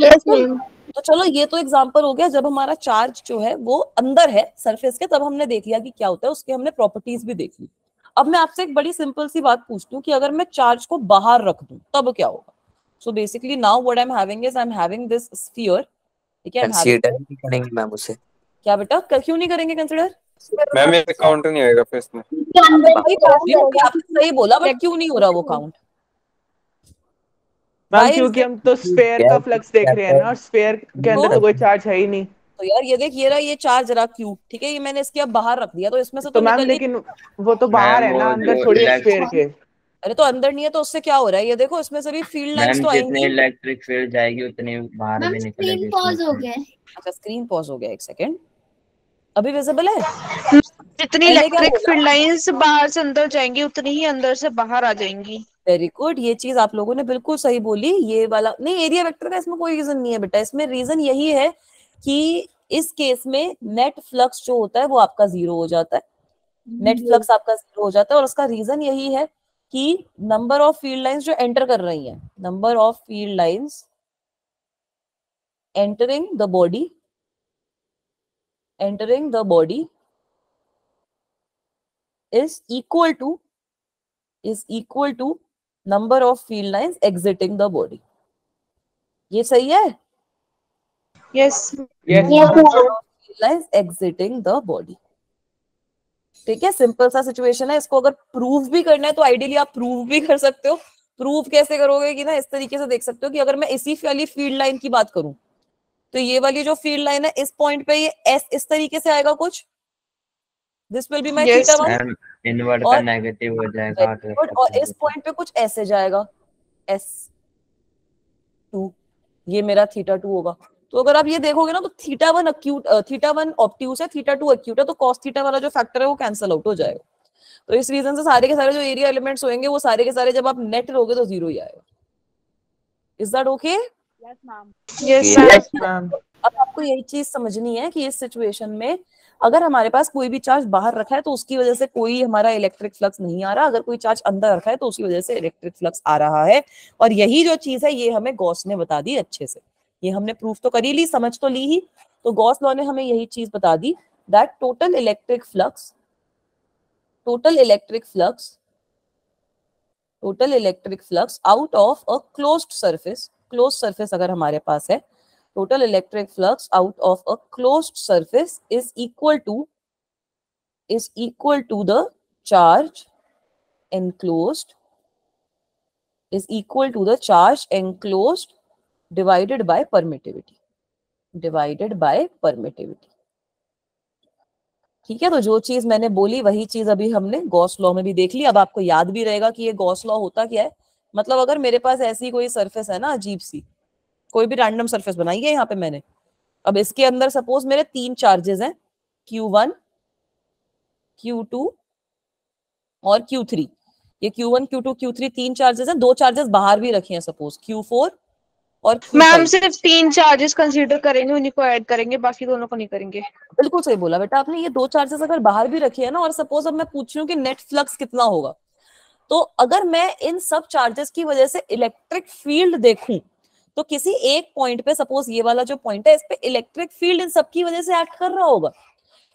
Yes ma'am. तो चलो ये तो एग्जांपल हो गया जब हमारा चार्ज जो है वो अंदर है सरफेस के, तब हमने देख लिया कि क्या होता है, उसके हमने प्रॉपर्टीज भी देख ली। अब मैं आपसे एक बड़ी सिंपल सी बात पूछती हूँ कि अगर मैं चार्ज को बाहर रख दूं तब क्या होगा? So basically now what I am having is I am having this sphere. ठीक है, कंसीडर नहीं करेंगे मैम उसे। क्या बेटा क्यों नहीं करेंगे कंसीडर? मैम ये काउंट नहीं होएगा फिर इसमें। आपने सही बोला, बट क्यों नहीं हो रहा वो काउंट? मैम क्योंकि हम तो स्फीयर का फ्लक्स देख रहे हैं ना, और स्फीयर के अंदर तो कोई चार्ज है ही नहीं। तो यार ये देख, ये रहा ये चार्ज रहा क्यू, ठीक है, ये मैंने इसके अब बाहर रख दिया, तो इसमें से तो मैम निकल लेकिन वो तो बाहर है ना, अंदर थोड़ी है स्फीयर के। अरे तो अंदर नहीं है तो उससे क्या हो रहा है? ये देखो इसमें से भी फील्ड लाइंस मैम तो जितनी आएंगी। इलेक्ट्रिक फील्ड जाएगी उतनी बाहर मैम भी स्क्रीन निकलेगी पॉज हो इसमें से। गया है। अच्छा स्क्रीन पॉज हो गया, एक सेकेंड, अभी विजिबल है? जितनी पहले क्या इलेक्ट्रिक बोला? फील्ड लाइंस बाहर से अंदर जाएंगी उतनी ही अंदर से बाहर आ जाएंगी। वेरी गुड, ये चीज आप लोगों ने बिल्कुल सही बोली। ये वाला नहीं, एरिया वेक्टर का इसमें कोई रीजन नहीं है बेटा। इसमें रीजन यही है कि इस केस में नेट फ्लक्स जो होता है वो आपका 0 हो जाता है। नेट फ्लक्स आपका 0 हो जाता है और उसका रीजन यही है कि नंबर ऑफ फील्ड लाइंस जो एंटर कर रही हैं, number of field lines entering the body is equal to number of field lines exiting the body. ये सही है? Yes field lines exiting the body. ठीक है, सिंपल सा सिचुएशन है। इसको अगर प्रूव भी करना है तो आइडियली आप प्रूव भी कर सकते हो। प्रूव कैसे करोगे कि ना, इस तरीके से देख सकते हो कि अगर मैं इसी वाली फील्ड लाइन की बात करूं तो ये वाली जो फील्ड लाइन है इस पॉइंट पे ये एस इस तरीके से आएगा कुछ, this will be my theta 1 ma'am invert का नेगेटिव हो जाएगा और इस पॉइंट पे कुछ ऐसे जाएगा S2, ये मेरा थीटा 2 होगा। तो अगर आप ये देखोगे ना तो थीटा 1 एक्यूट, थीटा 1 ऑब्ट्यूस है, थीटा 2 एक्यूट है, तो cos थीटा वाला जो फैक्टर है वो कैंसिल आउट हो जाएगा। तो इस रीजन से सारे के सारे जो एरिया एलिमेंट्स होंगे वो सारे के सारे जब आप नेट लोगे तो 0 ही आएगा। Is that okay? Yes ma'am. अब आपको यही चीज समझनी है कि इस सिचुएशन में अगर हमारे पास कोई भी चार्ज बाहर रखा है तो उसकी वजह से कोई हमारा इलेक्ट्रिक फ्लक्स नहीं आ रहा, अगर कोई चार्ज अंदर रखा है तो उसकी वजह से इलेक्ट्रिक फ्लक्स आ रहा है। और यही जो चीज है ये हमें गॉस ने बता दी अच्छे से। ये हमने प्रूफ तो कर ही ली, समझ तो ली ही। तो गॉस लॉ ने हमें यही चीज बता दी that total electric flux out of a closed surface अगर हमारे पास है, total electric flux out of a closed surface is equal to the charge enclosed divided by permittivity। ठीक है, तो जो चीज मैंने बोली वही चीज अभी हमने गॉस लॉ में भी देख ली। अब आपको याद भी रहेगा कि ये गॉस लॉ होता क्या है। मतलब अगर मेरे पास ऐसी कोई सरफेस है ना, अजीब सी कोई भी रैंडम सरफेस बनाई है यहाँ पे मैंने, अब इसके अंदर सपोज मेरे 3 चार्जेस हैं, Q1, Q2 और Q3। ये Q1, Q2, Q3 3 चार्जेस हैं, 2 चार्जेस बाहर भी रखे हैं सपोज Q4 और Q5। मैम सिर्फ 3 चार्जेस कंसीडर करेंगे, उन्हीं को ऐड करेंगे, बाकी दोनों को नहीं करेंगे। बिल्कुल सही बोला बेटा आपने। ये 2 चार्जेस अगर बाहर भी रखे हैं ना, और सपोज अब मैं पूछ रही हूँ कि नेट फ्लक्स कितना होगा, तो अगर मैं इन सब चार्जेस की वजह से इलेक्ट्रिक फील्ड देखूं तो किसी एक पॉइंट पे, सपोज ये वाला जो पॉइंट है, इस पे इलेक्ट्रिक फील्ड इन सब की वजह से एक्ट कर रहा होगा,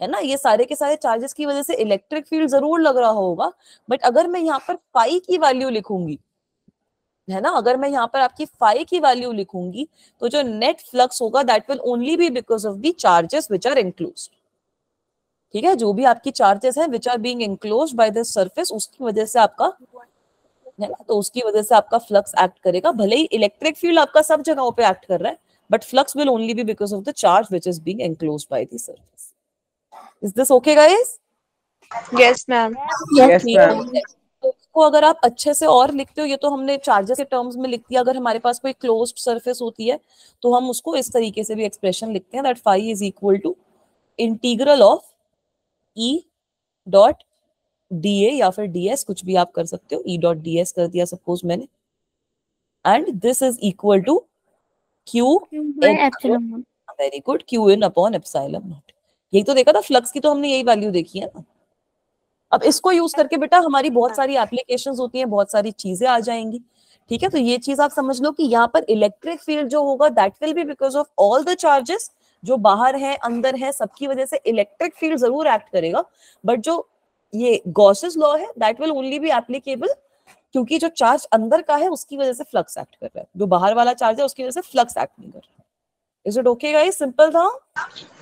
है ना। ये सारे के सारे चार्जेस की वजह से इलेक्ट्रिक फील्ड जरूर लग रहा होगा। बट अगर मैं यहाँ पर फाई की वैल्यू लिखूंगी, है ना, अगर मैं यहाँ पर आपकी फाई की वैल्यू लिखूंगी तो जो नेट फ्लक्स होगा that will only be because of the charges which are enclosed. ठीक है, जो भी आपकी चार्जेस हैं which are being enclosed by this surface, उसकी वजह से आपका, है ना, तो उसकी वजह से आपका फ्लक्स एक्ट करेगा। भले ही इलेक्ट्रिक फील्ड आपका सब जगहों पे एक्ट कर रहा है, but flux will only be because of the charge which is being enclosed by the surface. Is this okay guys? Yes ma'am. तो इसको अगर आप अच्छे से और लिखते हो, ये तो हमने चार्जेस के टर्म्स में लिख दिया। अगर हमारे पास कोई क्लोज्ड सरफेस होती है तो हम उसको इस तरीके से भी एक्सप्रेशन लिखते हैं that phi is equal to integral of E dot dA या फिर ds, कुछ भी आप कर सकते हो। E डॉट ds कर दिया सपोज मैंने, and this is equal to Q epsilon, very good, Q in upon epsilon naught. यही तो देखा था फ्लक्स की, तो हमने यही वैल्यू देखी है ना। अब इसको यूज करके बेटा हमारी बहुत सारी एप्लीकेशंस होती हैं, बहुत सारी चीजें आ जाएंगी। ठीक है, तो ये चीज आप समझ लो कि यहाँ पर इलेक्ट्रिक फील्ड जो होगा that will be because of all the charges जो बाहर है अंदर है, सबकी वजह से इलेक्ट्रिक फील्ड जरूर एक्ट करेगा। बट जो ये गॉसेस लॉ है that will only be applicable क्योंकि जो चार्ज अंदर का है उसकी वजह से फ्लक्स एक्ट कर रहा है, जो बाहर वाला चार्ज है उसकी वजह से फ्लक्स एक्ट नहीं कर रहा। Is it okay guys? Simple था।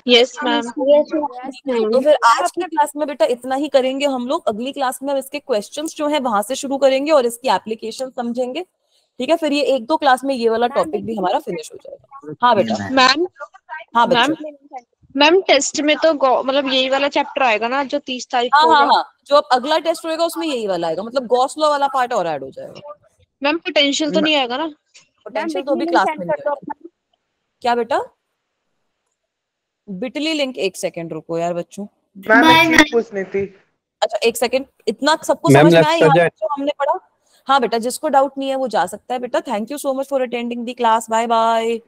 Yes ma'am. तो फिर आज की क्लास में बेटा इतना ही करेंगे हम लोग। अगली क्लास में हम इसके क्वेश्चंस जो है वहां से शुरू करेंगे और इसकी एप्लीकेशन समझेंगे। ठीक है, फिर ये 1-2 क्लास में ये वाला टॉपिक भी हमारा फिनिश हो जाएगा। हाँ बेटा। मैम। हाँ बच्चों। मैम टेस्ट में तो मतलब यही वाला चैप्टर आएगा ना जो 30 तारीख हाँ को हाँ होगा। हाँ, जो अब अगला टेस्ट होएगा उसमें यही वाला आएगा, मतलब गॉस लॉ वाला पार्ट और ऐड हो जाएगा। मैम पोटेंशियल तो नहीं आएगा ना? पोटेंशियल तो अभी क्लास में नहीं आएगा। क्या बेटा? बिटली लिंक, एक सेकंड रुको यार बच्चों। मैम एक चीज पूछनी थी। अच्छा एक सेकंड, इतना सबको मैम समझ में लेफ्ट आया यहाँ सब्जेक्ट। जो हमने पढ़ा? हाँ बेटा, जिसको डाउट नहीं है वो जा सकता है बेटा। Thank you so much for attending the class, bye bye.